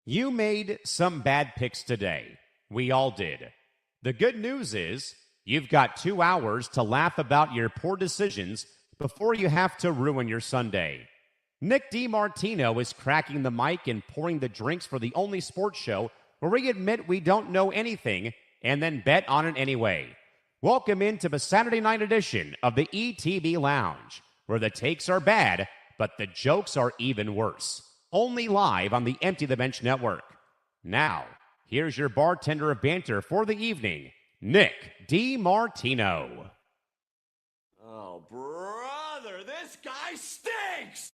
You made some bad picks today. We all did. The good news is you've got 2 hours to laugh about your poor decisions before you have to ruin your Sunday. Nick DiMartino is cracking the mic and pouring the drinks for the only sports show where we admit we don't know anything and then bet on it anyway. Welcome into the Saturday night edition of the ETB Lounge, where the takes are bad, but the jokes are even worse. Only live on the Empty the Bench Network. Now, here's your bartender of banter for the evening, Nick DiMartino. Oh, brother, this guy stinks!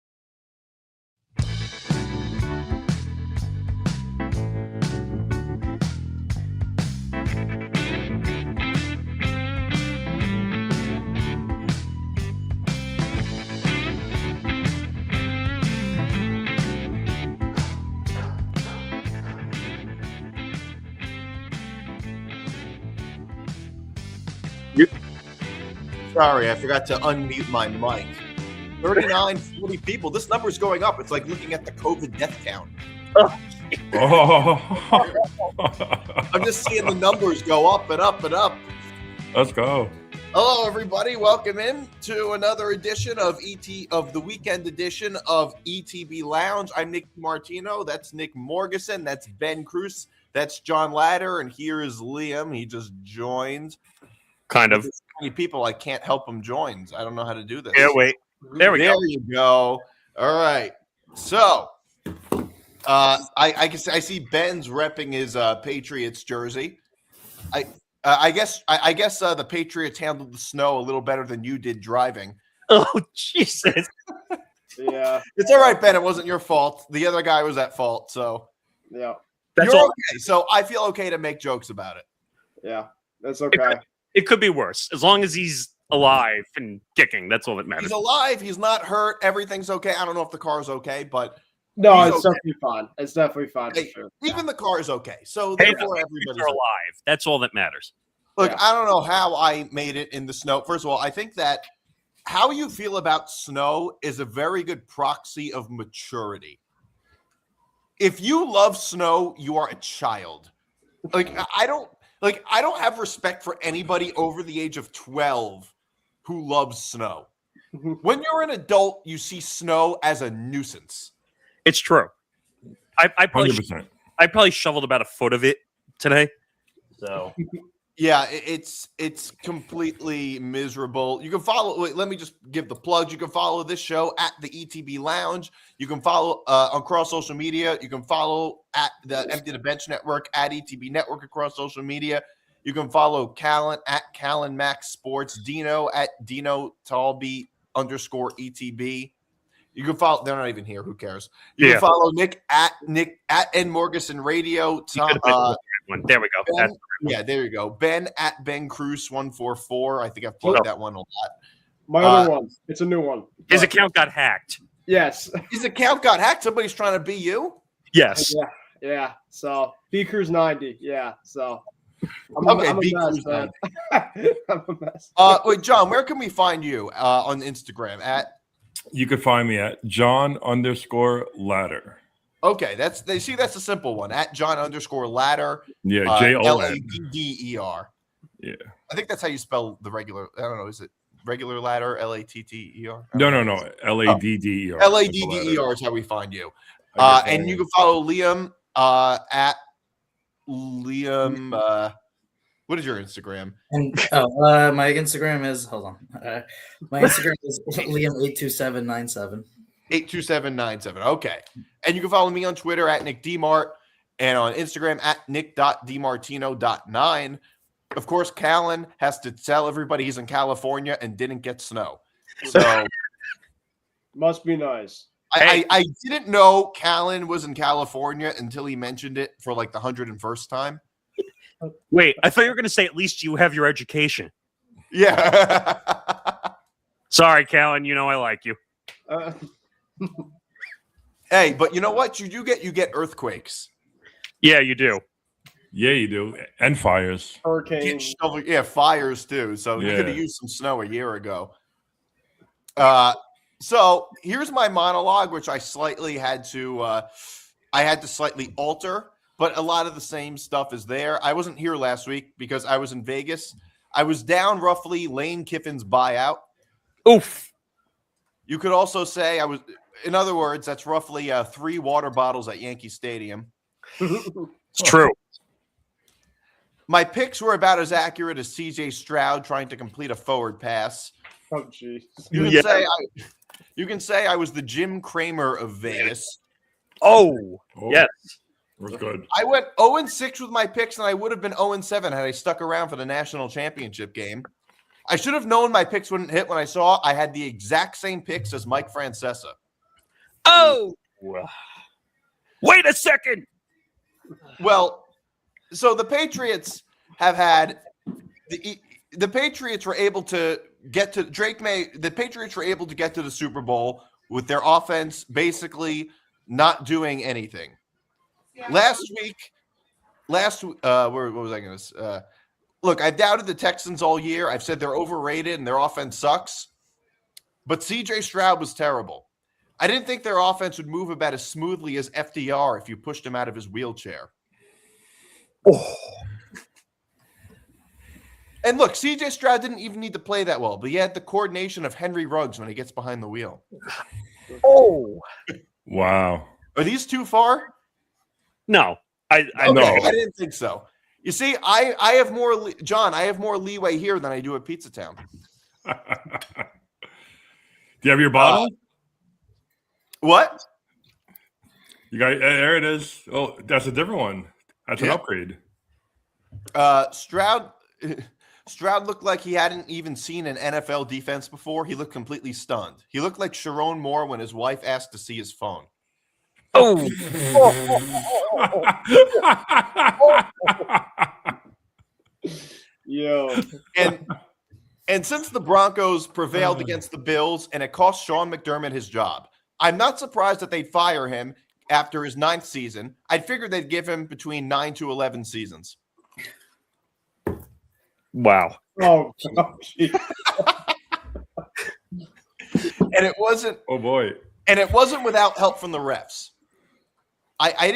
Sorry, I forgot to unmute my mic. 39, 40 people. This number's going up. It's like looking at the COVID death count. I'm just seeing the numbers go up and up and up. Let's go. Hello, everybody. Welcome in to another edition of the weekend edition of ETB Lounge. I'm Nick Martino. That's Nick Morgeson. That's Ben Cruz. That's John Ladder. And here is Liam. He just joined. Kind of. There's so many people, I can't help them join. I don't know how to do this. Yeah, wait. There we go. There you go. All right. So, I see Ben's repping his Patriots jersey. I guess the Patriots handled the snow a little better than you did driving. Oh, Jesus. Yeah. It's all right, Ben. It wasn't your fault. The other guy was at fault. So, yeah. That's You're all. okay. So, I feel okay to make jokes about it. Yeah. That's okay. It could be worse. As long as he's alive and kicking, that's all that matters. He's alive. He's not hurt. Everything's okay. I don't know if the car's okay, but No, he's it's okay. definitely fine. It's definitely fine. Hey, for sure. even the car is okay. So, Hey, therefore, no, everybody's you're okay. alive. That's all that matters. Look, Yeah. I don't know how I made it in the snow. First of all, I think that how you feel about snow is a very good proxy of maturity. If you love snow, you are a child. I don't have respect for anybody over the age of 12 who loves snow. When you're an adult, you see snow as a nuisance. It's true. I probably 100%. shoveled about a foot of it today. So Yeah, it's completely miserable. You can follow. Wait, let me just give the plugs. You can follow this show at the ETB Lounge. You can follow across social media. You can follow at the Empty the Bench Network at ETB Network across social media. You can follow Callan at Callan Mac Sports. Dino at Dino Talby _ETB. You can follow. They're not even here. Who cares? You can follow Nick at N Morgeson Radio. there we go. Ben, there you go. Ben at Ben Cruz 144. I think I've plugged that one a lot. My other one. It's a new one. His account got hacked. Yes. His account got hacked. Somebody's trying to be you. Yes. Yeah. So B Cruz 90. Yeah. So I'm Okay, a B mess, Cruz man. I'm a mess. Wait, John, where can we find you on Instagram at? You could find me at John_Ladder. Okay, that's a simple one. At John_Ladder. Yeah, JON. LADDER. Yeah. I think that's how you spell the regular. I don't know. Is it regular ladder? LATTER? No. LADDER. LADDER is how we find you. And you can follow Liam at Liam. What is your Instagram? And my Instagram is my Instagram is Liam82797. 82797. Okay. And you can follow me on Twitter at Nick DMart and on Instagram at nick.dmartino.9. Of course, Callan has to tell everybody he's in California and didn't get snow. So Must be nice. I didn't know Callan was in California until he mentioned it for like the 101st time. Wait, I thought you were going to say at least you have your education. Yeah. Sorry, Callan. You know I like you. Hey, but you know what? You get earthquakes. Yeah, you do. Yeah, you do. And fires. Hurricane. Fires too. So you Yeah. could have used some snow a year ago. So here's my monologue, which I slightly had to I had to slightly alter, but a lot of the same stuff is there. I wasn't here last week because I was in Vegas. I was down roughly Lane Kiffin's buyout. Oof. You could also say I was, in other words, that's roughly 3 water bottles at Yankee Stadium. It's true. My picks were about as accurate as CJ Stroud trying to complete a forward pass. Oh, jeez. You can say I was the Jim Cramer of Vegas. Oh, yes. Was good. I went 0-6 with my picks, and I would have been 0-7 had I stuck around for the national championship game. I should have known my picks wouldn't hit when I saw I had the exact same picks as Mike Francesa. Oh, wait a second. Well, so the Patriots have had the Patriots were able to get to Drake May. The Patriots were able to get to the Super Bowl with their offense basically not doing anything. Last week, what was I going to look, I've doubted the Texans all year. I've said they're overrated and their offense sucks. But CJ Stroud was terrible. I didn't think their offense would move about as smoothly as FDR if you pushed him out of his wheelchair. Oh. And look, CJ Stroud didn't even need to play that well, but he had the coordination of Henry Ruggs when he gets behind the wheel. Oh. Wow. Are these too far? No. I No. I didn't think so. You see, I have more, John, I have more leeway here than I do at Pizza Town. Do you have your bottle? What? You got there it is. Oh, that's a different one. That's an upgrade. Stroud looked like he hadn't even seen an NFL defense before. He looked completely stunned. He looked like Sharon Moore when his wife asked to see his phone. Oh. Yo. And since the Broncos prevailed against the Bills and it cost Sean McDermott his job, I'm not surprised that they'd fire him after his 9th season. I'd figured they'd give him between 9 to 11 seasons. Wow. Oh, geez. And it wasn't. Oh boy. And it wasn't without help from the refs. I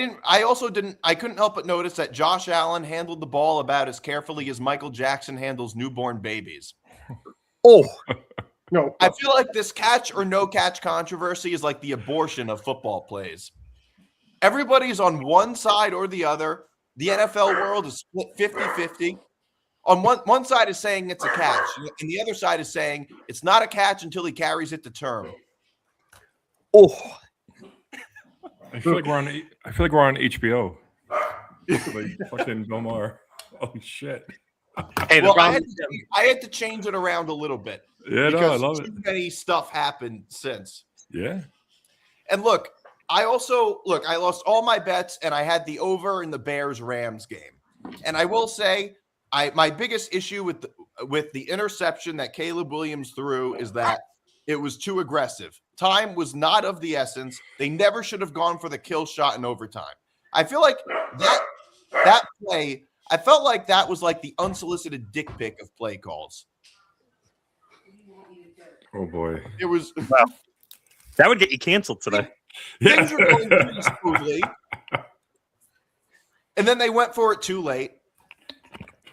couldn't help but notice that Josh Allen handled the ball about as carefully as Michael Jackson handles newborn babies. Oh. No. I feel like this catch or no catch controversy is like the abortion of football plays. Everybody's on one side or the other. The NFL world is split 50-50. On one side is saying it's a catch, and the other side is saying it's not a catch until he carries it to term. Oh. I feel like we're on HBO. Like fucking Bill Maher. Oh shit. Hey, Well, I had to change it around a little bit. Yeah, no, I love too it. many stuff happened since. Yeah. And look, I lost all my bets, and I had the over in the Bears-Rams game. And I will say, my biggest issue with the interception that Caleb Williams threw is that it was too aggressive. Time was not of the essence. They never should have gone for the kill shot in overtime. I feel like that play, I felt like that was like the unsolicited dick pic of play calls. Oh boy. It was that would get you canceled today. things were going pretty smoothly. And then they went for it too late.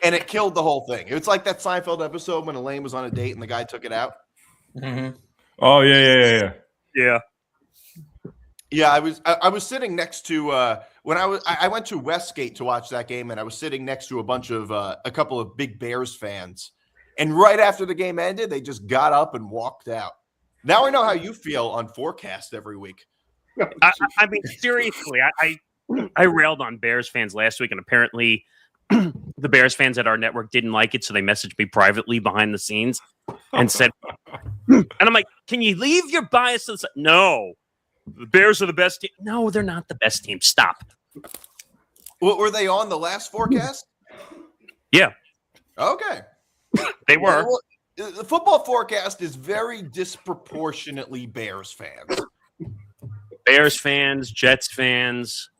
And it killed the whole thing. It's like that Seinfeld episode when Elaine was on a date and the guy took it out. Mm-hmm. Oh yeah. Yeah. Yeah, I was sitting next to when I went to Westgate to watch that game, and I was sitting next to a couple of big Bears fans. And right after the game ended, they just got up and walked out. Now I know how you feel on Forecast every week. I mean, seriously, I railed on Bears fans last week, and apparently the Bears fans at our network didn't like it, so they messaged me privately behind the scenes and said, and I'm like, can you leave your bias? No, the Bears are the best team. No, they're not the best team. Stop. What were they on the last Forecast? Yeah. Okay. They were. Well, the Football Forecast is very disproportionately Bears fans. Bears fans, Jets fans.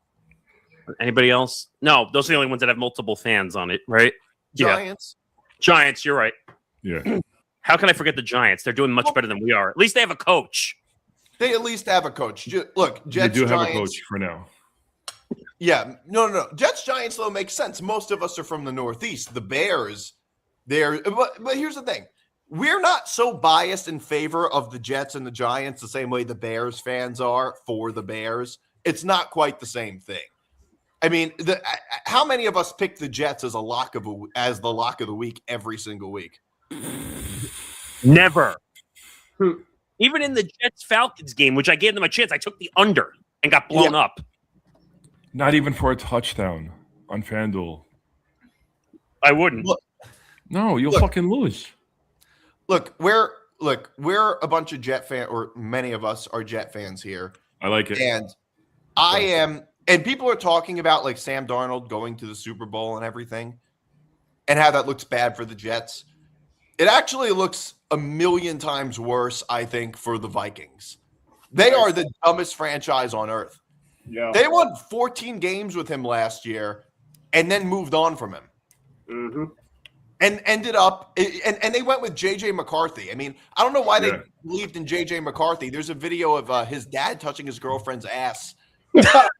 Anybody else? No, those are the only ones that have multiple fans on it, right? Giants. Yeah. Giants, you're right. Yeah. How can I forget the Giants? They're doing much better than we are. At least they have a coach. They at least have a coach. Look, Jets, They do have Giants, a coach for now. Yeah, no. Jets Giants though makes sense. Most of us are from the Northeast. The Bears, but here's the thing: we're not so biased in favor of the Jets and the Giants the same way the Bears fans are for the Bears. It's not quite the same thing. I mean, how many of us pick the Jets as the lock of the week every single week? Never. Even in the Jets Falcons game, which I gave them a chance, I took the under and got blown up. Not even for a touchdown on FanDuel. I wouldn't. No, you'll fucking lose. Look, we're a bunch of Jet fans, or many of us are Jet fans here. I like it. And I am, and people are talking about like Sam Darnold going to the Super Bowl and everything, and how that looks bad for the Jets. It actually looks a million times worse, I think, for the Vikings. They are the dumbest franchise on earth. Yeah. They won 14 games with him last year and then moved on from him. Mm-hmm. And ended up and they went with JJ McCarthy. I mean, I don't know why they believed in JJ McCarthy. There's a video of his dad touching his girlfriend's ass. The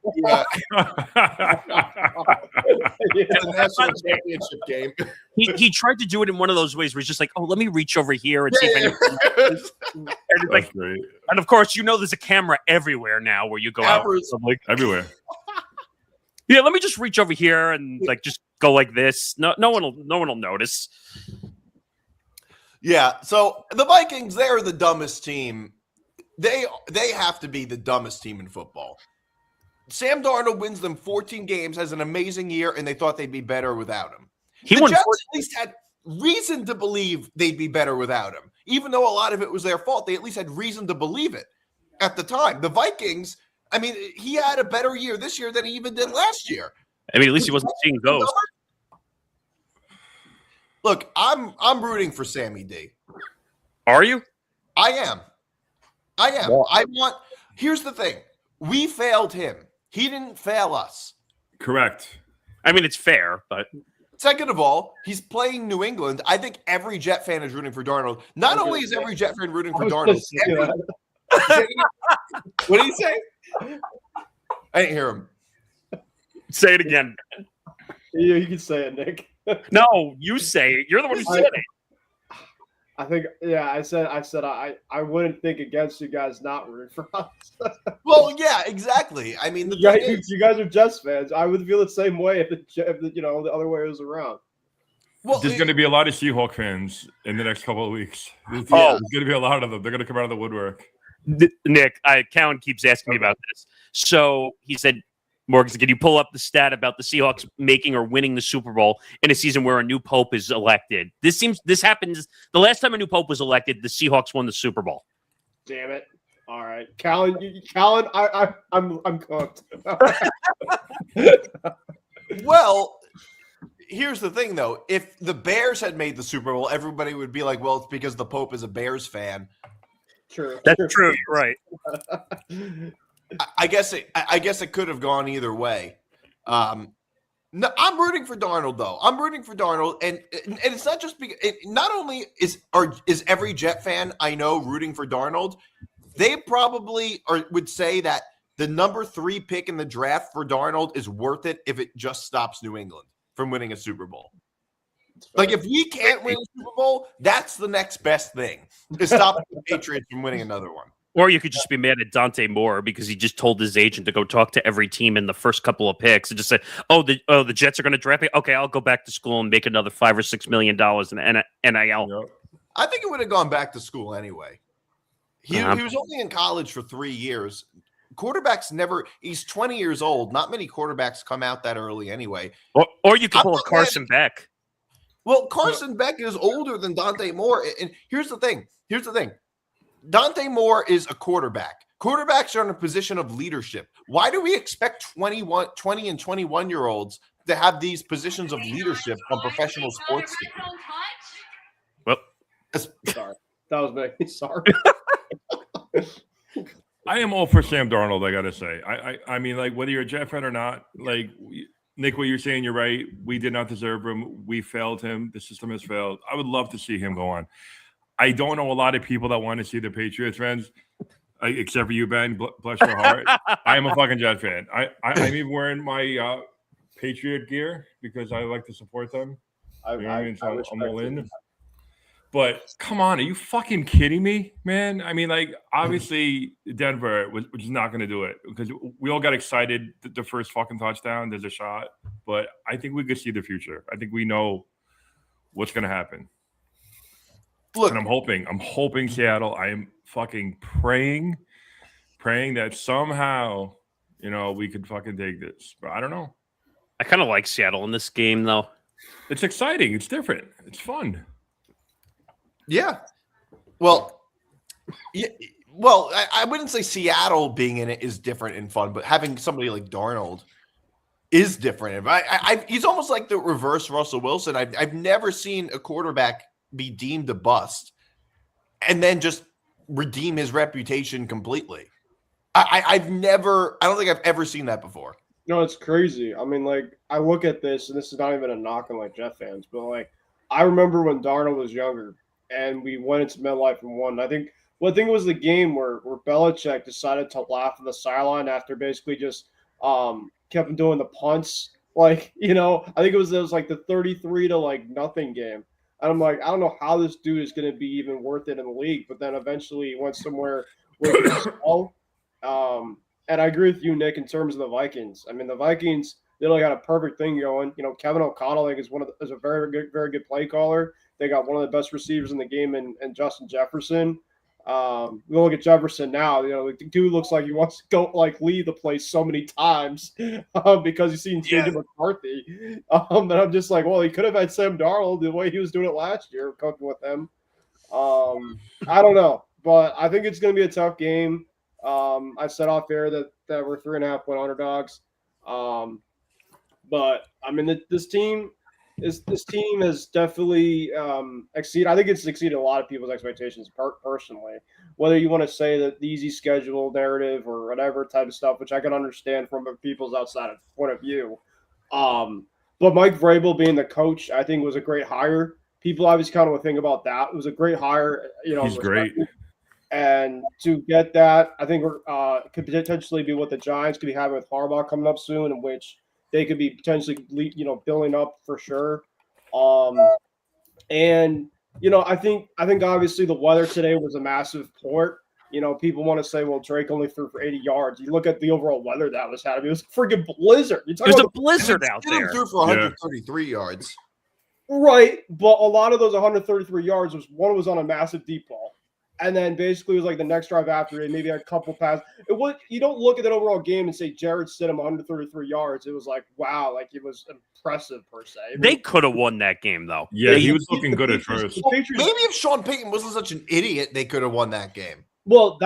national championship game. He tried to do it in one of those ways where he's just like, oh, let me reach over here and see if anyone and, like, and of course, there's a camera everywhere now where you go out. Like everywhere. Yeah, let me just reach over here and like just go like this. No one will notice. Yeah, so the Vikings, they're the dumbest team. They have to be the dumbest team in football. Sam Darnold wins them 14 games, has an amazing year, and they thought they'd be better without him. The Jets at least had reason to believe they'd be better without him. Even though a lot of it was their fault, they at least had reason to believe it at the time. The Vikings, I mean, he had a better year this year than he even did last year. I mean, at least he wasn't seeing ghosts. Look, I'm rooting for Sammy D. Are you? I am. Well, here's the thing. We failed him. He didn't fail us. Correct. I mean, it's fair, but second of all, he's playing New England. I think every Jet fan is rooting for Darnold. Not only is every Jet fan rooting for Darnold. What did he say? I didn't hear him. Say it again. Yeah, you can say it, Nick. No, you say it. You're the one who said it. I think, I said I wouldn't think against you guys not rooting for us. Well, yeah, exactly. I mean, you guys are Jets fans. I would feel the same way if the other way was around. Well, there's going to be a lot of Seahawk fans in the next couple of weeks. There's going to be a lot of them. They're going to come out of the woodwork. Nick, Callan keeps asking me about this. So he said, Morgan, can you pull up the stat about the Seahawks making or winning the Super Bowl in a season where a new pope is elected? This happens. The last time a new pope was elected, the Seahawks won the Super Bowl. Damn it! All right, Callan, I'm cooked. Well, here's the thing, though. If the Bears had made the Super Bowl, everybody would be like, "Well, it's because the Pope is a Bears fan." True. That's true. You're right. I guess it could have gone either way. No, I'm rooting for Darnold, though. I'm rooting for Darnold, and it's not just because. Not only is every Jet fan I know rooting for Darnold, they probably would say that the number 3 pick in the draft for Darnold is worth it if it just stops New England from winning a Super Bowl. Like, if we can't win a Super Bowl, that's the next best thing, to stop the Patriots from winning another one. Or you could just be mad at Dante Moore because he just told his agent to go talk to every team in the first couple of picks and just said, the Jets are going to draft me. Okay, I'll go back to school and make another $5 or $6 million in NIL. I think it would have gone back to school anyway. He was only in college for 3 years. Quarterbacks never – he's 20 years old. Not many quarterbacks come out that early anyway. Or you could pull a Carson Beck. Well, Carson Beck is older than Dante Moore. And here's the thing. Dante Moore is a quarterback. Quarterbacks are in a position of leadership. Why do we expect 20 and 21-year-olds to have these positions of leadership on professional sports teams? Well, sorry. That was me. Sorry. I am all for Sam Darnold, I got to say. I mean, like, whether you're a Jet fan or not, like, Nick, what you're saying, you're right. We did not deserve him. We failed him. The system has failed. I would love to see him go on. I don't know a lot of people that want to see the Patriots fans. except for you, Ben. Bless your heart. I am a fucking Jet fan. I'm even wearing my Patriot gear because I like to support them. You know what I mean? So I'm all in. But come on, are you fucking kidding me, man? I mean, like, obviously Denver was not going to do it because we all got excited the first fucking touchdown. There's a shot, but I think we could see the future. I think we know what's going to happen. Look, and I'm hoping Seattle. I am fucking praying that somehow, we could fucking take this. But I don't know. I kind of like Seattle in this game, though. It's exciting. It's different. It's fun. Yeah. Well, I wouldn't say Seattle being in it is different and fun, but having somebody like Darnold is different. He's almost like the reverse Russell Wilson. I've never seen a quarterback be deemed a bust and then just redeem his reputation completely. I don't think I've ever seen that before. No, it's crazy. I mean, like, I look at this, and this is not even a knock on like Jet fans, but like, I remember when Darnold was younger and we went into MetLife and won. I think it was the game where Belichick decided to laugh on the sideline after basically just kept him doing the punts. Like, I think it was like the 33 to like nothing game. And I'm like, I don't know how this dude is going to be even worth it in the league. But then eventually he went somewhere where he was small. And I agree with you, Nick, in terms of the Vikings. I mean, the Vikings, they like got a perfect thing going. Kevin O'Connell, I think, is a very good play caller. They got one of the best receivers in the game in Justin Jefferson. We look at Jefferson now. The dude looks like he wants to go lead the place so many times because he's seen JJ McCarthy. And I'm just like, well, he could have had Sam Darnold the way he was doing it last year, cooking with him. I don't know, but I think it's going to be a tough game. I said off air that we're 3.5-point underdogs. But I mean, this team has definitely exceeded. I think it's exceeded a lot of people's expectations personally. Whether you want to say that the easy schedule narrative or whatever type of stuff, which I can understand from people's outside point of view. But Mike Vrabel being the coach, I think was a great hire. People obviously kind of would think about that. It was a great hire. He's great. And to get that, I think could potentially be what the Giants could be having with Harbaugh coming up soon, in which they could be potentially, building up for sure. And I think obviously the weather today was a massive port. People want to say, well, Drake only threw for 80 yards. You look at the overall weather that was happening. It was a freaking blizzard. There's a blizzard out there. Threw for 133 yards. Right, but a lot of those 133 yards was on a massive deep ball. And then basically it was like the next drive after it, maybe a couple passes. You don't look at that overall game and say Jared Stidham 133 yards. It was like, wow, like it was impressive per se. They could have won that game though. Yeah, he was looking good at first. Maybe if Sean Payton wasn't such an idiot, they could have won that game. Well,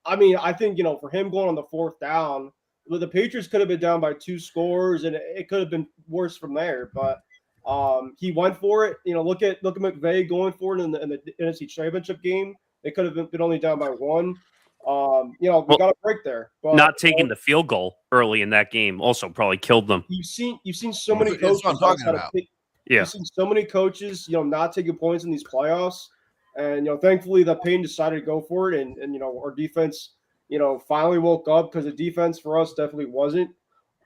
I think, for him going on the fourth down, the Patriots could have been down by 2 scores and it could have been worse from there. But he went for it. Look at McVay going for it in the NFC Championship game. They could have been only down by 1. We got a break there. But, not taking the field goal early in that game also probably killed them. You've seen so many coaches. That's what I'm talking about. You've seen so many coaches, not taking points in these playoffs. And, thankfully that Payne decided to go for it. And our defense, finally woke up because the defense for us definitely wasn't.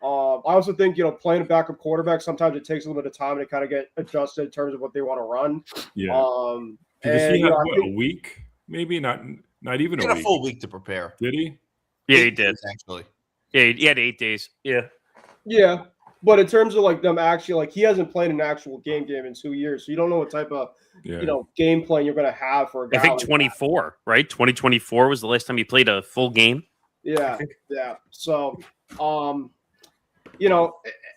I also think, playing a backup quarterback, sometimes it takes a little bit of time to kind of get adjusted in terms of what they want to run. Yeah. Because he had a week? Maybe not even a week. A full week to prepare. Did he? Yeah, he did. Actually. Yeah, he had 8 days. Yeah. Yeah. But in terms of them actually, he hasn't played an actual game in 2 years. So you don't know what type of, game plan you're going to have for a guy. I think 24, right? 2024 was the last time he played a full game. Yeah. Yeah. So,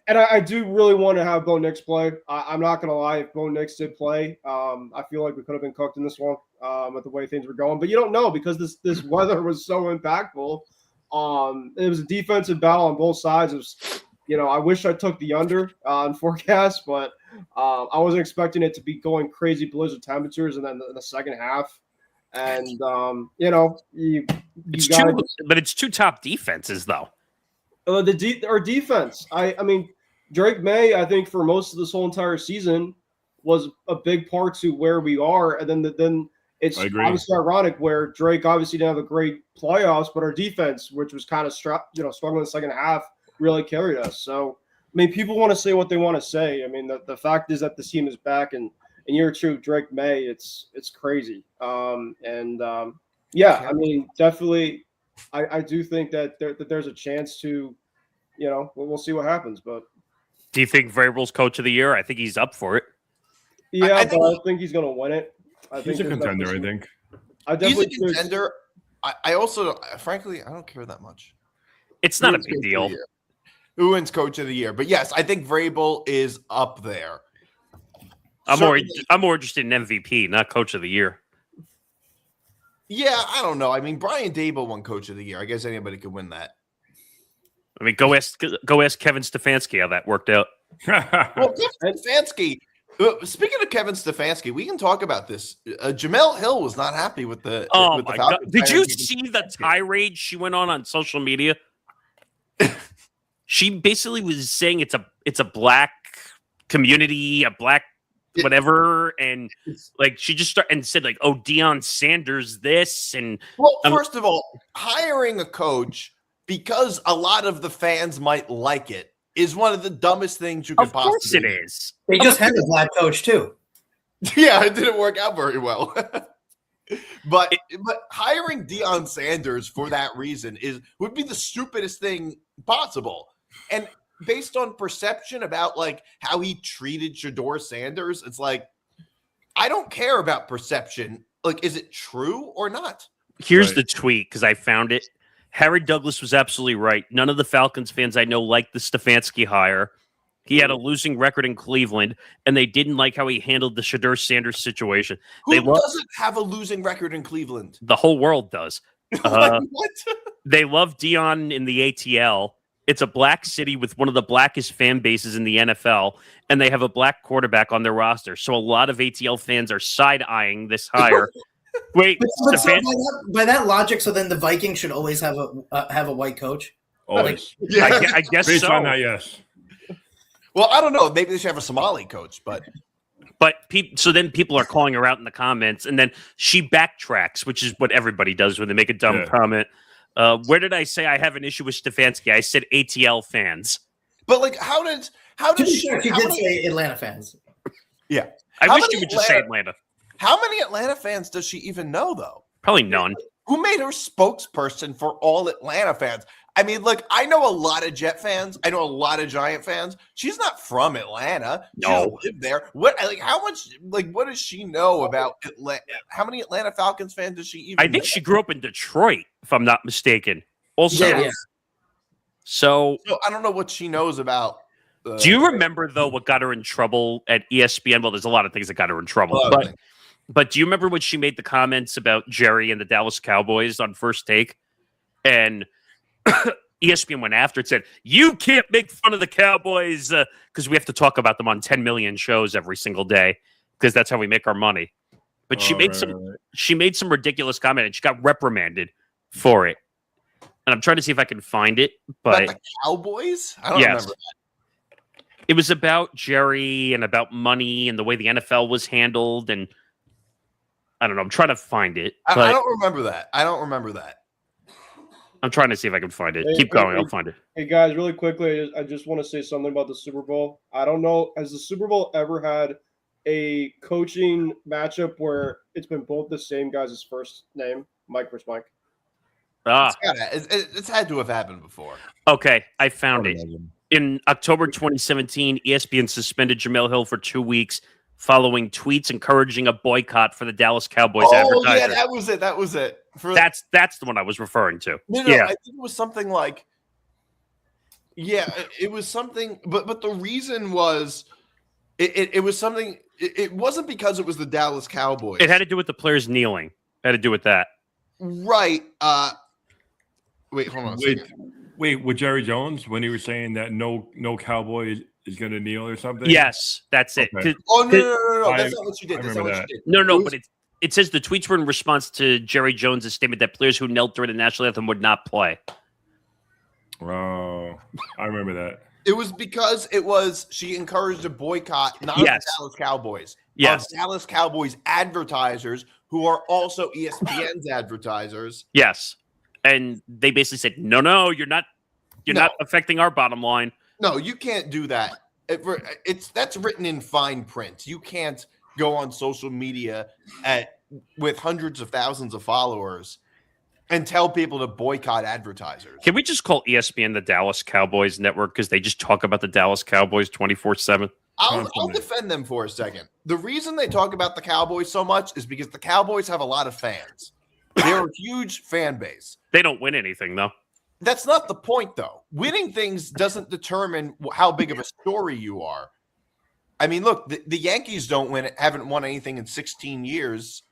and I do really want to have Bo Nix play. I'm not going to lie. If Bo Nix did play, I feel like we could have been cooked in this one with the way things were going. But you don't know because this weather was so impactful. It was a defensive battle on both sides. It was, I wish I took the under in forecast, but I wasn't expecting it to be going crazy blizzard temperatures and then the second half. And, it's 2 top defenses, though. Our defense. I mean, Drake May, I think for most of this whole entire season was a big part to where we are. And then it's I agree. obviously ironic where Drake obviously didn't have a great playoffs, but our defense, which was kind of struggling in the second half, really carried us. So, I mean, people want to say what they want to say. I mean, the fact is that the team is back, and in year 2, Drake May, it's crazy. Yeah, I mean, definitely, I do think that there's a chance to, we'll see what happens. But do you think Vrabel's coach of the year? I think he's up for it. Yeah, I think he's going to win it. He's a contender, I think. He's a contender. I also, frankly, I don't care that much. It's not a big deal. Who wins coach of the year? But yes, I think Vrabel is up there. I'm more interested in MVP, not coach of the year. Yeah, I don't know. I mean, Brian Daboll won coach of the year. I guess anybody could win that. I mean, go ask Kevin Stefanski how that worked out. Well, Kevin Stefanski. Speaking of Kevin Stefanski, we can talk about this. Jamel Hill was not happy with the. Oh with my the God! Did you see the tirade she went on social media? She basically was saying it's a black community, a black whatever, and like she just started and said like, "Oh, Deion Sanders, this," and well, first of all, hiring a coach because a lot of the fans might like it is one of the dumbest things you could possibly do. Of course it is. They just had a black coach too. Yeah, it didn't work out very well. but hiring Deion Sanders for that reason would be the stupidest thing possible. And based on perception about like how he treated Shedeur Sanders, it's like I don't care about perception. Like, is it true or not? Here's the tweet because I found it. Harry Douglas was absolutely right. None of the Falcons fans I know liked the Stefanski hire. He had a losing record in Cleveland, and they didn't like how he handled the Shedeur Sanders situation. Who doesn't have a losing record in Cleveland? The whole world does. What? They love Deion in the ATL. It's a black city with one of the blackest fan bases in the NFL, and they have a black quarterback on their roster. So a lot of ATL fans are side-eyeing this hire. Wait, but so by that logic, so then the Vikings should always have a white coach? Always. I guess Based so. on that, yes. Well, I don't know. Maybe they should have a Somali coach, but so then people are calling her out in the comments, and then she backtracks, which is what everybody does when they make a dumb comment. Where did I say I have an issue with Stefanski? I said ATL fans. But like, how did she did say Atlanta fans? Yeah, I wish she would just say Atlanta. How many Atlanta fans does she even know, though? Probably none. Who made her spokesperson for all Atlanta fans? I mean, like, I know a lot of Jet fans. I know a lot of Giant fans. She's not from Atlanta. She doesn't live there. What does she know about Atlanta? How many Atlanta Falcons fans does she even I think know? she grew up in Detroit, if I'm not mistaken. Also, So I don't know what she knows about. Do you remember, though, what got her in trouble at ESPN? Well, there's a lot of things that got her in trouble. But do you remember when she made the comments about Jerry and the Dallas Cowboys on First Take? And ESPN went after it, said, you can't make fun of the Cowboys because we have to talk about them on 10 million shows every single day because that's how we make our money. But she made some ridiculous comment and she got reprimanded for it. And I'm trying to see if I can find it. But about the Cowboys? I don't remember that. It was about Jerry and about money and the way the NFL was handled. And I don't know. I'm trying to find it. I don't remember that. I'm trying to see if I can find it. Keep going. I'll find it. Hey, guys, really quickly, I just want to say something about the Super Bowl. I don't know. Has the Super Bowl ever had a coaching matchup where it's been both the same guy's first name, Mike versus Mike? It's had to have happened before. Okay, I found it. In October 2017, ESPN suspended Jamel Hill for 2 weeks following tweets encouraging a boycott for the Dallas Cowboys advertisers. Oh, yeah, that was it. That's the one I was referring to. No, I think it was something like, it was something, but the reason was, it was something, it wasn't because it was the Dallas Cowboys. It had to do with the players kneeling. It had to do with that. Right. Wait, hold on a second. Wait, with Jerry Jones, when he was saying that no Cowboy is going to kneel or something? Yes, that's it. Okay. No. That's not what you did. No, but it says the tweets were in response to Jerry Jones' statement that players who knelt during the national anthem would not play. Oh, I remember that. It was because she encouraged a boycott, not of the Dallas Cowboys. Yes. Of Dallas Cowboys advertisers who are also ESPN's advertisers. Yes. And they basically said, no, you're not affecting our bottom line. No, you can't do that. That's written in fine print. You can't go on social media with hundreds of thousands of followers and tell people to boycott advertisers. Can we just call ESPN the Dallas Cowboys network because they just talk about the Dallas Cowboys 24/7? I'll defend them for a second. The reason they talk about the Cowboys so much is because the Cowboys have a lot of fans. They're a huge fan base. They don't win anything, though. That's not the point, though. Winning things doesn't determine how big of a story you are. I mean, look, the Yankees haven't won anything in 16 years.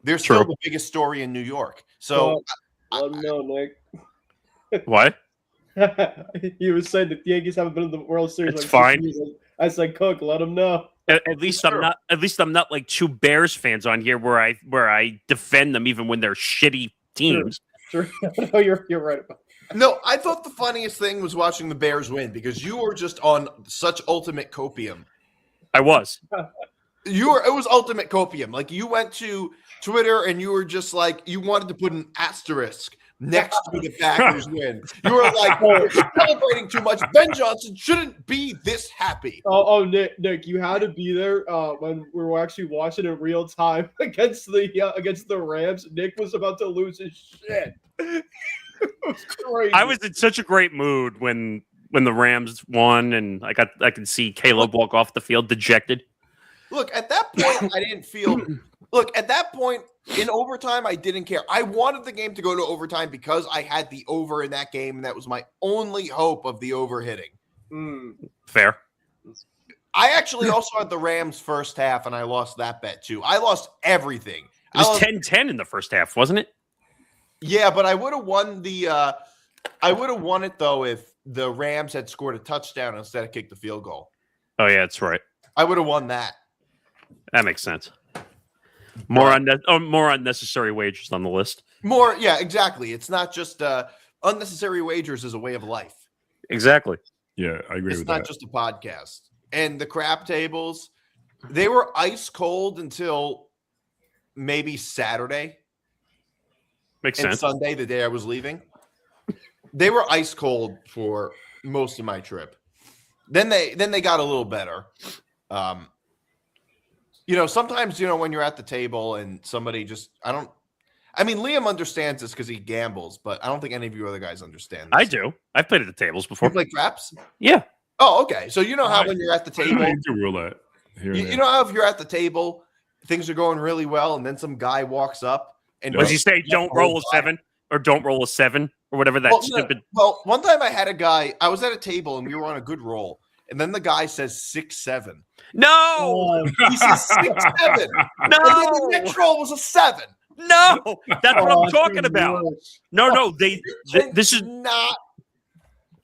They're still the biggest story in New York. So, let me know, Nick. What? You were saying that the Yankees haven't been in the World Series. It's fine. I said, Cook, let him know. At least I'm not. At least I'm not like two Bears fans on here where I defend them even when they're shitty teams. Sure. No, you're right about that. No, I thought the funniest thing was watching the Bears win because you were just on such ultimate copium. I was. It was ultimate copium. Like you went to Twitter and you were just like you wanted to put an asterisk next to the Packers win. You were like, you're celebrating too much. Ben Johnson shouldn't be this happy. Oh, Nick, you had to be there when we were actually watching in real time against the Rams. Nick was about to lose his shit. It was crazy. I was in such a great mood when the Rams won, and I could see Caleb walk off the field dejected. Look, at that point, I didn't feel. Look, at that point in overtime, I didn't care. I wanted the game to go to overtime because I had the over in that game, and that was my only hope of the over hitting. Fair. I actually also had the Rams first half, and I lost that bet too. I lost everything. It was 10-10 in the first half, wasn't it? Yeah, but I would have won I would have won it though if the Rams had scored a touchdown instead of kicked the field goal. Oh yeah, that's right. I would have won that. That makes sense. More unnecessary wagers on the list. Yeah, exactly. It's not just unnecessary wagers is a way of life. Exactly. Yeah, I agree with that. It's not just a podcast. And the crap tables, they were ice cold until maybe Saturday. Makes and sense. Sunday, the day I was leaving. They were ice cold for most of my trip. Then they got a little better. Sometimes, when you're at the table and somebody Liam understands this because he gambles, but I don't think any of you other guys understand this. I do. I've played at the tables before. You play craps? Yeah. Oh, okay. So you know how when you're at the table, I do roulette. You know how if you're at the table, things are going really well, and then some guy walks up and does he say don't roll a 7 or don't roll a 7 or whatever that stupid? Well, one time I had a guy. I was at a table and we were on a good roll, and then the guy says 6-7. No, he says 6-7. No, and then the next roll was a 7. No, that's what I'm talking about. No, this is not.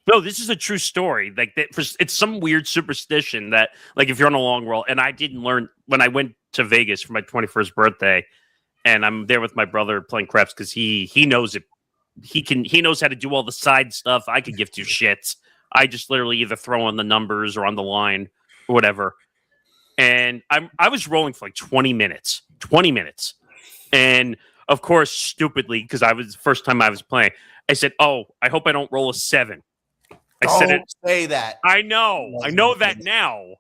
No, this is a true story. Like it's some weird superstition that, like, if you're on a long roll, and I didn't learn when I went to Vegas for my 21st birthday, and I'm there with my brother playing craps because he knows it. He knows how to do all the side stuff. I could give two shits. I just literally either throw on the numbers or on the line or whatever. And I was rolling for like 20 minutes. And of course, stupidly, because I was the first time I was playing, I said, "Oh, I hope I don't roll a 7." Don't say that. I know that now,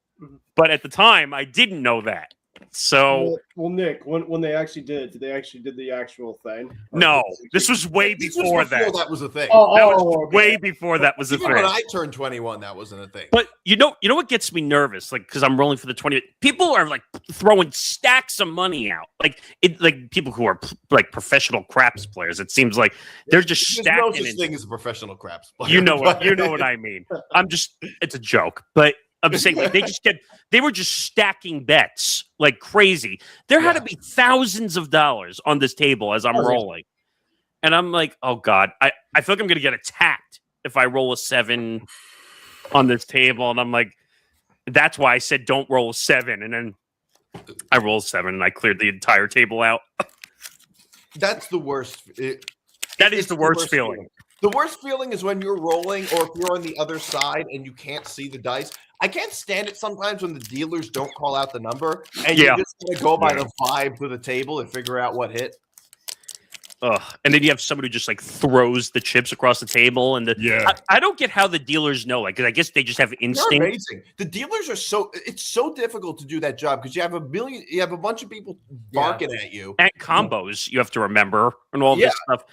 but at the time I didn't know that. So, well, Nick, when they actually did they actually did the actual thing? No, this was way before that. That was a thing. Way before that was a thing. When I turned 21, that wasn't a thing. But you know what gets me nervous? Like, because I'm rolling for the 20. People are like throwing stacks of money out. Like people who are like professional craps players. It seems like they're just stacking. No such thing as a professional craps player. You know what I mean. It's a joke, but I'm just saying, like, they were just stacking bets like crazy. There had to be thousands of dollars on this table as I'm rolling. And I'm like, oh God, I feel like I'm going to get attacked if I roll a 7 on this table. And I'm like, that's why I said don't roll a 7. And then I rolled 7 and I cleared the entire table out. That's the worst. That is the worst feeling. The worst feeling is when you're rolling or if you're on the other side and you can't see the dice. I can't stand it sometimes when the dealers don't call out the number and you just gotta go by the vibe to the table and figure out what hit. And then you have somebody who just like throws the chips across the table, and I don't get how the dealers know. Like, 'cause I guess they just have instinct. They're amazing. The dealers are it's so difficult to do that job because you have a bunch of people barking at you and combos. You have to remember and all this stuff.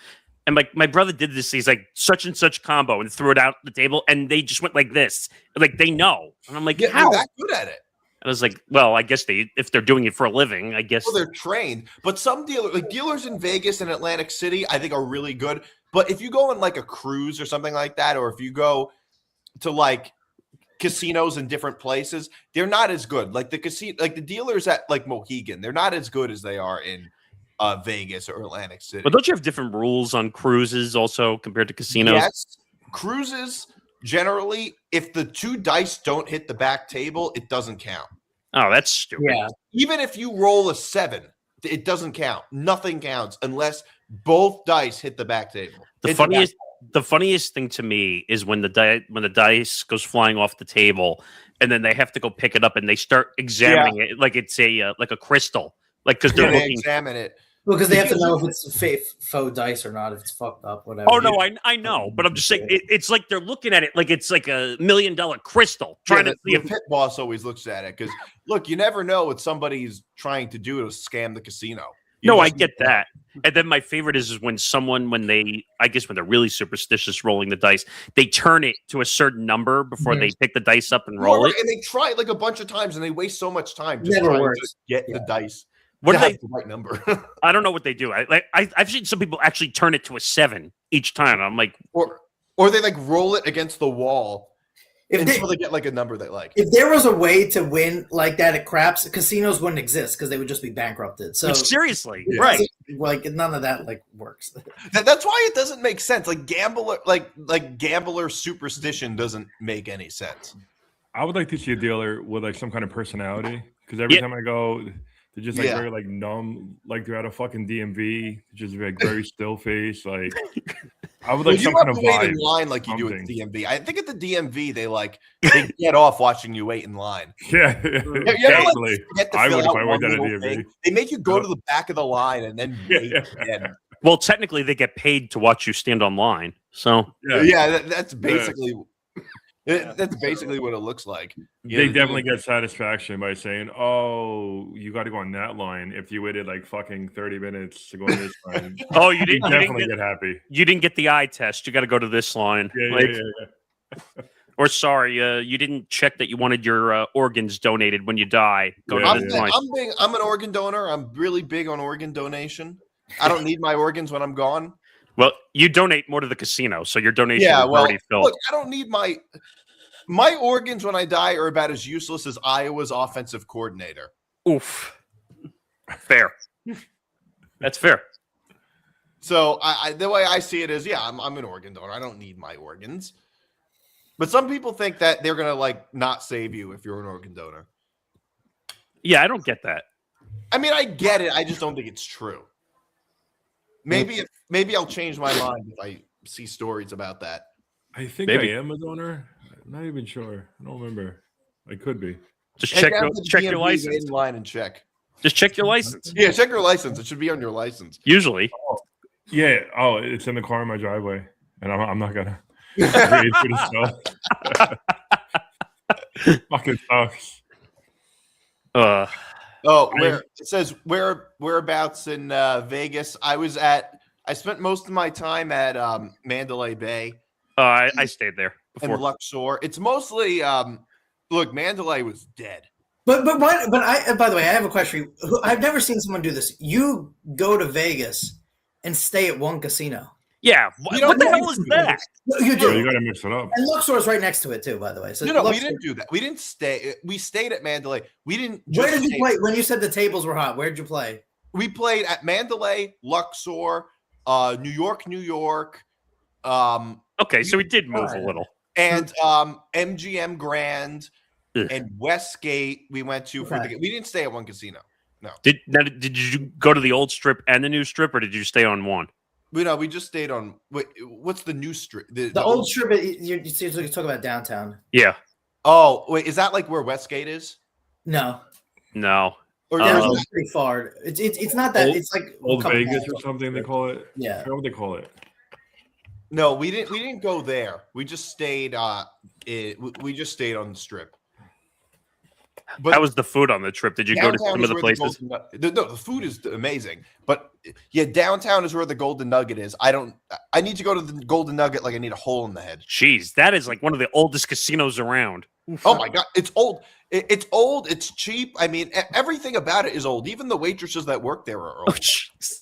And like my brother did this. He's like such and such combo and threw it out the table, and they just went like this. Like they know, and I'm like, how? They're that good at it. And I was like, well, I guess if they're doing it for a living, I guess. Well, they're trained. But some dealers in Vegas and Atlantic City, I think are really good. But if you go on like a cruise or something like that, or if you go to like casinos in different places, they're not as good. Like the dealers at like Mohegan, they're not as good as they are in Vegas or Atlantic City. But don't you have different rules on cruises also compared to casinos? Yes. Cruises, generally, if the 2 dice don't hit the back table, it doesn't count. Oh, that's stupid. Yeah. Even if you roll a 7, it doesn't count. Nothing counts unless both dice hit the back table. The funniest thing to me is when the dice goes flying off the table, and then they have to go pick it up and they start examining it like it's a crystal, like because they're looking. Examine it. Well, because they have to know if it's faux dice or not, if it's fucked up, whatever. Oh no, I know, but I'm just saying it's like they're looking at it like it's like $1 million crystal. Trying to see the pit boss always looks at it because look, you never know what somebody's trying to do to scam the casino. I get that. And then my favorite is when they're really superstitious rolling the dice, they turn it to a certain number before they pick the dice up and roll it. And they try it like a bunch of times and they waste so much time just Never trying works. to get the dice. What do they? The right number. I don't know what they do. I've seen some people actually turn it to a 7 each time. I'm like, or they like roll it against the wall until they get like a number they like. If there was a way to win like that at craps, casinos wouldn't exist because they would just be bankrupted. So seriously, right? Like none of that like works. That's why it doesn't make sense. Like gambler superstition doesn't make any sense. I would like to see a dealer with like some kind of personality because every time I go. They're just like very like numb, like they're at a fucking DMV, just like very still face. Like I would like some kind of wait vibe. in line like you do at the DMV. I think at the DMV they get off watching you wait in line. Yeah, exactly. I would if I worked at a DMV. They make you go to the back of the line and then wait again. Well, technically, they get paid to watch you stand on line. So that's basically. That's basically what it looks like. They definitely get satisfaction by saying, "Oh, you got to go on that line." If you waited like fucking 30 minutes to go on this line, you didn't get happy. You didn't get the eye test. You got to go to this line. Yeah. Or sorry, you didn't check that you wanted your organs donated when you die. I'm an organ donor. I'm really big on organ donation. I don't need my organs when I'm gone. Well, you donate more to the casino, so your donation is already filled. Look, I don't need my organs when I die are about as useless as Iowa's offensive coordinator. Oof. Fair. That's fair. So the way I see it is, I'm an organ donor. I don't need my organs. But some people think that they're gonna like not save you if you're an organ donor. Yeah, I don't get that. I mean, I get it. I just don't think it's true. Maybe I'll change my mind if I see stories about that. I think I am a donor. I'm not even sure. I don't remember. I could be. Just check your license. In line and check. Just check your license. Yeah, check your license. It should be on your license. Usually. Yeah. Oh, it's in the car in my driveway, and I'm not gonna read for the stuff. Fucking sucks. It says whereabouts in Vegas? I spent most of my time at Mandalay Bay. I stayed there before. And Luxor. It's mostly look, Mandalay was dead. But by the way, I have a question. I've never seen someone do this. You go to Vegas and stay at one casino. Yeah. What the hell is that? You do. You got to mix it up. And Luxor's right next to it too, by the way. So no, we didn't do that. We didn't stay. We stayed at Mandalay. We didn't. Where did you play? When you said the tables were hot, where did you play? We played at Mandalay, Luxor, New York. Okay, so we did move a little. And MGM Grand and Westgate. We went to we didn't stay at one casino. No. Did you go to the old strip and the new strip, or did you stay on one? We just stayed on. What's the new strip? The old strip. You talk about downtown. Yeah. Oh, wait, is that like where Westgate is? No, No. Or it's pretty far. It's not that. It's like Old a couple Vegas miles or off. something they call it. Yeah. I forgot what they call it. No, we didn't go there. We just stayed. We just stayed on the Strip. But How was the food on the trip? Did you go to downtown some is of the where places? the food is amazing, but yeah, downtown is where the Golden Nugget is. I need to go to the Golden Nugget like I need a hole in the head. Jeez, that is like one of the oldest casinos around. Oh my god, it's old. It's old. It's cheap. I mean, everything about it is old. Even the waitresses that work there are Oh, old. jeez.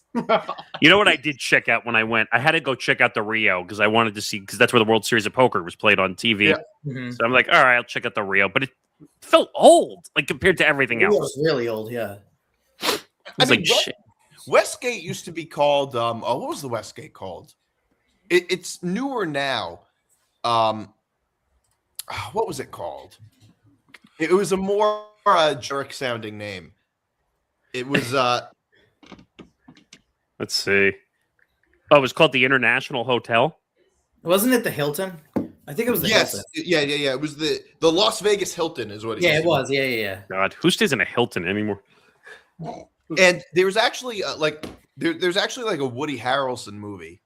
You know what I did check out when I went? I had to go check out the Rio because I wanted to see, because that's where the World Series of Poker was played on TV. Yeah. Mhm. So I'm like, all right, I'll check out the Rio. But it felt old, like compared to everything It else. was really old. Yeah. It I was mean, like, shit. Westgate used to be called. What was the Westgate called? It's newer now. What was it called? It was a more jerk sounding name. It was. Let's see. Oh, it was called the International Hotel. Wasn't it the Hilton? I think it was the Yes, Hilton. yeah. It was the Las Vegas Hilton, is what it. Yeah, used it to was. Yeah. God, who stays in a Hilton anymore? be. And there's actually there's actually like a Woody Harrelson movie.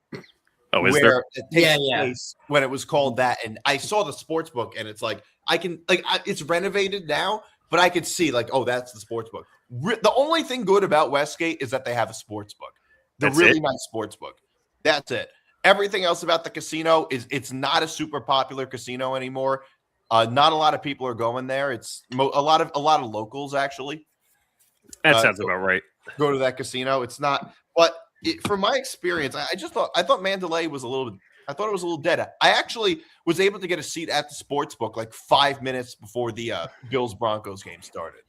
Oh, is where there? it takes Yeah. place when it was called that, and I saw the sports book, and it's like it's renovated now, but I could see like, oh, that's the sports book. The only thing good about Westgate is that they have a sports book. The That's really it? nice sports book. That's it. Everything else about the casino is it's not a super popular casino anymore. Not a lot of people are going there. It's a lot of locals actually That sounds about right. go to that casino. It's not, but from my experience, I thought Mandalay was a little. I thought it was a little dead. I actually was able to get a seat at the sports book like 5 minutes before the Bills Broncos game started.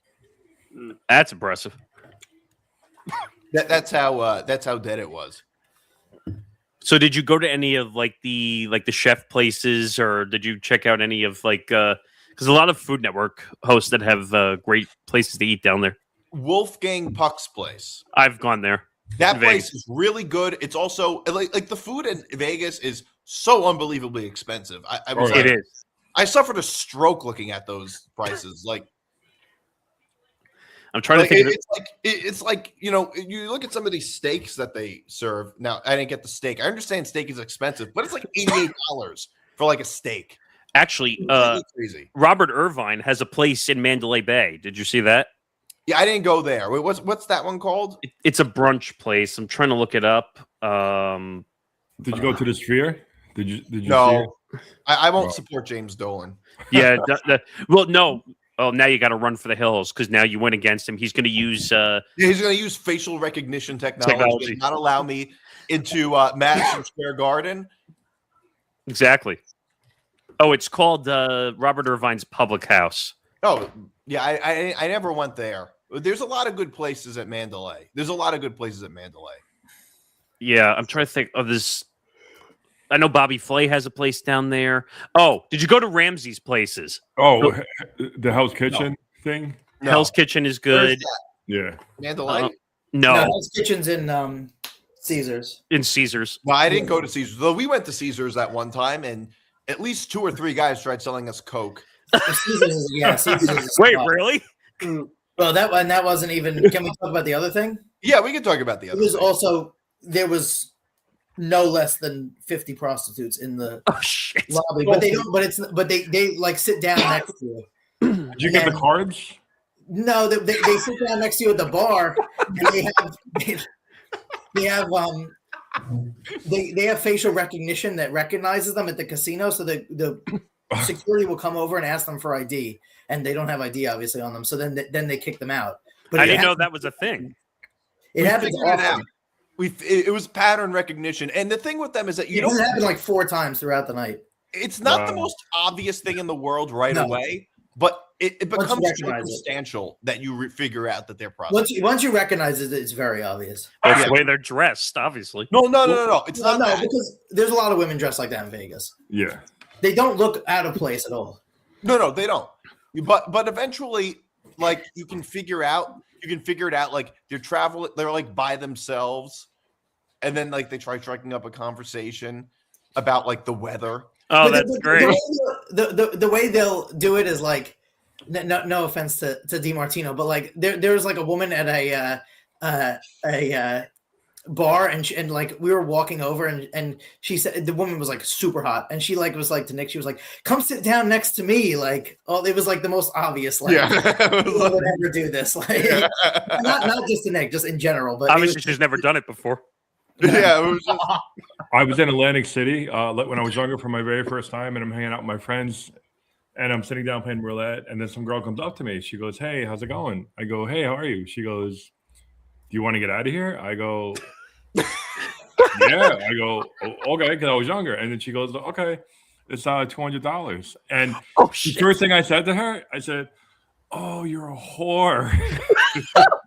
That's impressive. That's how dead it was. So, did you go to any of like the chef places, or did you check out any of like? Because a lot of Food Network hosts that have great places to eat down there. Wolfgang Puck's place. I've gone there. That In place Vegas. is really good. It's also like the food in Vegas is so unbelievably expensive. I was Oh, like, It is. I suffered a stroke looking at those prices. Like, I'm trying to think. it's like you you look at some of these steaks that they serve. Now I didn't get the steak. I understand steak is expensive, but it's like $88 for like a steak. Actually, It's crazy. Robert Irvine has a place in Mandalay Bay. Did you see that? Yeah, I didn't go there. Wait, what's that one called? It's a brunch place. I'm trying to look it up. Did you go to the Sphere? Did you see it? No, I won't Well. support James Dolan. Yeah. Well, no. Oh, now you got to run for the hills because now you went against him. He's going to use. Yeah, he's going to use facial recognition technology. Technology. Not allow me into Madison Square Garden. Exactly. Oh, it's called Robert Irvine's Public House. Oh, yeah, I never went there. There's a lot of good places at Mandalay. Yeah, I'm trying to think of this. I know Bobby Flay has a place down there. Oh, did you go to Ramsey's places? Oh, the Hell's Kitchen thing? No. Hell's Kitchen is Where's good. that? Yeah. Mandalay? No, Hell's Kitchen's in Caesars. in Caesars. No, I didn't go to Caesars. Though we went to Caesars at one time, and at least 2 or 3 guys tried selling us Coke. Caesars is, yeah, Caesars is Wait, spot. really? Well, that wasn't even. Can we talk about the other thing? Yeah, we can talk about the It other. was thing. also there was no less than 50 prostitutes in the Oh shit! lobby, but they don't. But they like sit down next to you. Did you get the Yeah. cards? No, they sit down next to you at the bar, and they have facial recognition that recognizes them at the casino. So the security will come over and ask them for ID, and they don't have ID obviously on them. So then they kick them out. But I it didn't know happens- that was a thing. It We happens figured it often. out. It was pattern recognition, and the thing with them is that you It don't. happened like 4 times throughout the night. It's not the Wow. most obvious thing in the world right No. away, but it you becomes recognize it. circumstantial that you figure out that they're prostitutes. Once you recognize it, it's very obvious. That's Yeah. the way they're dressed, obviously. No. It's Well, not no, that. because there's a lot of women dressed like that in Vegas. Yeah. They don't look out of place at all. No, they don't. But eventually, like you can figure it out. Like they're like by themselves, and then like they try striking up a conversation about like the weather, Oh, that's great. The way they'll do it is like, no offense to DiMartino, but like there's like a woman at a bar and like we were walking over and she said the woman was like super hot and she like was like to Nick, she was like, come sit down next to me, like, oh, it was like the most obvious, like, who would ever do this, like, not just to Nick, just in general, but obviously she's never done it before. Yeah, it was just... I was in Atlantic City when I was younger for my very first time, and I'm hanging out with my friends, and I'm sitting down playing roulette, and then some girl comes up to me. She goes, "Hey, how's it going?" I go, "Hey, how are you?" She goes, "Do you want to get out of here?" I go, "Yeah." I go, "Okay," because I was younger, and then she goes, "Okay, it's $200." And the first thing I said to her, I said, "Oh, you're a whore."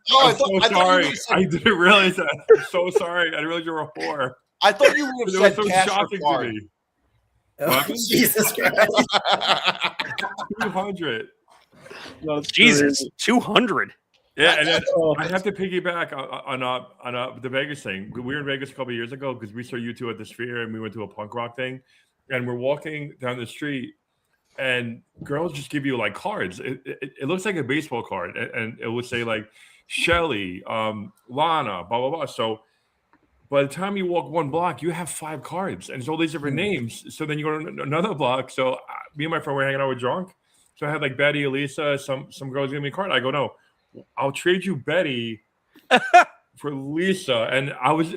I'm so sorry. I didn't realize that. I'm so sorry. I didn't realize you were a whore. I thought you would have said so cash shocking or to me. oh, Jesus Christ. 200. Jesus, 200. Yeah, and then I have to piggyback on the Vegas thing. We were in Vegas a couple of years ago because we saw you two at the Sphere, and we went to a punk rock thing, and we're walking down the street, and girls just give you like cards. It looks like a baseball card, and it would say like Shelly, Lana, blah blah blah. So by the time you walk one block, you have 5 cards, and it's all these different names. So then you go to another block. So me and my friend were hanging out with drunk. So I had like Betty, Elisa, some girls give me a card. I go, no, I'll trade you Betty for Lisa. And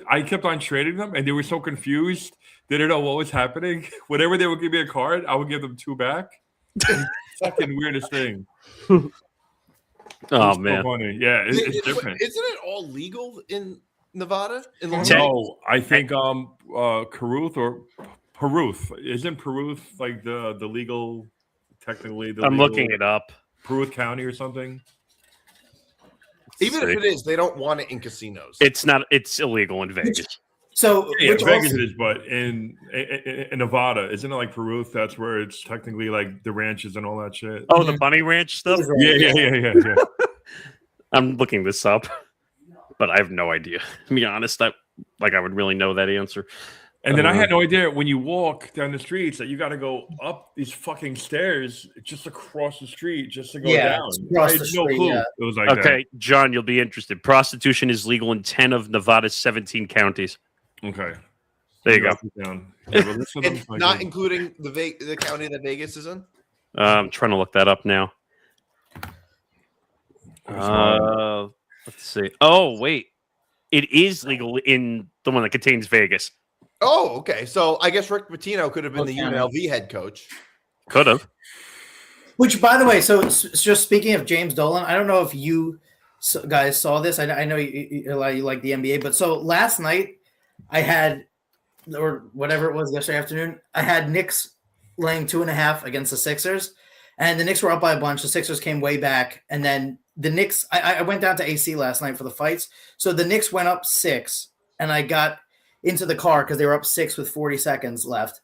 I kept on trading them, and they were so confused. They didn't know what was happening. Whenever they would give me a card, I would give them 2 back. Fucking weirdest thing. Oh, it's man. So funny. Yeah, it's different. Isn't it all legal in Nevada? No, I think Caruth or Peruth. Isn't Peruth like the legal, technically the I'm legal looking it up. Peruth County or something? Even if it is, they don't want it in casinos. It's not. It's illegal in Vegas. So Yeah, which Vegas also, it is, but in Nevada, isn't it like Peruth? That's where it's technically like the ranches and all that shit. Oh, the Bunny Ranch stuff? Yeah. I'm looking this up, but I have no idea. To be honest, I would really know that answer. And then I had no idea when you walk down the streets that you got to go up these fucking stairs just across the street just to go down. Across I had the no street, clue yeah. it was like that. Okay, John, you'll be interested. Prostitution is legal in 10 of Nevada's 17 counties. Okay. There you go. And not including the county that Vegas is in? I'm trying to look that up now. Let's see. Oh, wait. It is legal in the one that contains Vegas. Oh, okay. So I guess Rick Pitino could have been the UNLV head coach. Could have. which by the way, so just speaking of James Dolan, I don't know if you guys saw this. I know you like the NBA, but so last night I had, or whatever it was yesterday afternoon, I had Knicks laying 2.5 against the Sixers, and the Knicks were up by a bunch. The Sixers came way back, and then the Knicks, I went down to AC last night for the fights. So the Knicks went up 6, and I got into the car because they were up 6 with 40 seconds left.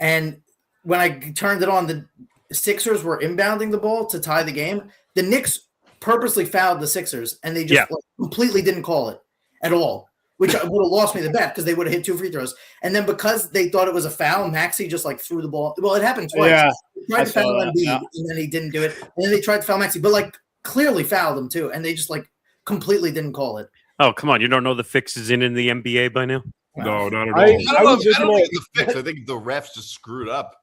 And when I turned it on, the Sixers were inbounding the ball to tie the game. The Knicks purposely fouled the Sixers, and they just completely didn't call it at all, which would have lost me the bet because they would have hit 2 free throws. And then because they thought it was a foul, Maxey just like threw the ball. Well, it happened twice. Yeah, they tried to foul Embiid, and then he didn't do it. And then they tried to foul Maxey, but like clearly fouled him too, and they just like completely didn't call it. Oh, come on. You don't know the fix is in the NBA by now? No, not at all. I don't think the fix. I think the refs just screwed up.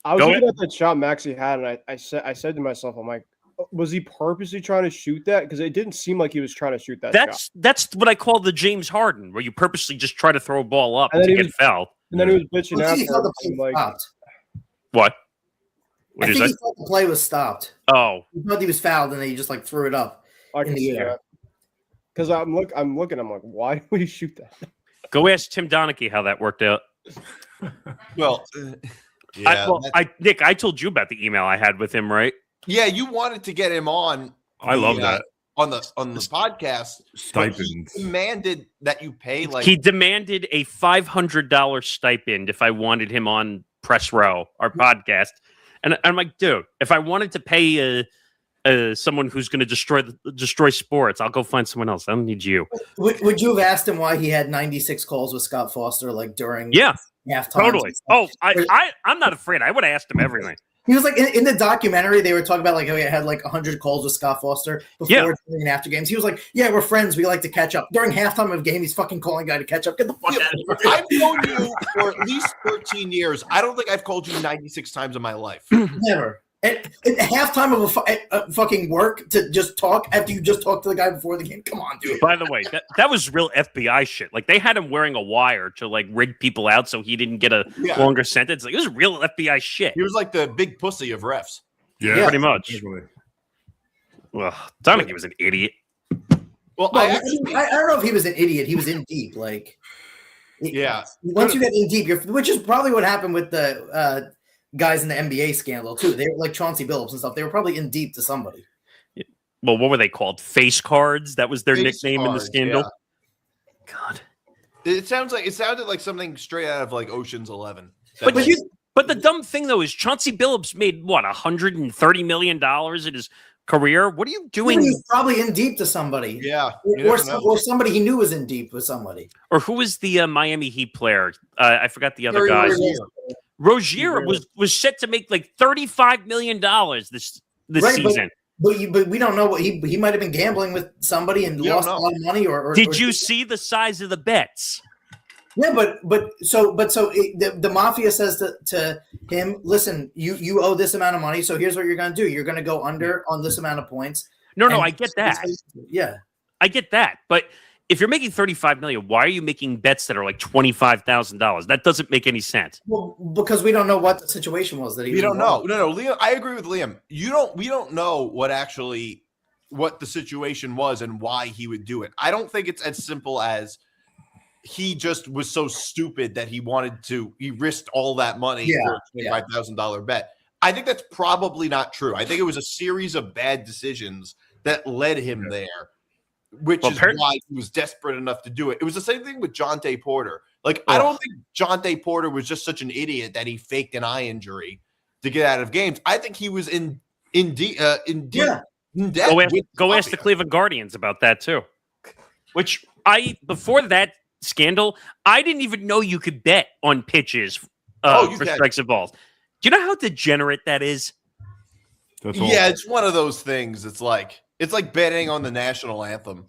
I was looking at that shot Maxey had, and I said to myself, I'm like, was he purposely trying to shoot that? Because it didn't seem like he was trying to shoot that shot. That's what I call the James Harden, where you purposely just try to throw a ball up to get fouled. And then he was bitching after. Like, what? I think he thought the play was stopped. Oh, he thought he was fouled, and then he just like threw it up in the air. Because I'm looking, I'm like, why would he shoot that? Go ask Tim Donaghy how that worked out. Well, Nick, I told you about the email I had with him, right? Yeah, you wanted to get him on. I love that on the podcast. Stipend. He demanded that you pay he demanded a $500 stipend if I wanted him on Press Row, our podcast. And I'm like, dude, if I wanted to pay someone who's going to destroy sports, I'll go find someone else. I don't need you. Would you have asked him why he had 96 calls with Scott Foster like during? Yeah. halftime. Totally. Oh, I'm not afraid. I would have asked him everything. He was like in the documentary. They were talking about like how he had like 100 calls with Scott Foster before and after games. He was like, "Yeah, we're friends. We like to catch up." During halftime of a game, he's fucking calling a guy to catch up. Get the fuck out of here! I've known you for at least 13 years. I don't think I've called you 96 times in my life. Never. At halftime of a fucking work to just talk after you just talked to the guy before the game. Come on, dude. By the way, that was real FBI shit. Like they had him wearing a wire to like rig people out so he didn't get a longer sentence. Like it was real FBI shit. He was like the big pussy of refs. Yeah, pretty much. Definitely. Well, Dominic was an idiot. Well, I don't know if he was an idiot. He was in deep. Like, once you get in deep, which is probably what happened with the guys in the NBA scandal too. They were like Chauncey Billups and stuff. They were probably in deep to somebody. Well, what were they called? Face cards? That was their nickname in the scandal. Yeah. God. It sounded like something straight out of like Ocean's 11. But the dumb thing though is Chauncey Billups made what $130 million in his career. What are you doing? He was probably in deep to somebody. Yeah, or somebody he knew was in deep with somebody. Or who was the Miami Heat player? I forgot the other guy. Rozier was set to make like $35 million this season. But we don't know what he might have been gambling with somebody and lost a lot of money. Or did you see the size of the bets? Yeah, but the mafia says to him, listen, you owe this amount of money, so here's what you're going to do. You're going to go under on this amount of points. No, I get that. Yeah, I get that, but if you're making $35 million, why are you making bets that are like $25,000? That doesn't make any sense. Well, because we don't know what the situation was that he. We don't know. No, Liam. I agree with Liam. We don't know what the situation was and why he would do it. I don't think it's as simple as he just was so stupid that he risked all that money for a $25,000 bet. I think that's probably not true. I think it was a series of bad decisions that led him there. Which is why he was desperate enough to do it. It was the same thing with Jonte Porter. Like, I don't think Jonte Porter was just such an idiot that he faked an eye injury to get out of games. I think he was in debt. Go ask the Cleveland Guardians about that too. Which before that scandal, I didn't even know you could bet on pitches for strikes and balls. Do you know how degenerate that is? It's one of those things. It's like betting on the national anthem.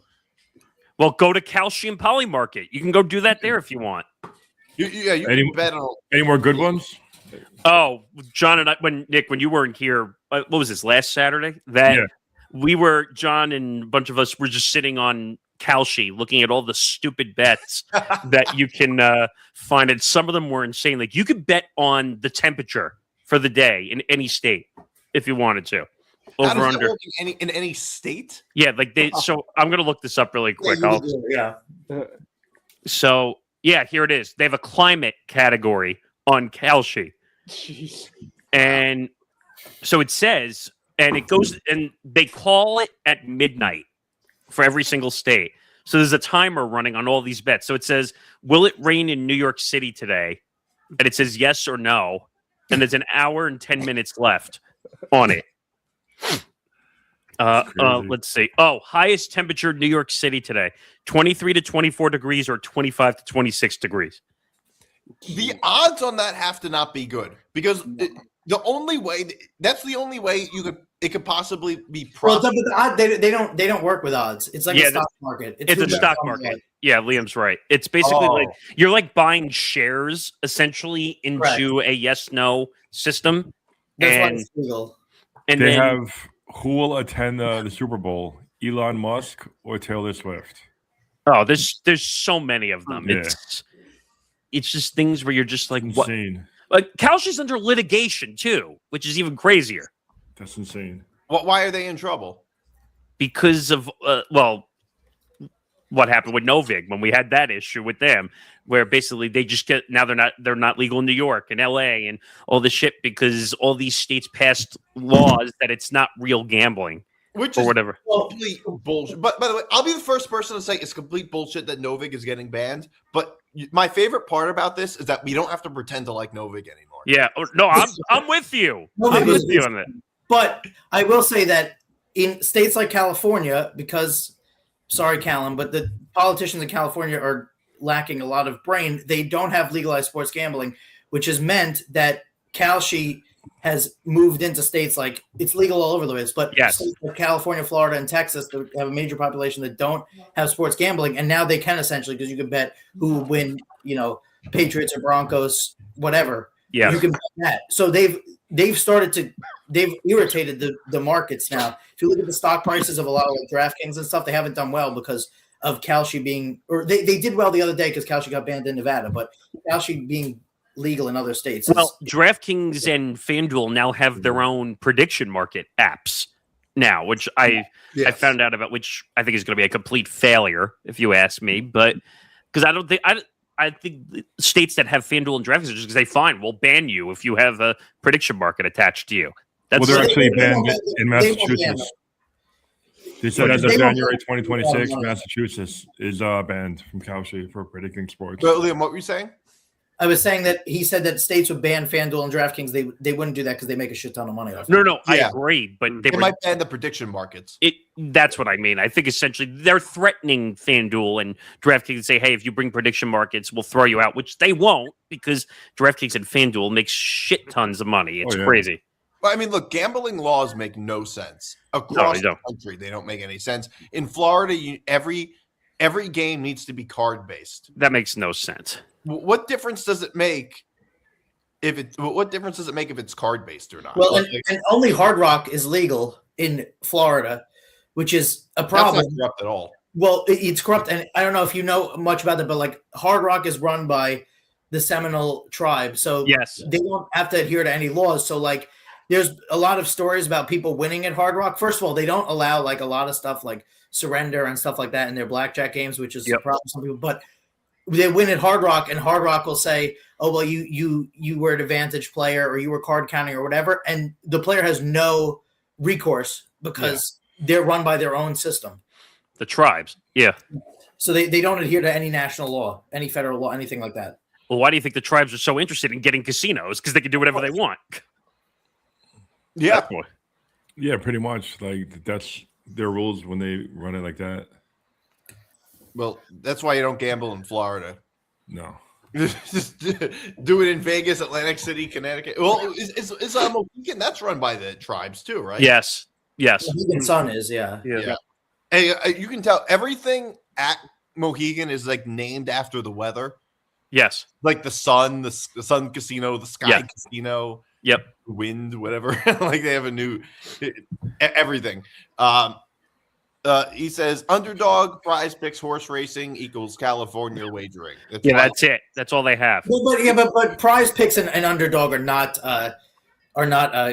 Well, go to Calcium Poly Market. You can go do that there if you want. You can bet on. Any more good ones? Oh, John and I, when you weren't here, what was this, last Saturday? John and a bunch of us were just sitting on Calci looking at all the stupid bets that you can find. And some of them were insane. Like you could bet on the temperature for the day in any state if you wanted to. Over under in any state? Yeah, like so I'm gonna look this up really quick. So here it is. They have a climate category on Calci. Jeez. And so it says, and it goes, and they call it at midnight for every single state. So there's a timer running on all these bets. So it says, will it rain in New York City today? And it says yes or no. And there's an hour and 10 minutes left on it. Let's see. Highest temperature New York City today, 23 to 24 degrees or 25 to 26 degrees. The odds on that have to not be good because the only way it could possibly be profitable. Well, they don't work with odds. It's like a stock market. It's a stock market. Yeah, Liam's right. It's basically like you're like buying shares essentially into a yes/no system. That's why it's legal. And they have who will attend the Super Bowl, Elon Musk or Taylor Swift? Oh, there's so many of them. Yeah. It's just things where you're just like, insane. What? Like Calci's under litigation too, which is even crazier. That's insane. Why are they in trouble? Because of what happened with Novig when we had that issue with them, where basically they just they're not legal in New York and LA and all this shit because all these states passed laws that it's not real gambling. Which or is whatever. Complete bullshit. But by the way, I'll be the first person to say it's complete bullshit that Novig is getting banned. But my favorite part about this is that we don't have to pretend to like Novig anymore. Yeah, no, I'm with you. I'm with you on that. But I will say that in states like California, because sorry, Callan, but the politicians in California are lacking a lot of brain, they don't have legalized sports gambling, which has meant that Kalshi has moved into states like it's legal all over the place, but states like California, Florida, and Texas that have a major population that don't have sports gambling, and now they can essentially, because you can bet who will win, Patriots or Broncos, whatever. Yeah, you can bet that. So they've irritated the markets now. If you look at the stock prices of a lot of like DraftKings and stuff, they haven't done well because of Kalshi being, or they did well the other day because Kalshi got banned in Nevada, but Kalshi being legal in other states. Well, DraftKings and FanDuel now have their own prediction market apps now, which I found out about, which I think is going to be a complete failure, if you ask me. But because I think the states that have FanDuel and DraftKings are just going to say, fine, we'll ban you if you have a prediction market attached to you. They're actually banned in Massachusetts. They said as of January 2026, Massachusetts is banned from Kalshi for predicting sports. But Liam, what were you saying? I was saying that he said that states would ban FanDuel and DraftKings. They wouldn't do that because they make a shit ton of money off it. No, I agree, but they might ban the prediction markets. That's what I mean. I think essentially they're threatening FanDuel and DraftKings and say, hey, if you bring prediction markets, we'll throw you out, which they won't because DraftKings and FanDuel make shit tons of money. It's crazy. Well, I mean, look, gambling laws make no sense. Across the country, they don't make any sense. In Florida, every game needs to be card-based. That makes no sense. What difference does it make if it's card-based or not? Well, and only Hard Rock is legal in Florida, which is a problem. That's not corrupt at all. Well, it's corrupt, and I don't know if you know much about that, but like Hard Rock is run by the Seminole tribe, so they don't have to adhere to any laws. So like, there's a lot of stories about people winning at Hard Rock. First of all, they don't allow like a lot of stuff like surrender and stuff like that in their blackjack games, which is a problem for some people. But they win at Hard Rock, and Hard Rock will say, "Oh well, you were an advantage player, or you were card counting, or whatever," and the player has no recourse because they're run by their own system. The tribes, So they don't adhere to any national law, any federal law, anything like that. Well, why do you think the tribes are so interested in getting casinos? Because they can do whatever they want. Yeah, pretty much. Like that's their rules when they run it like that. Well, that's why you don't gamble in Florida. No. Just do it in Vegas, Atlantic City, Connecticut. Well, is Mohegan? That's run by the tribes too, right? Yes. Mohegan Sun is, yeah. Hey, you can tell everything at Mohegan is like named after the weather. Yes. Like the sun casino, the sky casino. Yep. Wind, whatever. Like they have a new everything. He says underdog prize picks horse racing equals California wagering. That's it. That's all they have. But prize picks and underdog are not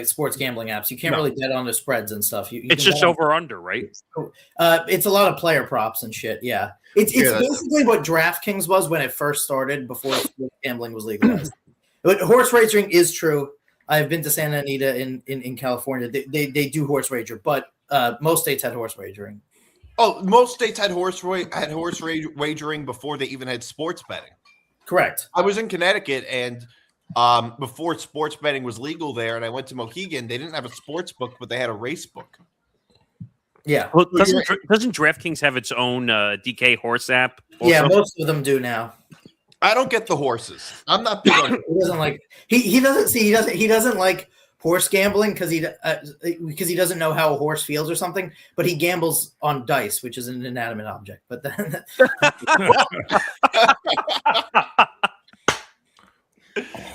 sports gambling apps. You can't really bet on the spreads and stuff. It's just over under, right? It's a lot of player props and shit. Yeah. It's basically what DraftKings was when it first started before sports gambling was legalized. But horse racing is true. I've been to Santa Anita in California. They do horse wager, but most states had horse wagering. Oh, most states had horse wagering before they even had sports betting. Correct. I was in Connecticut, and before sports betting was legal there, and I went to Mohegan. They didn't have a sports book, but they had a race book. Yeah. Well, doesn't DraftKings have its own DK horse app? Yeah, most of them do now. I don't get the horses. I'm not big on. He doesn't like. He doesn't like horse gambling because he doesn't know how a horse feels or something. But he gambles on dice, which is an inanimate object. But then,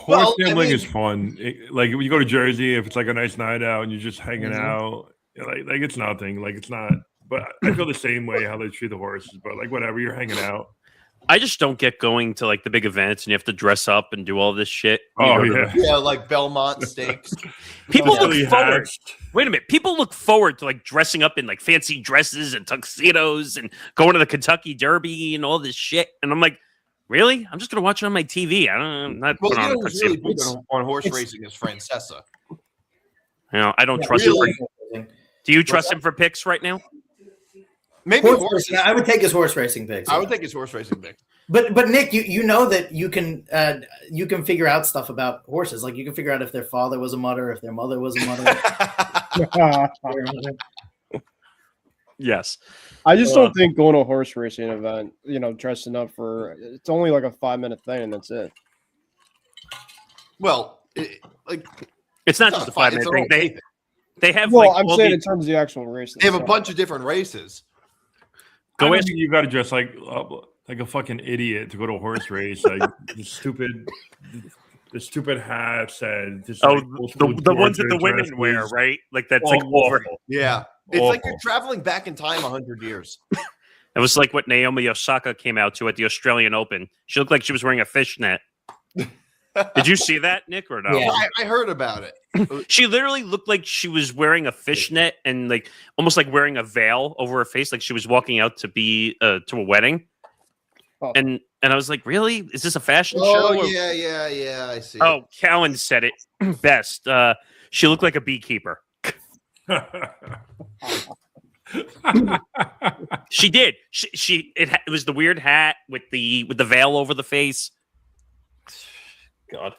horse gambling is fun. Like when you go to Jersey, if it's like a nice night out and you're just hanging out, like it's nothing. Like it's not. But I feel the same way how they treat the horses. But like whatever, you're hanging out. I just don't get going to like the big events and you have to dress up and do all this shit. Yeah, like Belmont Stakes. People look forward. Wait a minute. People look forward to like dressing up in like fancy dresses and tuxedos and going to the Kentucky Derby and all this shit. And I'm like, really? I'm just gonna watch it on my TV. I'm not putting on a tuxedo. Really big on horse racing is Francesa. I don't trust him. Do you trust him for picks right now? Maybe horse racing. I would take his horse racing picks. I would take his horse racing picks. But Nick, you know that you can figure out stuff about horses. Like you can figure out if their father was a mutter, if their mother was a mutter. Yes. I just don't think going to a horse racing event, dressing up it's only like a 5-minute thing and that's it. Well, it's not just a 5-minute thing. They have I'm saying in terms of the actual race. They have a bunch of different races. I don't think you got to dress like a fucking idiot to go to a horse race. Like the stupid hats and just the ones that the women wear, right? Like that's like over. Yeah, it's like you're traveling back in time 100 years. It was like what Naomi Osaka came out to at the Australian Open. She looked like she was wearing a fishnet. Did you see that, Nick, or no? Yeah, I heard about it. She literally looked like she was wearing a fishnet and like almost like wearing a veil over her face, like she was walking out to be to a wedding. Oh. And I was like, really? Is this a fashion show? Oh, yeah. I see. Oh, Callan said it best. She looked like a beekeeper. She did. It was the weird hat with the veil over the face. God,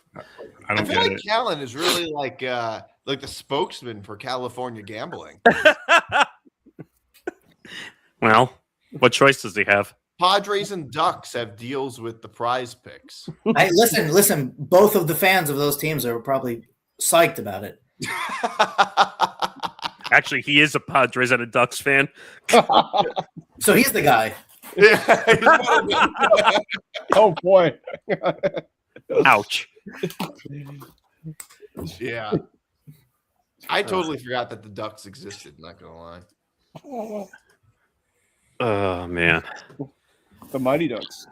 I feel like Callan is really like the spokesman for California gambling. Well, what choice does he have? Padres and Ducks have deals with the prize picks. Listen. Both of the fans of those teams are probably psyched about it. Actually, he is a Padres and a Ducks fan. So he's the guy. Yeah. Oh boy. Ouch. Yeah. I totally forgot that the Ducks existed, not gonna lie. Oh man. The Mighty Ducks.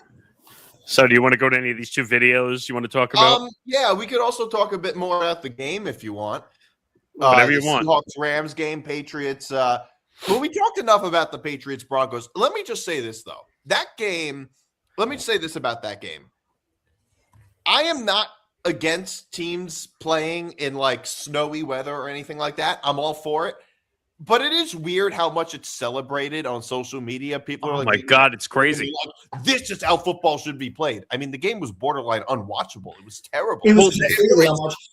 So do you want to go to any of these two videos you want to talk about? Yeah, we could also talk a bit more about the game if you want. Whatever you want. Seahawks-Rams game, Patriots. Well, we talked enough about the Patriots-Broncos. Let me just say this, though. That game, let me say this about that game. I am not against teams playing in like snowy weather or anything like that. I'm all for it. But it is weird how much it's celebrated on social media. People are like, "Oh my God, it's crazy! Like, this is how football should be played." I mean, the game was borderline unwatchable. It was terrible. It was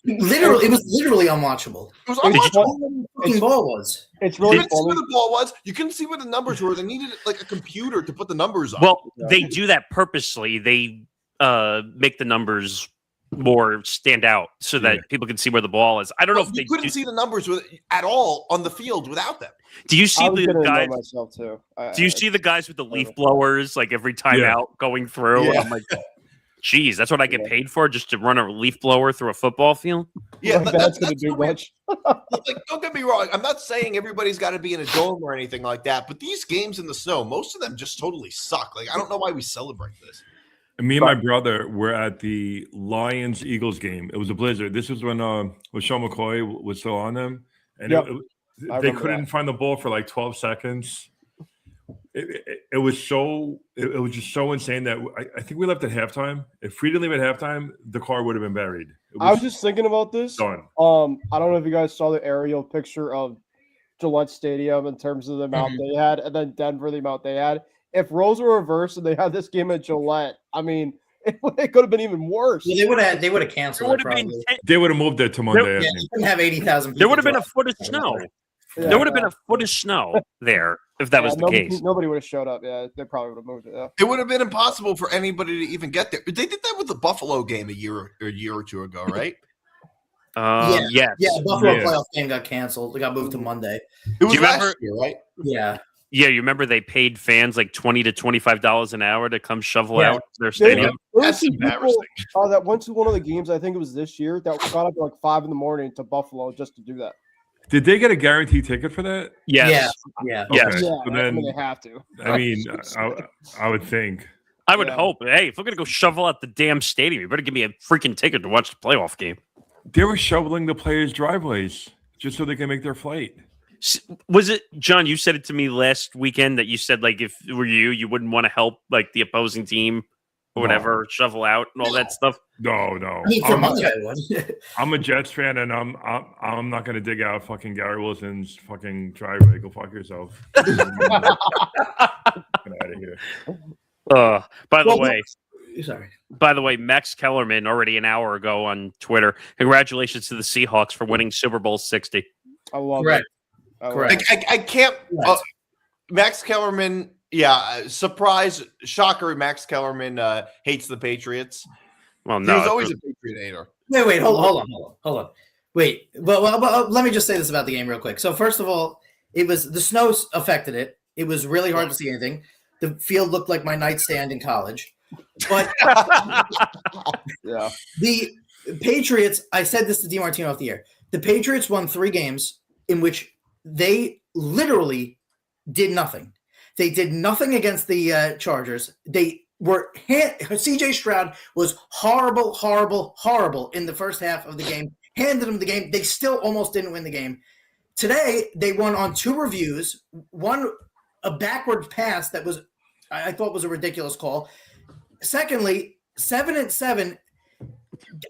literally unwatchable. It was unwatchable. The ball was. It's really funny. Where the ball was. You couldn't see where the numbers were. They needed like a computer to put the numbers on. Well, they do that purposely. They make the numbers more stand out so that people can see where the ball is. I don't know if you couldn't see the numbers at all on the field without them. Do you see the guys? Myself too. Do you see the guys with the leaf blowers like every time out going through? Yeah. I'm like, geez, that's what I get paid for, just to run a leaf blower through a football field? Yeah, that's going to do much. Like, don't get me wrong. I'm not saying everybody's got to be in a dome or anything like that, but these games in the snow, most of them just totally suck. Like, I don't know why we celebrate this. Me and my brother were at the Lions-Eagles game. It was a blizzard. This was when Sean McCoy was still on them. And they couldn't find the ball for like 12 seconds. It was just so insane that I think we left at halftime. If we didn't leave at halftime, the car would have been buried. I was just thinking about this. Done. I don't know if you guys saw the aerial picture of Gillette Stadium in terms of the amount they had, and then Denver, the amount they had. If roles were reversed and they had this game at Gillette, I mean, it could have been even worse. Yeah, they would have canceled it. They would have moved it to Monday. You couldn't have 80,000 people. There would have been a foot of snow. Yeah, there would have been a foot of snow there if that was the case. Nobody would have showed up. Yeah, they probably would have moved it. Yeah. It would have been impossible for anybody to even get there. They did that with the Buffalo game a year or two ago, right? Yeah, Buffalo playoff game got canceled. It got moved to Monday. It was last year, right? Yeah. Yeah, you remember they paid fans like $20 to $25 an hour to come shovel out their stadium? That's embarrassing. That went to one of the games, I think it was this year, that got up at like 5 a.m. to Buffalo just to do that. Did they get a guaranteed ticket for that? Yes. Yeah. Okay. Yeah, So then, they have to. I mean, I would think. I would hope. Hey, if we're going to go shovel out the damn stadium, you better give me a freaking ticket to watch the playoff game. They were shoveling the players' driveways just so they can make their flight. Was it, John, you said it to me last weekend that you said, like, if it were you wouldn't want to help, like, the opposing team or whatever, shovel out and all that stuff? No. I'm a Jets fan, and I'm not going to dig out fucking Gary Wilson's fucking driveway. Go fuck yourself. Get out of here. By the way, sorry. By the way, Max Kellerman already an hour ago on Twitter. Congratulations to the Seahawks for winning Super Bowl 60. I love Correct. it. Correct. I can't. Max Kellerman, yeah, surprise, shocker. Max Kellerman hates the Patriots. Well, He no, was always a Patriot hater. Wait, hold on. Wait, well, let me just say this about the game real quick. So first of all, it was the snow affected it. It was really hard to see anything. The field looked like my nightstand in college. But Yeah. the Patriots, I said this to DiMartino off the air. The Patriots won 3 games in which they literally did nothing. They did nothing against the Chargers. They were CJ Stroud was horrible in the first half of the game. Handed them the game. They still almost didn't win the game. Today they won on 2 reviews. One, a backward pass that was I thought was a ridiculous call. Secondly, 7-7.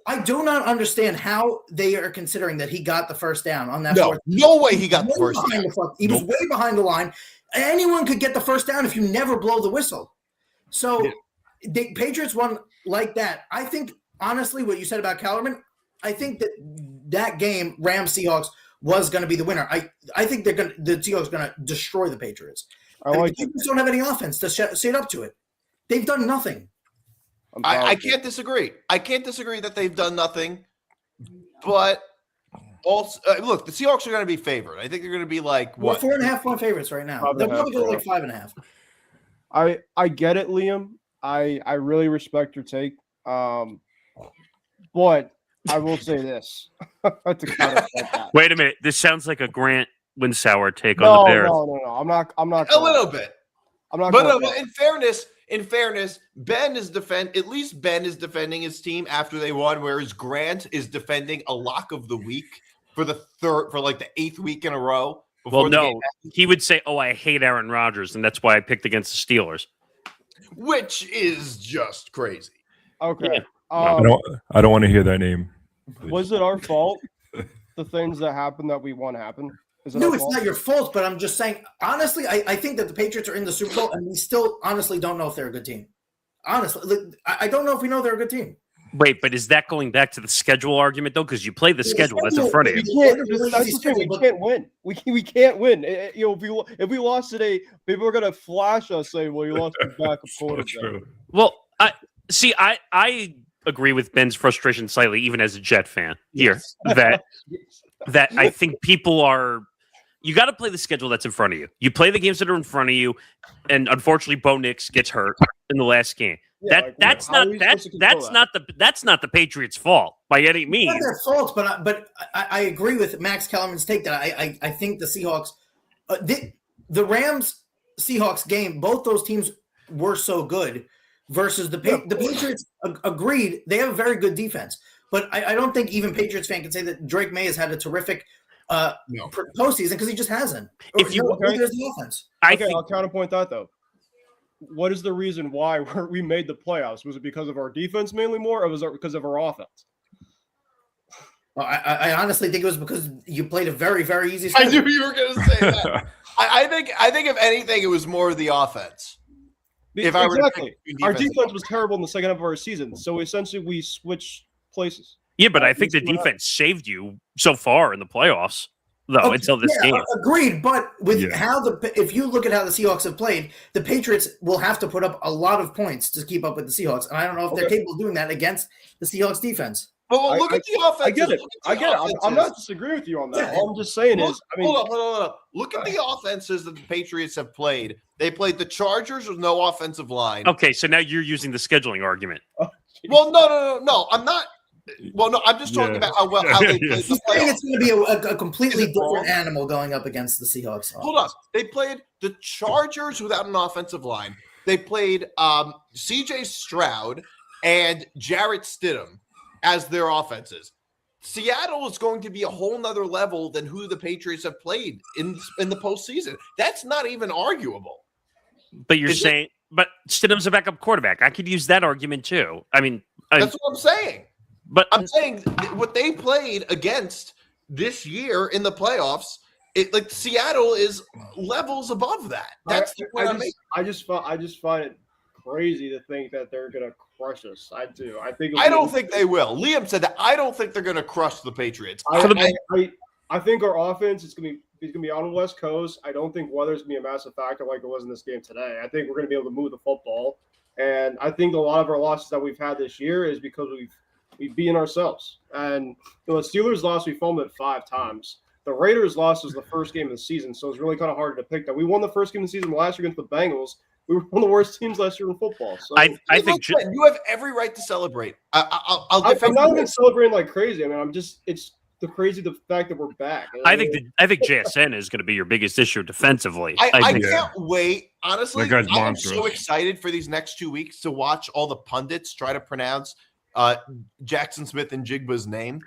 I do not understand how they are considering that he got the first down on that. No way he got the first down. He was way behind the line. Anyone could get the first down if you never blow the whistle. So the Patriots won like that. I think, honestly, what you said about Kellerman, I think that game, Rams-Seahawks, was going to be the winner. I think the Seahawks are going to destroy the Patriots. The Patriots don't have any offense to set up to it. They've done nothing. I can't disagree. I can't disagree that they've done nothing. But also, look, the Seahawks are going to be favored. I think they're going to be like what? 4.5-point favorites right now. They'll probably go like 5.5. I get it, Liam. I really respect your take. But I will say this. Wait a minute. This sounds like a Grant Winsauer take on the Bears. No. I'm not. A little bit. I'm not. But in fairness, Ben is defending his team after they won, whereas Grant is defending a lock of the week for the 8th week in a row. Well, no, he would say, "Oh, I hate Aaron Rodgers, and that's why I picked against the Steelers," which is just crazy. Okay. Yeah. I don't want to hear that name. Was it our fault? The things that happened that we want happened? No, it's not your fault, but I'm just saying, honestly, I think that the Patriots are in the Super Bowl, and we still honestly don't know if they're a good team. Honestly, I don't know if we know they're a good team. Wait, but is that going back to the schedule argument, though? Because you play the schedule that's in front of you. That's the thing. We can't win. We can't win. If we lost today, people are going to flash us saying, well, you lost your backup quarterback. Well, I agree with Ben's frustration slightly, even as a Jet fan here, that I think people are – you got to play the schedule that's in front of you. You play the games that are in front of you, and unfortunately, Bo Nix gets hurt in the last game. Yeah, that's not the Patriots' fault by any means. It's not their fault, but I agree with Max Kellerman's take that I think the Seahawks, the Rams Seahawks game, both those teams were so good versus the Patriots. Agreed, they have a very good defense, but I don't think even Patriots fan can say that Drake May has had a terrific postseason because he just hasn't. There's the offense. I'll counterpoint that though. What is the reason why we made the playoffs? Was it because of our defense mainly more, or was it because of our offense? Well, I honestly think it was because you played a very, very easy schedule. I knew you were going to say that. I think if anything, it was more the offense. Our defense was terrible in the second half of our season, so essentially we switched places. Yeah, but I think the defense saved you so far in the playoffs, though, until this game. Agreed, but with if you look at how the Seahawks have played, the Patriots will have to put up a lot of points to keep up with the Seahawks, and I don't know if they're capable of doing that against the Seahawks defense. Well, look at the offense. I get it. I'm not disagreeing with you on that. All I'm just saying is, hold up. Look at the offenses that the Patriots have played. They played the Chargers with no offensive line. Okay, so now you're using the scheduling argument. Well, no. I'm not. Well, no, I'm just talking about how they played the playoffs. It's going to be a completely different animal going up against the Seahawks. Hold on. They played the Chargers without an offensive line. They played CJ Stroud and Jarrett Stidham as their offenses. Seattle is going to be a whole nother level than who the Patriots have played in the postseason. That's not even arguable. But you're saying, but Stidham's a backup quarterback. I could use that argument too. That's what I'm saying. But I'm saying what they played against this year in the playoffs, Seattle is levels above that. That's the point I'm making. I just find it crazy to think that they're going to crush us. I do. I don't think they will. Liam said that. I don't think they're going to crush the Patriots. I think our offense is going to be he's going to be on the West Coast. I don't think weather's going to be a massive factor like it was in this game today. I think we're going to be able to move the football. And I think a lot of our losses that we've had this year is because we've beaten ourselves. And the Steelers lost, we fumbled it 5 times. The Raiders lost was the first game of the season, so it's really kind of hard to pick that. We won the first game of the season last year against the Bengals. We were one of the worst teams last year in football. So I think you have every right to celebrate. I'm not even celebrating like crazy. I mean, it's the fact that we're back. I think JSN is going to be your biggest issue defensively. I can't wait. Honestly, that guy's I'm monstrous. so excited for these next 2 weeks to watch all the pundits try to pronounce Jackson Smith and Jigba's name.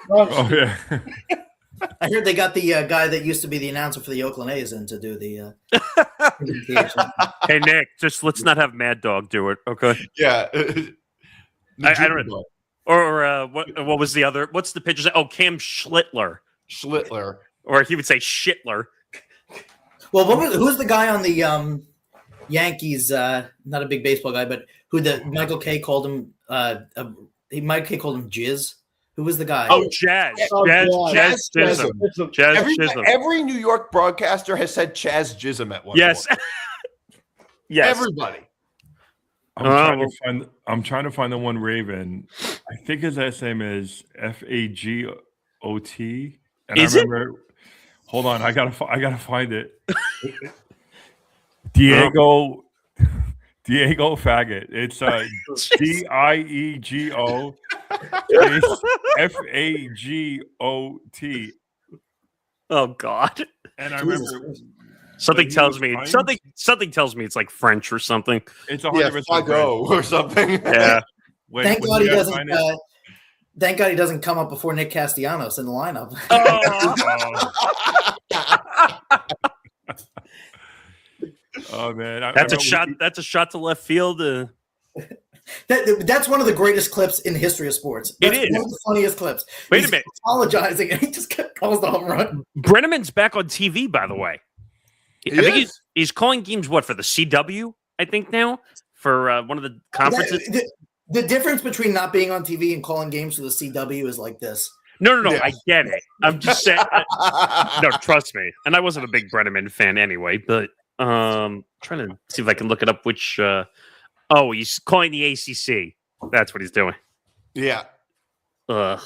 Oh yeah. I heard they got the guy that used to be the announcer for the Oakland A's in to do the. Hey Nick, just let's not have Mad Dog do it, okay? Yeah. I don't know. Or what was the other? What's the pitcher's? Oh, Cam Schlittler. Or he would say Shitler. Well, who's the guy on the Yankees? Not a big baseball guy, but Michael K called him. Michael K called him Jizz. Who was the guy? Oh, Jazz Chisholm. Every New York broadcaster has said Chaz Chisholm at one point. Yes. Everybody. I'm trying to find the one Raven. I think his last name is Fagot. And Is I remember. Hold on, I gotta find it. Diego Faggot. It's Diego Fagot. Oh God. And I remember something tells me it's like French or something. It's 100% Fagot or something. Yeah. Thank God he doesn't. Thank God he doesn't come up before Nick Castellanos in the lineup. Oh man, that's a shot. That's a shot to left field. That's one of the greatest clips in the history of sports. That's it is one of the funniest clips. Wait a minute, apologizing, and he just calls the home run. Brenneman's back on TV, by the way. I think he's calling games for the CW. I think now for one of the conferences. The difference between not being on TV and calling games for the CW is like this. No. Yeah. I get it. I'm just saying. No, trust me. And I wasn't a big Brenneman fan anyway, but trying to see if I can look it up. Which he's calling the ACC. That's what he's doing. Yeah. Yeah.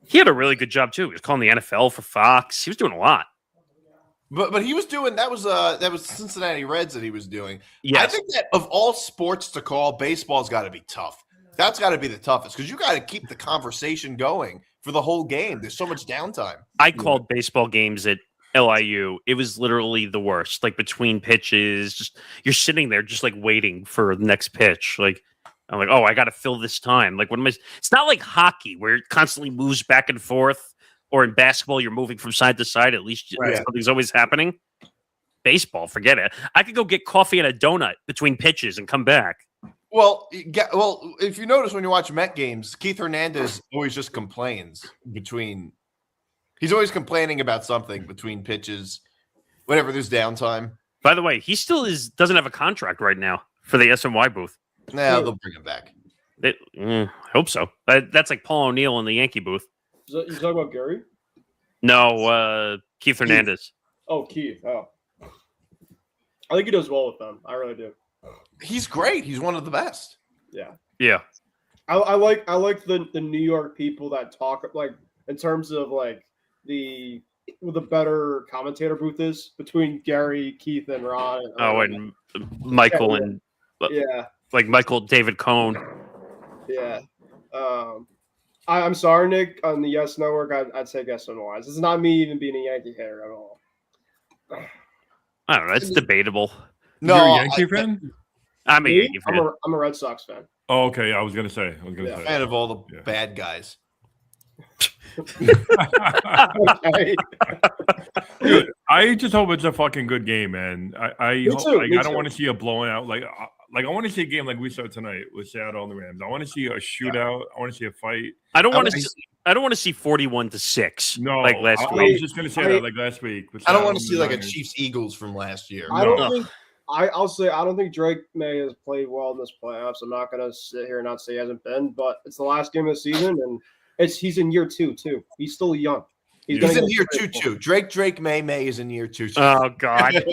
He had a really good job too. He was calling the NFL for Fox. He was doing a lot. But he was doing that was Cincinnati Reds that he was doing. Yes. I think that of all sports to call, baseball's got to be tough. That's got to be the toughest because you got to keep the conversation going for the whole game. There's so much downtime. I called baseball games at LIU. It was literally the worst. Like between pitches, just you're sitting there just like waiting for the next pitch. Like I'm like, oh, I got to fill this time. Like what am I? It's not like hockey where it constantly moves back and forth. Or in basketball, you're moving from side to side. At least something's always happening. Baseball, forget it. I could go get coffee and a donut between pitches and come back. Well, if you notice when you watch Met games, Keith Hernandez always just complains between. He's always complaining about something between pitches, whenever there's downtime. By the way, he still doesn't have a contract right now for the SNY booth. Nah, they'll bring him back. I hope so. That's like Paul O'Neill in the Yankee booth. You talking about Gary? No, Keith Hernandez. Oh, Keith. Oh, I think he does well with them. I really do. He's great. He's one of the best. Yeah. I like the New York people that talk like in terms of like the better commentator booth is between Gary, Keith, and Ron. And Michael and like Michael David Cohn. Yeah. I'm sorry, Nick. On the Yes Network, I'd say Yes Otherwise. This is not me even being a Yankee hater at all. I don't know. It's debatable. No, you're a Yankee fan? I'm a Yankee fan. I'm a Red Sox fan. Oh, okay. I was gonna say. Fan of all the bad guys. Dude, I just hope it's a fucking good game, man. I don't want to see a blown out. Like I want to see a game like we saw tonight with Seattle and the Rams. I want to see a shootout. I want to see a fight. I don't want to see 41-6. No, like last week. I was just gonna say that like last week. I don't want to see like a Chiefs Eagles from last year. I'll say I don't think Drake May has played well in this playoffs. I'm not gonna sit here and not say he hasn't been, but it's the last game of the season and he's in year 2 too. He's still young. He's in year 2. Drake May is in year 2. Oh God! wait,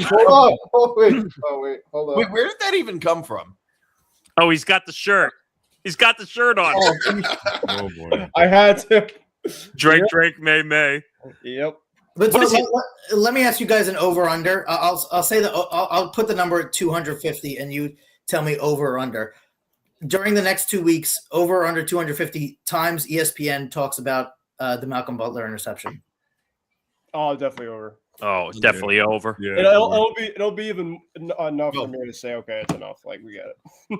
hold on. Hold on. Wait, where did that even come from? Oh, he's got the shirt. He's got the shirt on. Oh boy! I had to. Drake, May. Yep. But let me ask you guys an over/under. I'll say that I'll put the number at 250, and you tell me over or under. During the next 2 weeks, over or under 250 times ESPN talks about the Malcolm Butler interception. Oh, definitely over. Oh, definitely over. Yeah, It'll be even enough for me to say, okay, it's enough. Like we get it.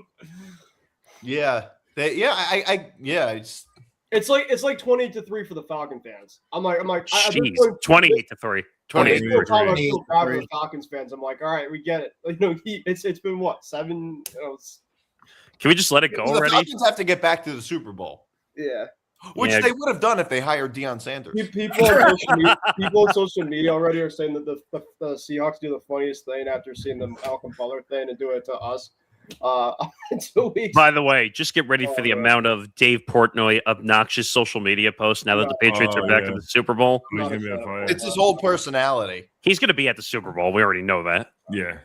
Yeah. It's like 28-3 for the Falcon fans. I'm like, Jeez, 28-3. 28-3. Still proud for the Falcons fans. I'm like, all right, we get it. Like, it's been what 7. Can we just let it go already? The Falcons have to get back to the Super Bowl. Yeah. Which they would have done if they hired Deion Sanders. People on social media already are saying that the Seahawks do the funniest thing after seeing the Malcolm Butler thing and do it to us. 2 weeks. By the way, just get ready for the amount of Dave Portnoy obnoxious social media posts now that the Patriots are back in the Super Bowl. It's his whole personality. He's going to be at the Super Bowl. We already know that. Yeah.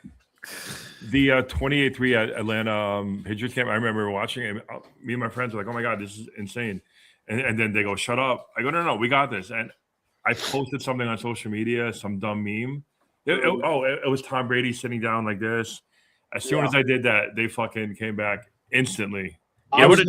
The 28-3 Atlanta Patriots game, I remember watching it. Me and my friends were like, oh, my God, this is insane. And then they go, shut up. I go, no, we got this. And I posted something on social media, some dumb meme. It was Tom Brady sitting down like this. As soon as I did that, they fucking came back instantly. I was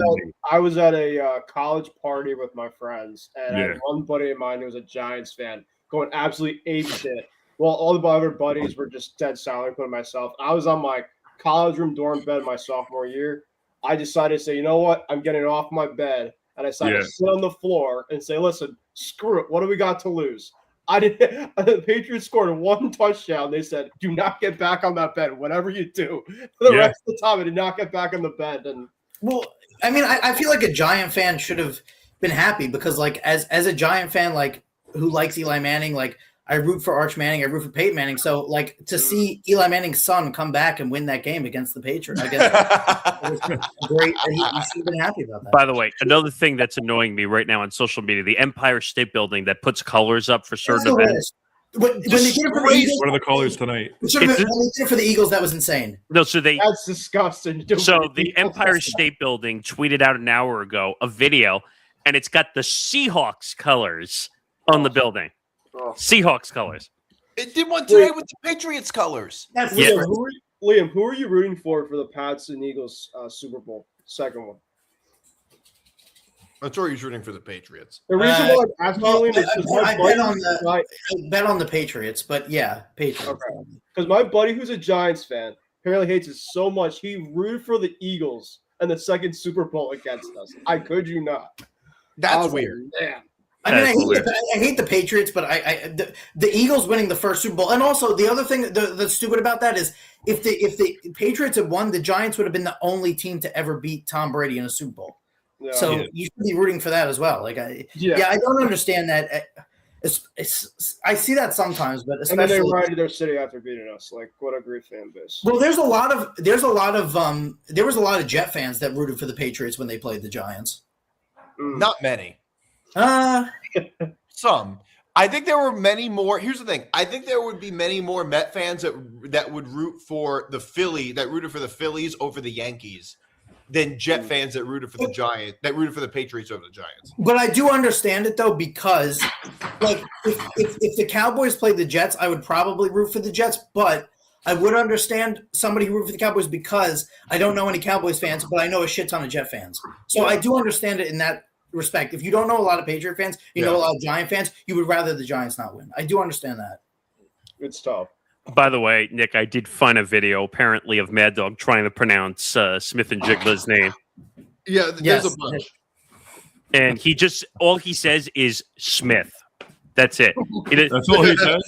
at a college party with my friends, and I had one buddy of mine who was a Giants fan going absolutely apeshit. Well, all the other buddies were just dead silent, including myself. I was on my college room dorm bed my sophomore year. I decided to say, you know what? I'm getting off my bed. And I decided to sit on the floor and say, listen, screw it. What do we got to lose? The Patriots scored 1 touchdown. They said, do not get back on that bed. Whatever you do. For the rest of the time, I did not get back on the bed. And well, I mean, I feel like a Giant fan should have been happy because, like, as a Giant fan, like, who likes Eli Manning, like, I root for Arch Manning. I root for Peyton Manning. So, like, to see Eli Manning's son come back and win that game against the Patriots, I guess it was great. He should have been happy about that. By the way, another thing that's annoying me right now on social media, the Empire State Building that puts colors up for certain events. When they did it for the Eagles, what are the colors tonight? When they did it for the Eagles, that was insane. No, so that's disgusting. So the Empire State Building tweeted out an hour ago a video, and it's got the Seahawks colors on the building. Seahawks colors. It did one today with the Patriots colors. That's Liam, who are you rooting for the Pats and Eagles Super Bowl? Second one. I'm sure he's rooting for the Patriots. The reason why I'm asking Liam is I bet on the Patriots, but yeah, Patriots. Okay. Because my buddy who's a Giants fan apparently hates it so much, he rooted for the Eagles in the second Super Bowl against us. I could you not. That's weird. Damn. I mean, I hate the Patriots, but the Eagles winning the first Super Bowl, and also the other thing that's stupid about that is if the Patriots had won, the Giants would have been the only team to ever beat Tom Brady in a Super Bowl. Yeah. So you should be rooting for that as well. Like, I don't understand that. I see that sometimes, but especially and then they ride to their city after beating us. Like, what a great fan base. Well, there was a lot of Jet fans that rooted for the Patriots when they played the Giants. Not many. Some. I think there were many more. Here's the thing. I think there would be many more Met fans that would root for the Phillies over the Yankees than Jet fans that rooted for the Patriots over the Giants. But I do understand it though, because like if the Cowboys played the Jets, I would probably root for the Jets, but I would understand somebody who rooted for the Cowboys because I don't know any Cowboys fans, but I know a shit ton of Jet fans. So I do understand it in that respect. If you don't know a lot of Patriot fans, you know a lot of Giant fans, you would rather the Giants not win. I do understand that. Good stuff. By the way, Nick, I did find a video apparently of Mad Dog trying to pronounce Smith and Jigba's name. Yeah, there's a bunch. And all he says is Smith. That's it. That's all he says?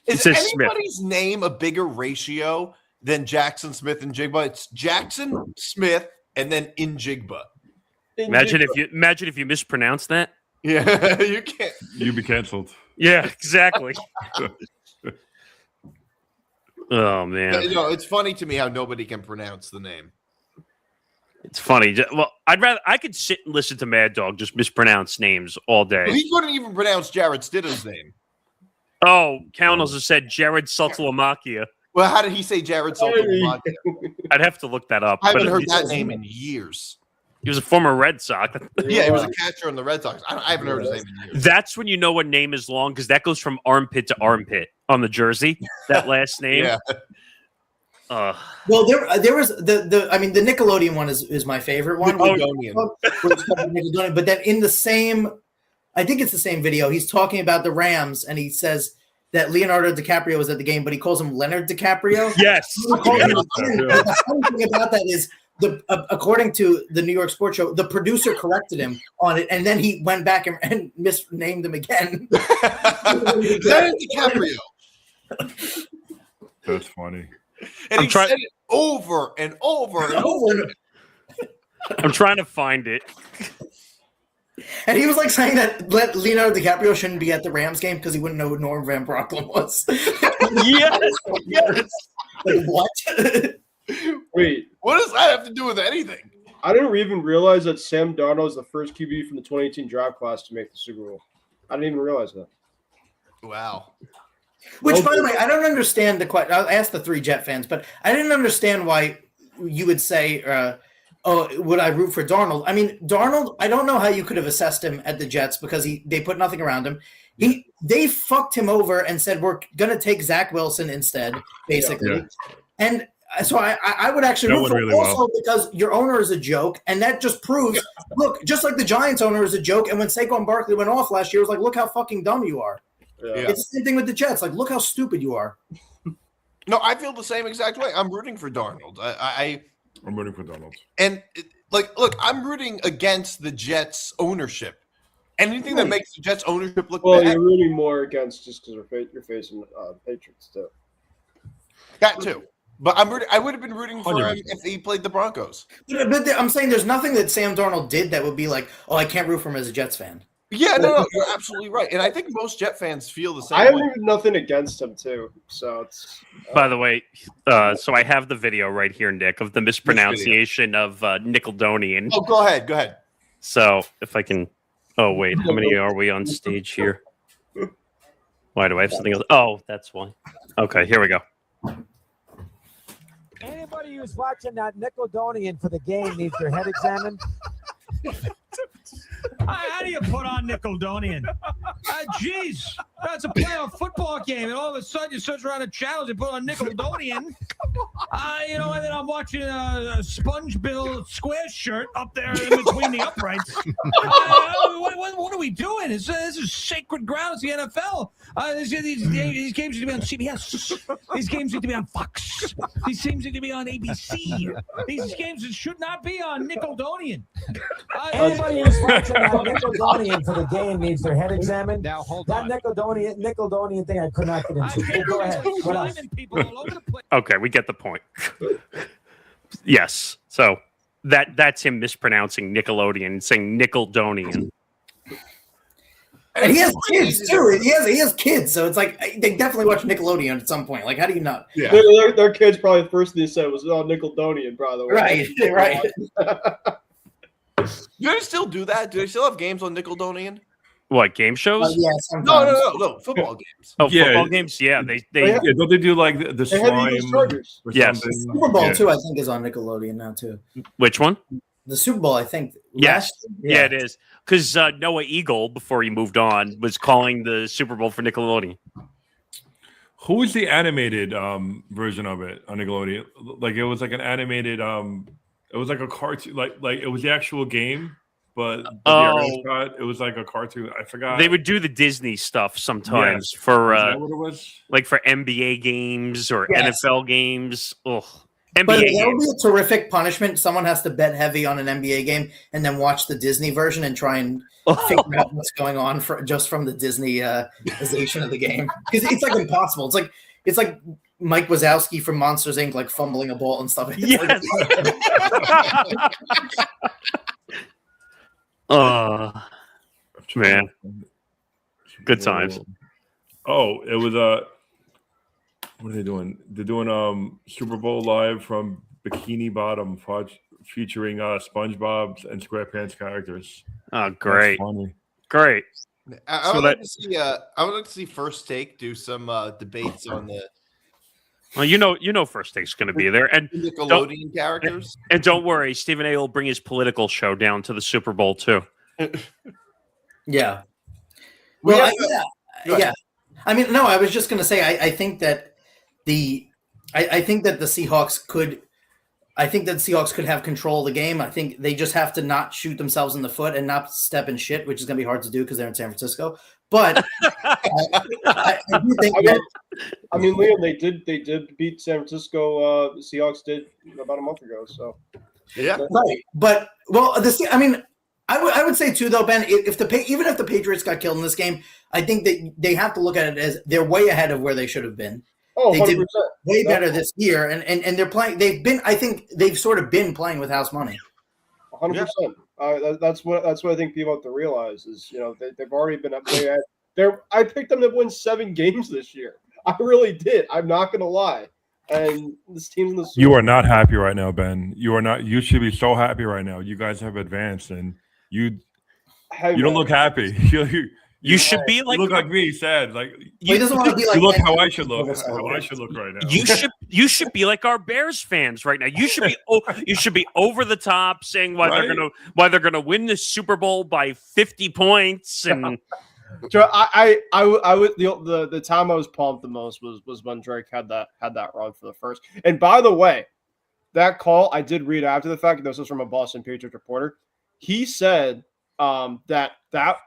Is anybody's name a bigger ratio than Jackson Smith and Jigba? It's Jackson Smith and then Njigba. Imagine if you mispronounce that. Yeah, you can't. You'd be canceled. Yeah, exactly. Oh man. No, it's funny to me how nobody can pronounce the name. It's funny. Well, I could sit and listen to Mad Dog just mispronounce names all day. He couldn't even pronounce Jared Stidham's name. Oh, Callan also said Jared Saltalamacchia. Well, how did he say Jared Saltalamacchia? I'd have to look that up. I haven't heard that name in years. He was a former Red Sox. Yeah, he was a catcher on the Red Sox. I haven't heard his name in years. That's when you know a name is long because that goes from armpit to armpit on the jersey. That last name. Yeah. Well, there was the Nickelodeon one is my favorite one. Nickelodeon. But then in the same, I think it's the same video, he's talking about the Rams and he says that Leonardo DiCaprio was at the game, but he calls him Leonard DiCaprio. Yes. The funny thing about that is according to the New York Sports Show, the producer corrected him on it, and then he went back and misnamed him again. Leonard DiCaprio. That's funny. And he said it over and over and over. I'm trying to find it. And he was like saying that Leonardo DiCaprio shouldn't be at the Rams game because he wouldn't know who Norm Van Brocklin was. Yes. Like, what? Wait, what does that have to do with anything? I didn't even realize that Sam Darnold is the first QB from the 2018 draft class to make the Super Bowl. I didn't even realize that. Wow. Which, by the way, I don't understand the question. I'll ask the three Jet fans, but I didn't understand why you would say, would I root for Darnold? I mean, Darnold, I don't know how you could have assessed him at the Jets because they put nothing around him. They fucked him over and said, we're going to take Zach Wilson instead, basically. Yeah. And so I would actually root for him also because your owner is a joke, and that just proves, look, just like the Giants owner is a joke, and when Saquon Barkley went off last year, it was like, look how fucking dumb you are. Yeah. It's the same thing with the Jets. Like, look how stupid you are. No, I feel the same exact way. I'm rooting for Darnold. I'm rooting for Darnold. And look, I'm rooting against the Jets ownership. Anything that makes the Jets ownership look bad. You're rooting more against just because you're facing Patriots too. That too. But I would have been rooting for him if he played the Broncos. But I'm saying there's nothing that Sam Darnold did that would be like, oh, I can't root for him as a Jets fan. Yeah, no, you're absolutely right. And I think most Jet fans feel the same I have way. nothing against him, too. So it's. By the way, so I have the video right here, Nick, of the mispronunciation of Nickeldonian. Oh, go ahead. So if I can. Oh, wait. How many are we on stage here? Why do I have something else? Oh, that's why. Okay, here we go. Anybody who's watching that Nickeldonian for the game needs their head examined. How do you put on Nickeldonian? Jeez, that's a playoff football game, and all of a sudden you search around the channels and put on Nickeldonian. And then I'm watching a SpongeBob Square shirt up there in between the uprights. What are we doing? This is sacred ground. It's the NFL. These games need to be on CBS. These games need to be on Fox. These games need to be on ABC. These games should not be on Nickeldonian. Anybody who's watching that Nickeldonian for the game needs their head examined. Now hold on. That Nickeldonian thing I could not get into. Go ahead. What else? Okay, we get the point. Yes. So that's him mispronouncing Nickelodeon, saying Nickeldonian. And he has kids too. He has kids, so it's like they definitely watch Nickelodeon at some point. Like, how do you not? Yeah, their kids probably the first thing they said was, "Oh, Nickeldonian," by the way. Right. Do they still do that? Do they still have games on Nickeldonian? What, game shows? Yeah, no, football games. Oh, yeah. Football games? Yeah, they don't they do like the slime? Yes. The Super Bowl too, I think, is on Nickelodeon now too. Which one? The Super Bowl, I think. Yes. Yeah, it is. Because Noah Eagle, before he moved on, was calling the Super Bowl for Nickelodeon. Who was the animated version of it on Nickelodeon? Like, it was like an animated it was like a cartoon, like it was the actual game, but it was like a cartoon. I forgot. They would do the Disney stuff sometimes for Is that what it was? Like for NBA games or NFL games. Ugh. NBA but that would be a terrific punishment. Someone has to bet heavy on an NBA game and then watch the Disney version and try and figure out what's going on just from the Disneyization of the game. Because it's like impossible. It's like Mike Wazowski from Monsters Inc. like fumbling a ball and stuff. Yes. Man. Good times. Oh, it was what are they doing? They're doing Super Bowl live from Bikini Bottom featuring SpongeBob and SquarePants characters. Oh, great. That's funny. Great. I would like to see. I would like to see First Take do some debates on the Well, you know, First Take's going to be there, and Nickelodeon characters. And don't worry, Stephen A. will bring his political show down to the Super Bowl too. Yeah. Well, yeah. I mean, no, I was just going to say, I think that I think that the Seahawks could. I think that the Seahawks could have control of the game. I think they just have to not shoot themselves in the foot and not step in shit, which is going to be hard to do because they're in San Francisco. But I do think I mean, Liam, they did beat San Francisco. Seahawks did about a month ago. So yeah, right. But I mean, I would say too, though, Ben, even if the Patriots got killed in this game, I think that they have to look at it as they're way ahead of where they should have been. Oh, they 100%. did way better this year, and they're playing. I think they've sort of been playing with house money. 100%. That's what I think people have to realize is they've already been up there. I picked them to win 7 games this year. I really did. I'm not gonna lie. And this team's in the Super You are not happy right now, Ben. You are not. You should be so happy right now. You guys have advanced, and you don't look happy. You should be like you look like me, sad. Like he doesn't want to be like you look how I should look. How I should look right now. You should be like our Bears fans right now. You should be over the top, saying why they're gonna win the Super Bowl by 50 points. And I would the time I was pumped the most was when Drake had that run for the first. And by the way, that call I did read after the fact. This was from a Boston Patriots reporter. He said that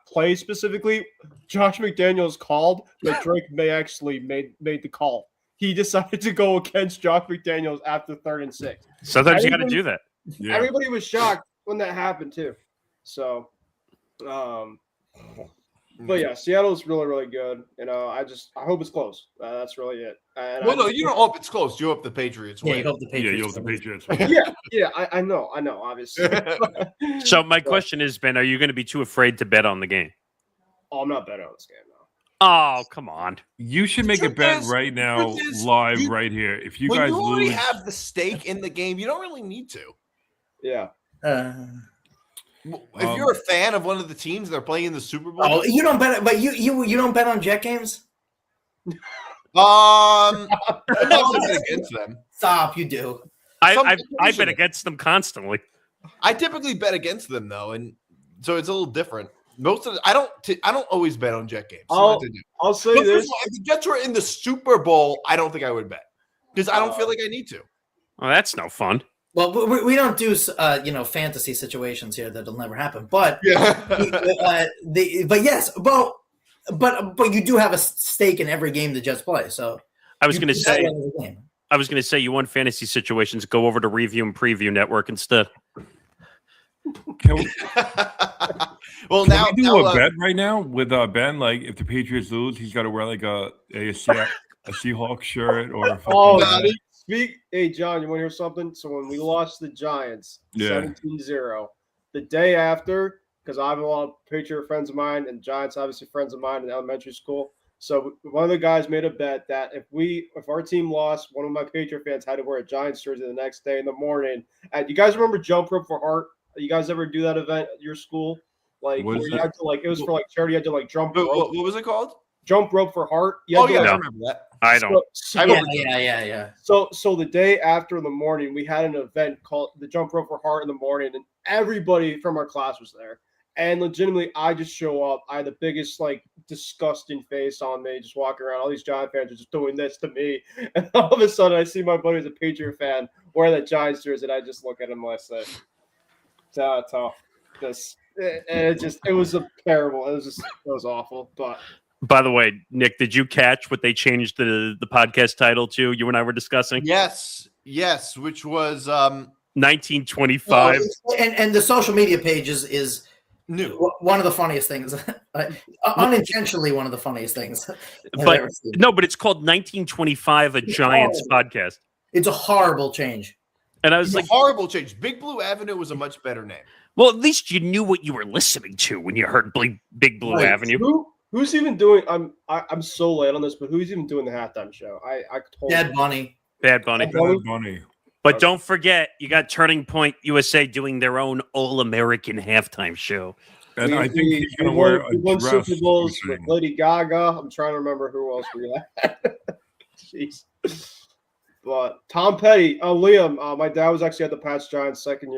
play specifically, Josh McDaniels called, but Drake may actually made the call. He decided to go against Josh McDaniels after 3rd and 6. Sometimes you got to do that. Yeah. Everybody was shocked when that happened too. So, but yeah, Seattle's really, really good. I hope it's close. That's really it. No, you don't hope it's close. You hope the Patriots win. Yeah, you hope the Patriots. Yeah, you hope the Patriots. yeah. I know. Obviously. So my question is, Ben, are you going to be too afraid to bet on the game? Oh, I'm not betting on this game now. Oh, come on. You should make a bet right now, live, right here. If you guys already lose, have the stake in the game, you don't really need to. Yeah. If you're a fan of one of the teams that are playing in the Super Bowl, Oh, you don't bet, but you don't bet on Jet games. I'm not betting against them. Stop, you do. I bet against them constantly. I typically bet against them though, and so it's a little different. Most of I don't always bet on Jet games. I'll say but this: if the Jets were in the Super Bowl, I don't think I would bet because I don't feel like I need to. Well, that's no fun. Well, we don't do fantasy situations here that'll never happen. But Yeah. but yes, but you do have a stake in every game the Jets play. So I was going to say you want fantasy situations. Go over to Review and Preview Network instead. Well, can now we do a bet right now with Ben? Like, if the Patriots lose, he's got to wear like a Seahawks shirt or. Hey, John, you want to hear something? So when we lost the Giants 17-0, the day after, because I have a lot of Patriot friends of mine and Giants obviously friends of mine in elementary school. So one of the guys made a bet that if our team lost, one of my Patriot fans had to wear a Giants jersey the next day in the morning. And you guys remember Jump Rope for Heart? You guys ever do that event at your school? Like, where you had to, it was for charity. You had to jump rope. What was it called? Jump Rope for Heart. I remember that. I don't. Yeah. So the day after in the morning, we had an event called the Jump Rope for Heart in the morning, and everybody from our class was there. And legitimately, I just show up. I had the biggest, disgusting face on me, just walking around. All these Giant fans are just doing this to me. And all of a sudden, I see my buddy who's a Patriot fan wearing that Giants jersey, and I just look at him and I say, tough. It was terrible. It was awful. But by the way, Nick, did you catch what they changed the podcast title to? You and I were discussing. Yes, which was 1925. And the social media page is new. One of the funniest things, unintentionally one of the funniest things. But it's called 1925, a Giants podcast. It's a horrible change. And I was a horrible change. Big Blue Avenue was a much better name. Well, at least you knew what you were listening to when you heard Big Blue Avenue. Who's even doing? I'm so late on this, but who's even doing the halftime show? I totally Bad Bunny. Bad Bunny. Bad Bunny. But don't forget, you got Turning Point USA doing their own All-American halftime show. And I think he's going to wear a won dress. Super Bowls with Lady Gaga. I'm trying to remember who else we had. Jeez. But Tom Petty, Liam, my dad was actually at the Pats Giants second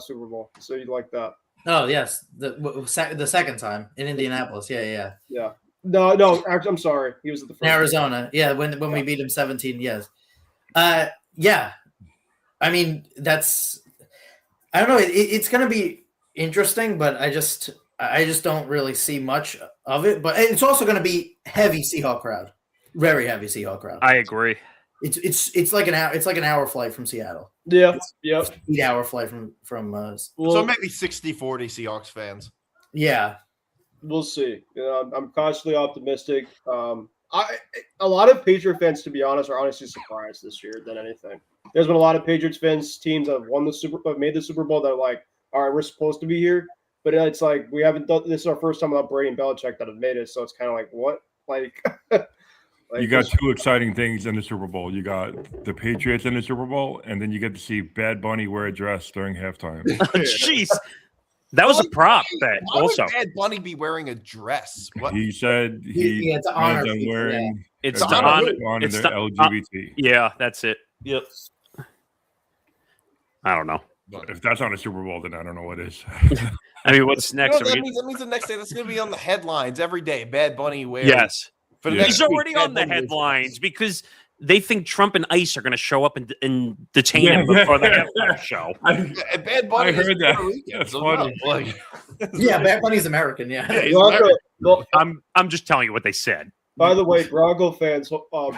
Super Bowl. So you'd like that. Oh yes, the second time in Indianapolis. Yeah. No. Actually, I'm sorry. He was at the first in Arizona. Yeah, when we beat him 17. Yes. Yeah. I mean, I don't know. It's going to be interesting, but I just don't really see much of it. But it's also going to be heavy Seahawk crowd, very heavy Seahawk crowd. I agree. It's like an hour. It's like an hour flight from Seattle. Yep. 8-hour flight from. So maybe 60-40 Seahawks fans. Yeah, we'll see. I'm cautiously optimistic. A lot of Patriot fans, to be honest, are honestly surprised this year than anything. There's been a lot of Patriots fans, teams that have made the Super Bowl that are like, all right, we're supposed to be here, but it's like we haven't done. This is our first time without Brady and Belichick that have made it, so it's kind of like what, like. You got two exciting things in the Super Bowl. You got the Patriots in the Super Bowl, and then you get to see Bad Bunny wear a dress during halftime. Jeez. That was a prop bet also. Why would Bad Bunny be wearing a dress? What? He said he it's an honor. wearing It's a the honor. honor. It's It's the LGBT. Yeah, that's it. Yep. I don't know. If that's on a Super Bowl, then I don't know what is. I mean, what's next? That means the next day that's going to be on the headlines every day. Bad Bunny wears. Yes. Next He's week, already on the Bad Bunny headlines because they think Trump and ICE are going to show up and detain him before the halftime show. Bad Bunny. I heard that. That's funny. Yeah, Bad Bunny's American. Yeah. I'm just telling you what they said. By the way, Bronco fans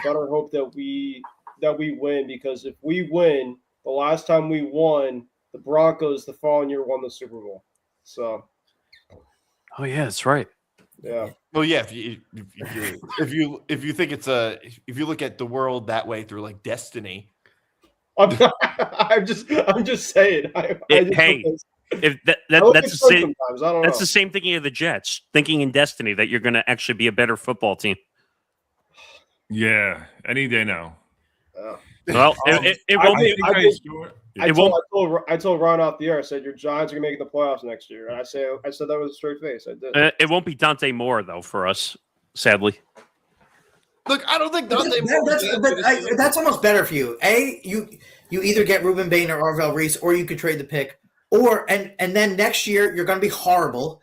better hope that we win, because if we win, the last time we won, the Broncos the following year won the Super Bowl. So. Oh yeah, that's right. Yeah. Well, yeah. If you think if you look at the world that way through like destiny, I'm just saying. If that's the same. That's the same thinking of the Jets, thinking in destiny that you're going to actually be a better football team. Yeah, any day now. Well, it won't be. I told Ron off the air. I said your Giants are gonna make the playoffs next year, and I said that with a straight face. I did. It won't be Dante Moore though for us, sadly. Look, I don't think Dante Moore. That's almost better for you. You either get Ruben Bain or Arvell Reese, or you could trade the pick, and then next year you're gonna be horrible,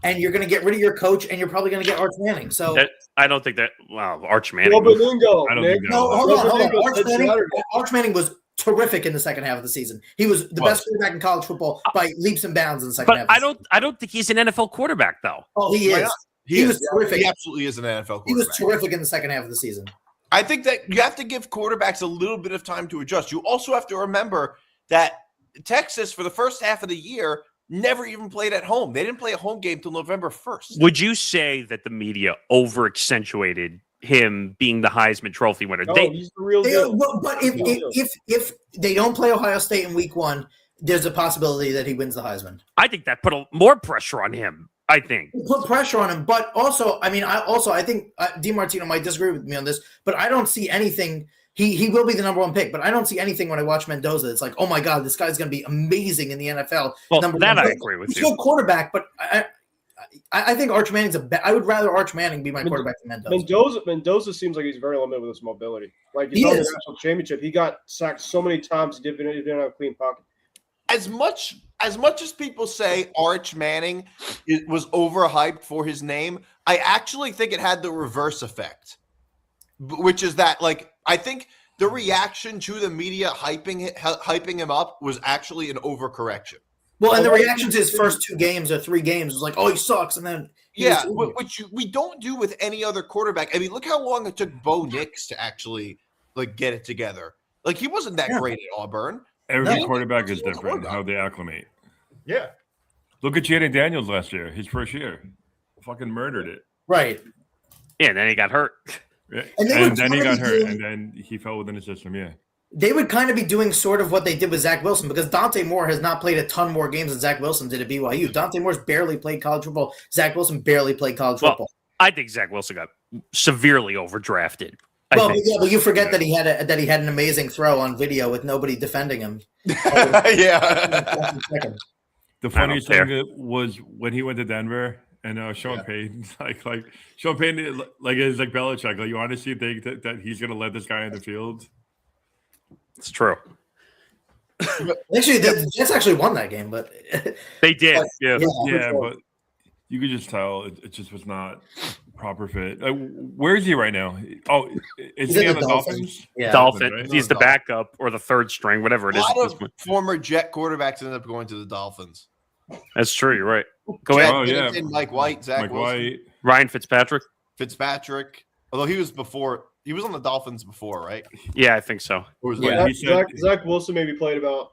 and you're gonna get rid of your coach, and you're probably gonna get Arch Manning. So I don't think that. Wow, Arch Manning. I don't think no, hold on. Arch Manning was terrific in the second half of the season. He was the best quarterback in college football by leaps and bounds in the second half. But I don't think he's an NFL quarterback though. Oh, he is. He was terrific. He absolutely is an NFL quarterback. He was terrific in the second half of the season. I think that you have to give quarterbacks a little bit of time to adjust. You also have to remember that Texas, for the first half of the year, never even played at home. They didn't play a home game till November 1st. Would you say that the media over-accentuated him being the Heisman Trophy winner? No, he's the real deal. But if they don't play Ohio State in week 1, there's a possibility that he wins the Heisman. I think that put more pressure on him. I think put pressure on him, but also, I think DiMartino might disagree with me on this, but I don't see anything. He will be the number 1 pick, but I don't see anything when I watch Mendoza. It's like, oh my God, this guy's going to be amazing in the NFL. Well, that I agree with you. He's a good quarterback, but I think Arch Manning's I would rather Arch Manning be my quarterback than Mendoza. Mendoza seems like he's very limited with his mobility. Like he's on the national championship, he got sacked so many times he didn't have a clean pocket. As much as people say Arch Manning was overhyped for his name, I actually think it had the reverse effect, which is that, like, I think the reaction to the media hyping him up was actually an overcorrection. Well, and the reaction to his first 2 games or 3 games was like, oh, he sucks, and then which we don't do with any other quarterback. I mean, look how long it took Bo Nix to actually like get it together. Like, he wasn't that great at Auburn. Every quarterback is different, how they acclimate. Yeah. Look at Jaden Daniels last year, his first year. Fucking murdered it. Right. Yeah, and then he got hurt. Yeah. And then he got hurt, and then he fell within the system, yeah. They would kind of be doing sort of what they did with Zach Wilson, because Dante Moore has not played a ton more games than Zach Wilson did at BYU. Dante Moore's barely played college football. Zach Wilson barely played college football. I think Zach Wilson got severely overdrafted. Well, yeah, but you forget that he had an amazing throw on video with nobody defending him. Yeah. The funniest thing was when he went to Denver and Sean Payton, like Sean Payton, like is like Belichick. Like, you honestly think that he's gonna let this guy in the field? It's true. Actually, the Jets actually won that game, but they did. Yeah, but you could just tell it just was not proper fit. Where is he right now? Oh, is he on the Dolphins? Yeah. Dolphins. Right? He's the backup or the third string, whatever it is. A lot of former Jet quarterbacks ended up going to the Dolphins. That's true. You're right. Go ahead. Oh yeah, Mike White, Zach Mike Wilson, White, Ryan Fitzpatrick. Although he was on the Dolphins before, right? Yeah, I think so. Or was Zach Wilson maybe played about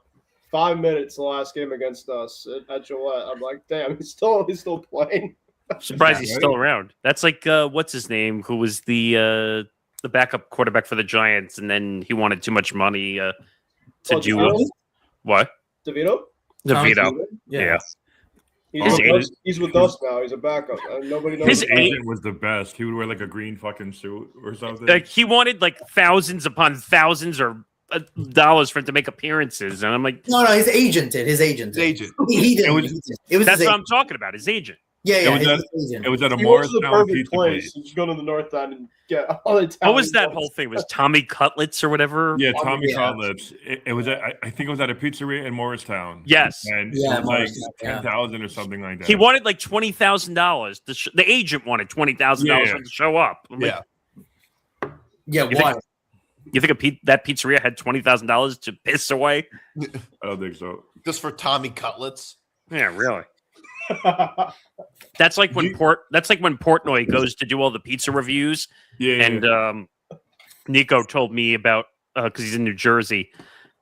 5 minutes the last game against us at Gillette. I'm like, damn, he's still playing. I'm surprised he's still around. That's like what's his name? Who was the backup quarterback for the Giants, and then he wanted too much money to do what? DeVito. Yeah. He's with us now. He's a backup. Nobody knows. His agent was the best. He would wear like a green fucking suit or something. Like, he wanted like thousands upon thousands or dollars for him to make appearances, and I'm like, no, his agent did. His agent. He didn't. It was that's what I'm talking about. His agent. Yeah. It was at a He Morris went to the Town perfect pizza place. place. You just go to the North End and get all the Italian. What was that places. whole thing? Was Tommy Cutlets or whatever? Yeah, Tommy Cutlets. It was I think it was at a pizzeria in Morristown. Yes. And it was like 10,000 or something like that. He wanted like $20,000. The agent wanted $20,000 for him to show up. I'm like, why? You think that pizzeria had $20,000 to piss away? I don't think so. Just for Tommy Cutlets. Yeah, really. That's like when Portnoy goes to do all the pizza reviews. Yeah. And Nico told me about, because he's in New Jersey,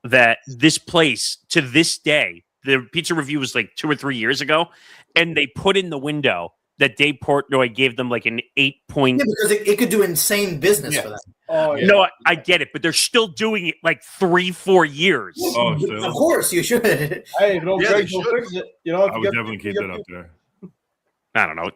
that this place to this day, the pizza review was like 2 or 3 years ago, and they put in the window that Dave Portnoy gave them like an 8-point. Yeah, because it could do insane business for them. Oh, yeah. No, I get it, but they're still doing it like 3-4 years. Oh, Of course, you should. Hey, if don't break, don't fix it. You know, I would definitely keep that up there. I don't know.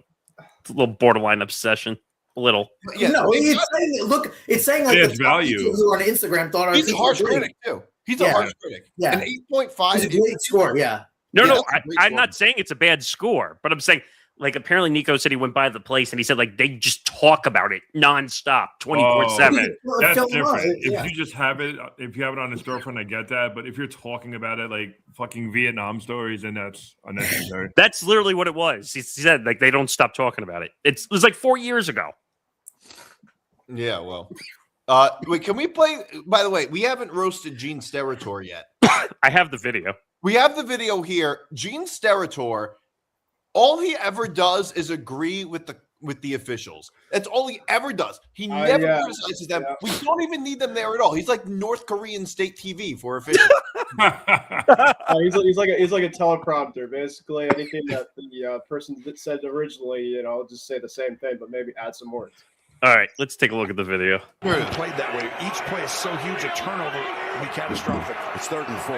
It's a little borderline obsession. A little. Yeah, no, it's saying like it's value. Who on Instagram thought he's a harsh critic too. He's a harsh critic. Yeah, an 8.5 is a great score. Yeah. No, I'm not saying it's a bad score, but I'm saying, like, apparently Nico said he went by the place and he said, like, they just talk about it nonstop, 24/7. That's different. If you just have it, if you have it on a storefront, I get that. But if you're talking about it like fucking Vietnam stories, then that's unnecessary. That's literally what it was. He said, like, they don't stop talking about it. It was like 4 years ago. Yeah, well. Wait, can we play? By the way, we haven't roasted Gene Steratore yet. I have the video. We have the video here. Gene Steratore, all he ever does is agree with the officials. That's all he ever does. He never criticizes them. Yeah. We don't even need them there at all. He's like North Korean state TV for officials. He's like a teleprompter. Basically, anything that the person that said originally, just say the same thing, but maybe add some words. All right, let's take a look at the video. Played that way. Each play is so huge, a turnover will be catastrophic. It's 3rd and 4.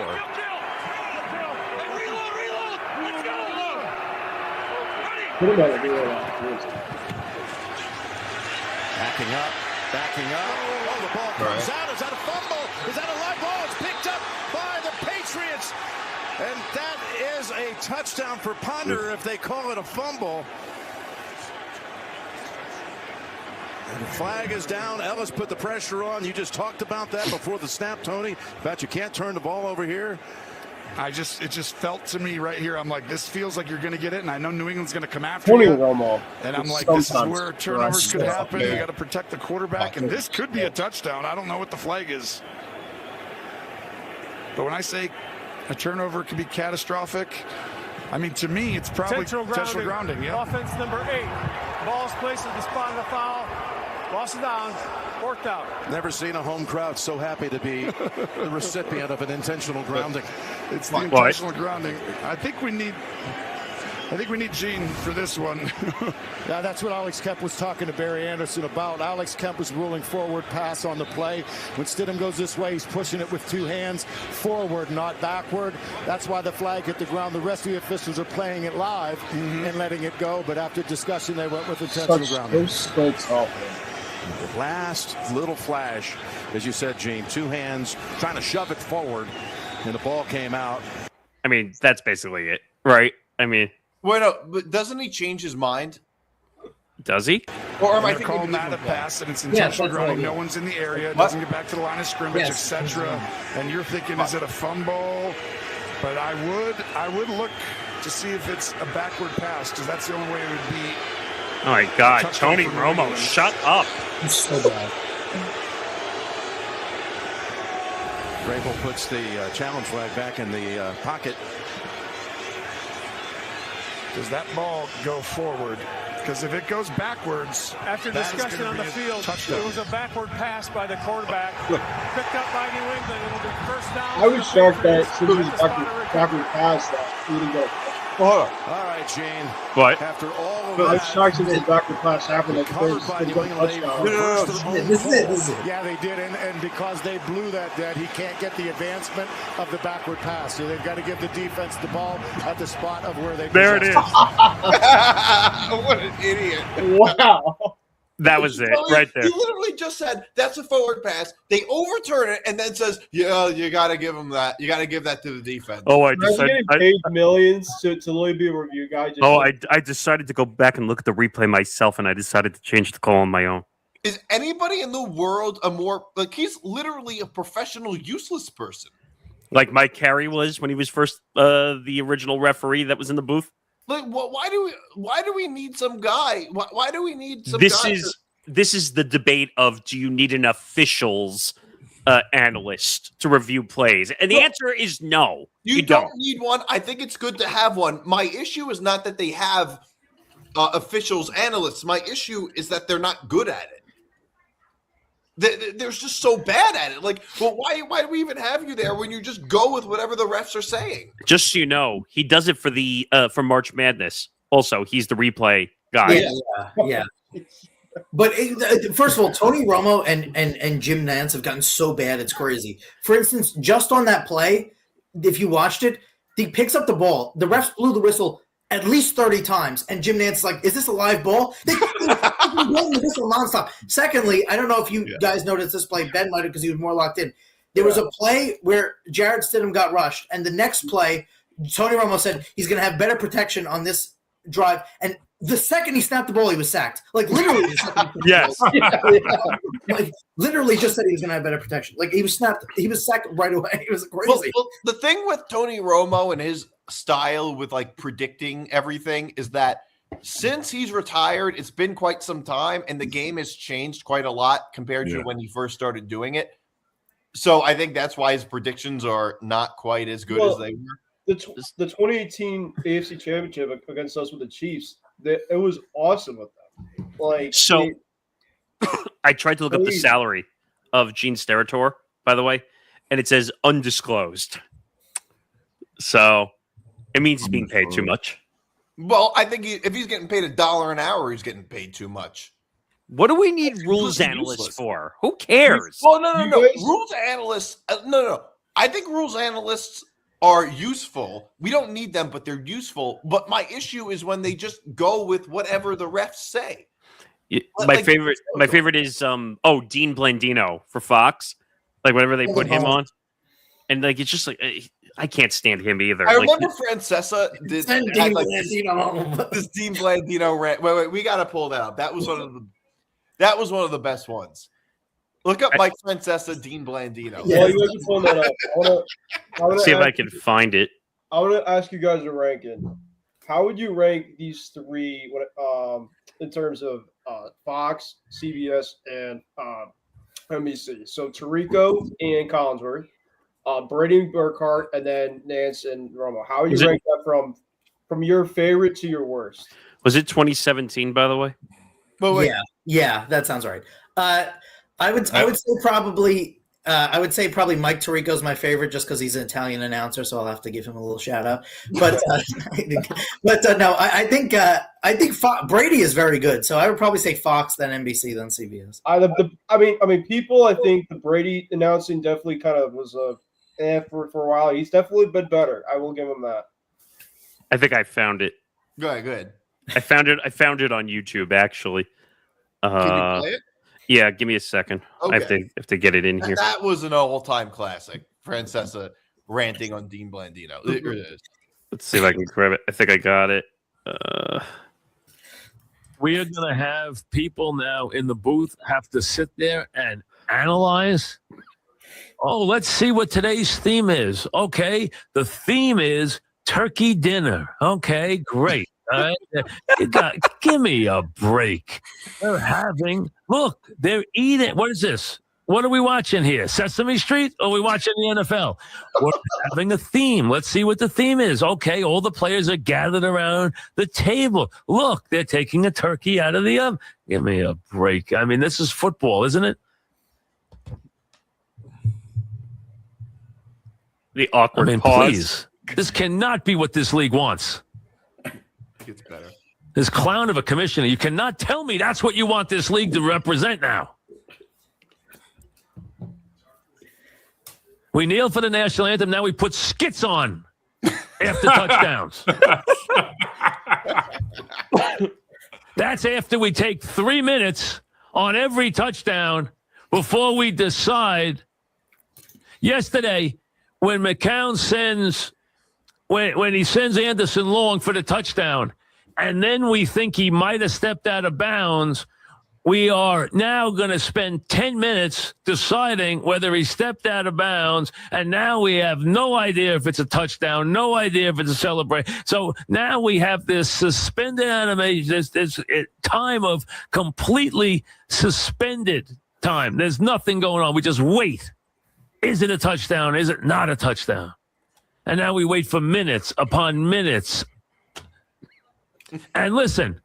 Backing up. Oh, the ball comes out. Is that a fumble? Is that a live ball? It's picked up by the Patriots. And that is a touchdown for Ponder if they call it a fumble. And the flag is down. Ellis put the pressure on. You just talked about that before the snap, Tony. About you can't turn the ball over here. It just felt to me right here. I'm like, this feels like you're going to get it, and I know New England's going to come after you. And I'm like, this is where turnovers could happen. You got to protect the quarterback, and this could be a touchdown. I don't know what the flag is, but when I say a turnover could be catastrophic, I mean, to me, it's probably intentional grounding. Yeah. Offense number 8. Ball's placed at the spot of the foul. Lost it down. Worked out. Never seen a home crowd so happy to be the recipient of an intentional grounding. It's the intentional grounding. I think we need Gene for this one. Yeah, that's what Alex Kemp was talking to Barry Anderson about. Alex Kemp was ruling forward pass on the play. When Stidham goes this way, he's pushing it with 2 hands, forward, not backward. That's why the flag hit the ground. The rest of the officials are playing it live and letting it go. But after discussion, they went with intentional grounding. The last little flash, as you said, Gene, two hands trying to shove it forward, and the ball came out. I mean, that's basically it, right? I mean, wait, no, but doesn't he change his mind? Does he? Or am I They're calling thinking that a pass, and it's Yes, intentional that's grounding. right. No one's in the area. It doesn't get back to the line of scrimmage, Yes. etc. And you're thinking, is it a fumble? But I would look to see if it's a backward pass, because that's the only way it would be. Oh my God, Touchdown Tony for New Romo, England. shut up! It's so bad. Vrabel puts the challenge flag back in the pocket. Does that ball go forward? Because if it goes backwards, After that is discussion gonna on the be a field, touchdown. it was a backward pass by the quarterback, picked up by New England. It'll be first down. I was shocked that since it was At the spot of backward pass that he didn't get. Hold on. All right, Gene. What? After all of But I was that, shocked since it was backward pass happened. Like covered first, by they New got a England, touchdown. first and This is it. This is it. Yeah, they did, and because they blew that, he can't get the advancement of the backward pass. So they've got to give the defense the ball at the spot of where they. There it is. What an idiot. Wow. That was it, right there. He literally just said, that's a forward pass. They overturn it and then says, yeah, you got to give them that. You got to give that to the defense. Oh, I Imagine decided. getting paid millions to literally be a review guy. Just I decided to go back and look at the replay myself, and I decided to change the call on my own. Is anybody in the world a more, like, he's literally a professional, useless person. Like Mike Carey was when he was first the original referee that was in the booth. Like, why do we need some guy? Why do we need some This guy? This is the debate of, do you need an officials analyst to review plays? And the answer is no. You don't need one. I think it's good to have one. My issue is not that they have officials analysts. My issue is that they're not good at it. They're just so bad at it. Like, well, why do we even have you there when you just go with whatever the refs are saying? Just so you know, he does it for the for March Madness. Also, he's the replay guy. Yeah. But first of all, Tony Romo and Jim Nantz have gotten so bad, it's crazy. For instance, just on that play, if you watched it, he picks up the ball. The refs blew the whistle at least 30 times, and Jim Nantz is like, is this a live ball? They blowing the whistle nonstop. Secondly, I don't know if you guys noticed this play. Ben might have, because he was more locked in. There was a play where Jarrett Stidham got rushed, and the next play, Tony Romo said he's going to have better protection on this drive, and the second he snapped the ball, he was sacked. Like, literally. Yes. Like, literally just said he was going to have better protection. Like, he was sacked right away. It was crazy. Well, the thing with Tony Romo and his style with, like, predicting everything is that since he's retired, it's been quite some time, and the game has changed quite a lot compared to when he first started doing it. So I think that's why his predictions are not quite as good as they were. The 2018 AFC Championship against us with the Chiefs, it was awesome with them. Like, So I tried to look up the salary of Gene Steratore, by the way, and it says undisclosed. So it means he's being paid too much. Well, I think if he's getting paid $1 an hour, he's getting paid too much. What do we need rules analysts for? Who cares? Well, no. Rules analysts, no. I think rules analysts are useful. We don't need them, but they're useful. But my issue is when they just go with whatever the refs say. My favorite is Dean Blandino for Fox. Like whenever they put him on, and like it's just like I can't stand him either. I like, remember Francesa did this Dean Blandino rant. Wait, we got to pull that up. That was one of the best ones. Look up Mike Francesa, Dean Blandino. Yeah, you guys are pulling that up. I wanna see if I can find it. I want to ask you guys a ranking. How would you rank these three in terms of Fox, CBS, and NBC? So Tirico and Collinsworth, Brady Burkhardt, and then Nance and Romo. How would you rank that from your favorite to your worst? Was it 2017, by the way? But Yeah, that sounds right. I would say probably Mike Tirico is my favorite just because he's an Italian announcer, so I'll have to give him a little shout out. But no, I think Brady is very good. So I would probably say Fox, then NBC, then CBS. I mean, people. I think the Brady announcing definitely kind of was for a while. He's definitely been better. I will give him that. I think I found it. Go ahead. I found it on YouTube actually. Can you play it? Yeah, give me a second. Okay. I have to get it in here. That was an all-time classic. Francesa ranting on Dean Blandino. Here it is. Let's see if I can grab it. I think I got it. We are going to have people now in the booth have to sit there and analyze. Oh, let's see what today's theme is. Okay, the theme is turkey dinner. Okay, great. All right. Give me a break. They're eating. What is this? What are we watching here? Sesame Street? Or are we watching the NFL? We're having a theme. Let's see what the theme is. Okay, all the players are gathered around the table. Look, they're taking a turkey out of the oven. Give me a break. I mean, this is football, isn't it? The awkward pause. Please. This cannot be what this league wants. Gets better. This clown of a commissioner. You cannot tell me that's what you want this league to represent now. We kneel for the national anthem. Now we put skits on after touchdowns. That's after we take 3 minutes on every touchdown before we decide. Yesterday, when McCown when he sends Anderson long for the touchdown, and then we think he might have stepped out of bounds, we are now going to spend 10 minutes deciding whether he stepped out of bounds, and now we have no idea if it's a touchdown, no idea if it's a celebration. So now we have this suspended animation, this time of completely suspended time. There's nothing going on. We just wait. Is it a touchdown? Is it not a touchdown? And now we wait for minutes upon minutes. And listen,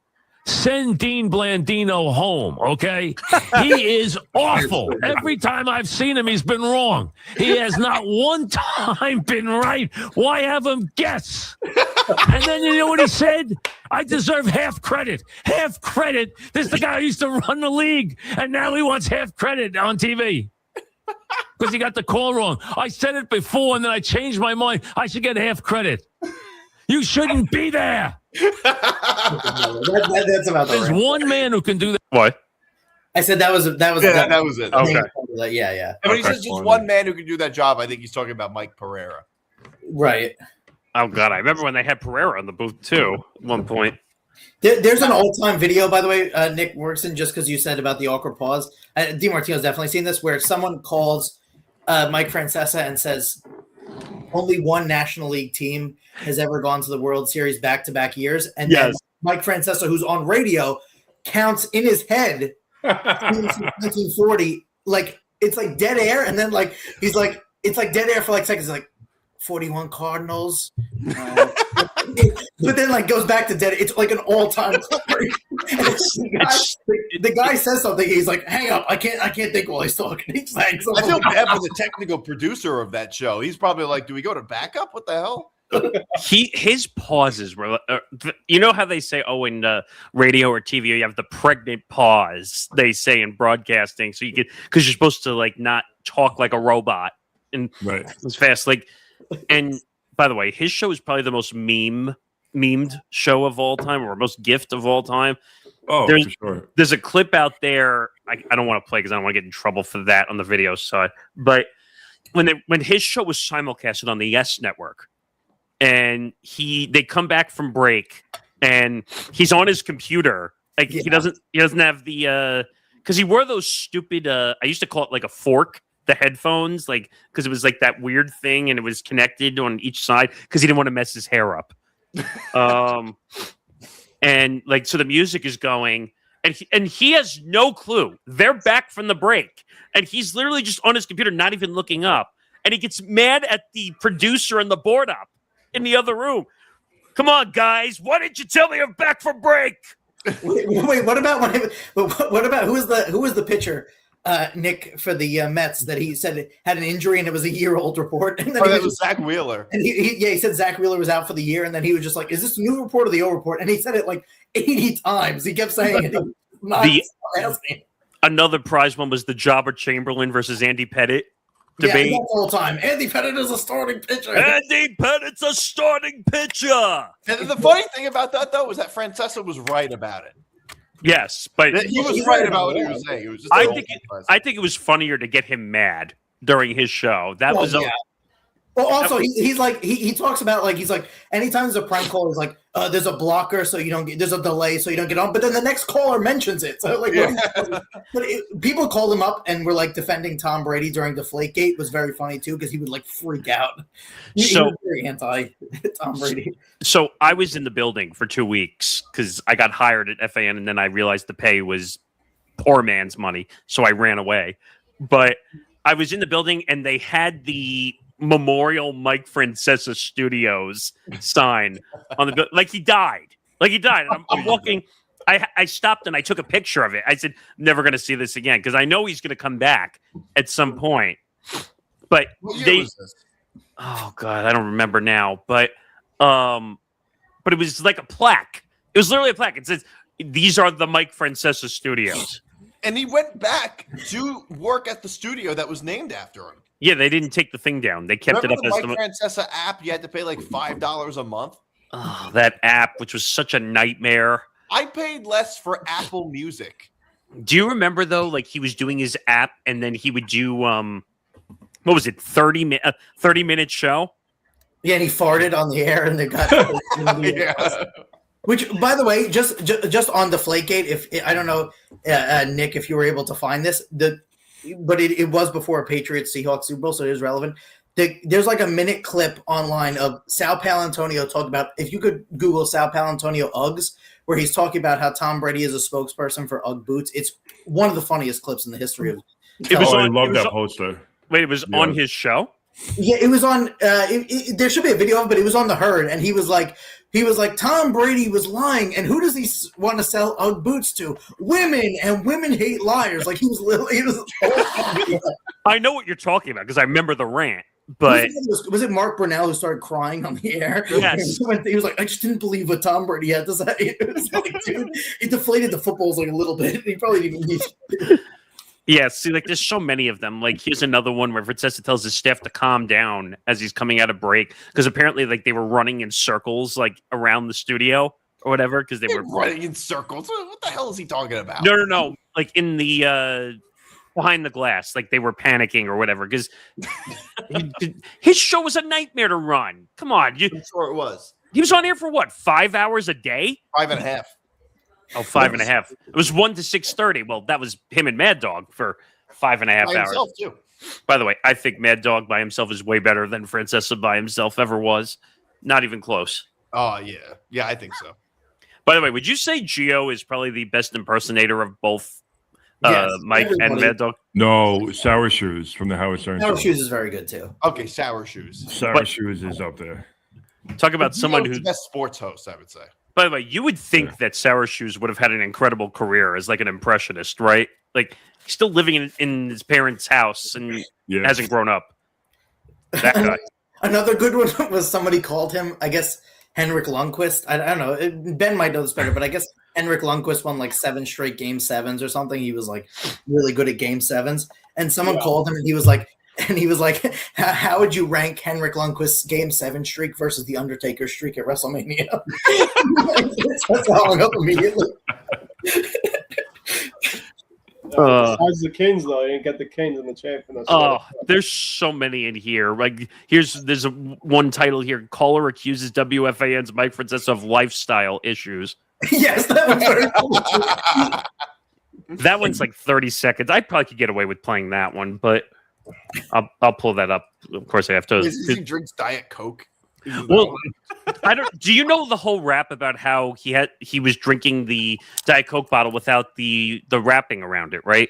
send Dean Blandino home, okay? He is awful. Every time I've seen him, he's been wrong. He has not one time been right. Why have him guess? And then you know what he said? I deserve half credit. Half credit. This is the guy who used to run the league, and now he wants half credit on TV. Because he got the call wrong. I said it before, and then I changed my mind. I should get half credit. You shouldn't be there. That's about There's one man who can do that. What? I said that was it. That was it. Okay. Yeah. And when he says just one man who can do that job, I think he's talking about Mike Pereira. Right. Oh, God. I remember when they had Pereira on the booth, too, at one point. There's an all-time video, by the way, Nick Workson, just because you said about the awkward pause. DiMartino's definitely seen this, where someone calls Mike Francesa and says, only one National League team has ever gone to the World Series back-to-back years. And then Mike Francesa, who's on radio, counts in his head since 1940. Like, it's like dead air. And then, like, he's like, it's like dead air for like seconds. Like, 41 Cardinals. But then, like, goes back to dead. It's like an all-time the guy says something. He's like, "Hang up! I can't think while he's talking." He's like, I feel bad for the technical producer of that show. He's probably like, "Do we go to backup? What the hell?" His pauses were, you know how they say, oh, in radio or TV, you have the pregnant pause. They say in broadcasting, so you get because you're supposed to like not talk like a robot and it's fast. Like, and by the way, his show is probably the most memed show of all time, or most gift of all time. Oh, for sure. There's a clip out there. I don't want to play because I don't want to get in trouble for that on the video side. But when his show was simulcasted on the Yes Network, and they come back from break, and he's on his computer. Like he doesn't have the because he wore those stupid. I used to call it like a fork. The headphones, like, because it was like that weird thing and it was connected on each side because he didn't want to mess his hair up. And like, so the music is going and he has no clue. They're back from the break and he's literally just on his computer, not even looking up. And he gets mad at the producer and the board up in the other room. Come on, guys. Why didn't you tell me I'm back from break? Wait, what about who was the pitcher? Nick, for the Mets, that he said had an injury and it was a year-old report. And then that was Zach Wheeler. And he said Zach Wheeler was out for the year, and then he was just like, "Is this a new report or the old report?" And he said it like 80 times. He kept saying it. Another prize one was the Jobber Chamberlain versus Andy Pettit debate. Yeah, the whole time. Andy Pettit is a starting pitcher. Andy Pettit's a starting pitcher. And the funny thing about that, though, was that Francesa was right about it. Yes, but he was right about what he was saying. It was just I think it was funnier to get him mad during his show. That was Well, also he's like he talks about like he's like anytime there's a prank call, he's like there's a blocker so you don't get there's a delay so you don't get on, but then the next caller mentions it. So like people called him up and were like defending Tom Brady during Deflategate was very funny too because he would like freak out. He was very anti Tom Brady. So I was in the building for 2 weeks because I got hired at FAN and then I realized the pay was poor man's money, so I ran away. But I was in the building and they had the Memorial Mike Francesa Studios sign on the like he died. I'm walking. I stopped and I took a picture of it. I said, "Never going to see this again," because I know he's going to come back at some point. But oh god, I don't remember now. But it was like a plaque. It was literally a plaque. It says, "These are the Mike Francesa Studios." And he went back to work at the studio that was named after him. Yeah, they didn't take the thing down. They kept it up the as Mike Francesa app. You had to pay like $5 a month. Oh, that app, which was such a nightmare. I paid less for Apple Music. Do you remember though? Like he was doing his app, and then he would do what was it? 30-minute show. Yeah, and he farted on the air, and they got. Which, by the way, just on Deflategate, if I don't know, Nick, if you were able to find this, but it was before a Patriots Seahawks Super Bowl, so it is relevant. There's like a minute clip online of Sal Paolantonio talking about, if you could Google Sal Paolantonio Uggs, where he's talking about how Tom Brady is a spokesperson for Ugg boots. It's one of the funniest clips in the history of. I love that poster. Wait, it was on his show? Yeah, it was on. There should be a video of it, but it was on The Herd, and he was like, Tom Brady was lying, and who does he want to sell Ugg boots to? Women, and women hate liars. Like he was. I know what you're talking about because I remember the rant. But was it Mark Brunell who started crying on the air? Yes. He was like, I just didn't believe what Tom Brady had to say. It was like, dude, he deflated the footballs like a little bit. He probably didn't even need. Yeah, see, like there's so many of them. Like here's another one where Francesa tells his staff to calm down as he's coming out of break because apparently like they were running in circles like around the studio or whatever because they were running in circles. What the hell is he talking about? No. Like in the behind the glass, like they were panicking or whatever because his show was a nightmare to run. Come on, I'm sure it was. He was on air for what, 5 hours a day? 5.5. Oh, 5.5. It was 1 to 6:30. Well, that was him and Mad Dog for 5.5 hours. Himself, too. By the way, I think Mad Dog by himself is way better than Francesa by himself ever was. Not even close. Oh, yeah. Yeah, I think so. By the way, would you say Gio is probably the best impersonator of both Mike and Mad Dog? No, Sour Shoes from the Howard Stern Sour Show. Shoes is very good, too. Okay, Sour Shoes. Sour Shoes is up there. Talk about someone who's the best sports host, I would say. By the way, you would think that Sour Shoes would have had an incredible career as like an impressionist, right? Like he's still living in his parents' house and hasn't grown up. That guy. Another good one was somebody called him, I guess, Henrik Lundqvist. I don't know. Ben might know this better, but I guess Henrik Lundqvist won like 7 straight Game 7s or something. He was like really good at Game 7s. And someone called him and he was like, how would you rank Henrik Lundqvist's Game 7 streak versus the Undertaker streak at WrestleMania? That's how I hung up immediately. Besides the Kings, though, you didn't get the Kings in the champion. Oh, there's so many in here. Like there's one title here. Caller accuses WFAN's Mike Francesa of lifestyle issues. Yes, that was very cool. That one's like 30 seconds. I probably could get away with playing that one, but I'll pull that up. Of course, I have to. He drinks Diet Coke. Well, I don't. Do you know the whole rap about how he was drinking the Diet Coke bottle without the wrapping around it, right?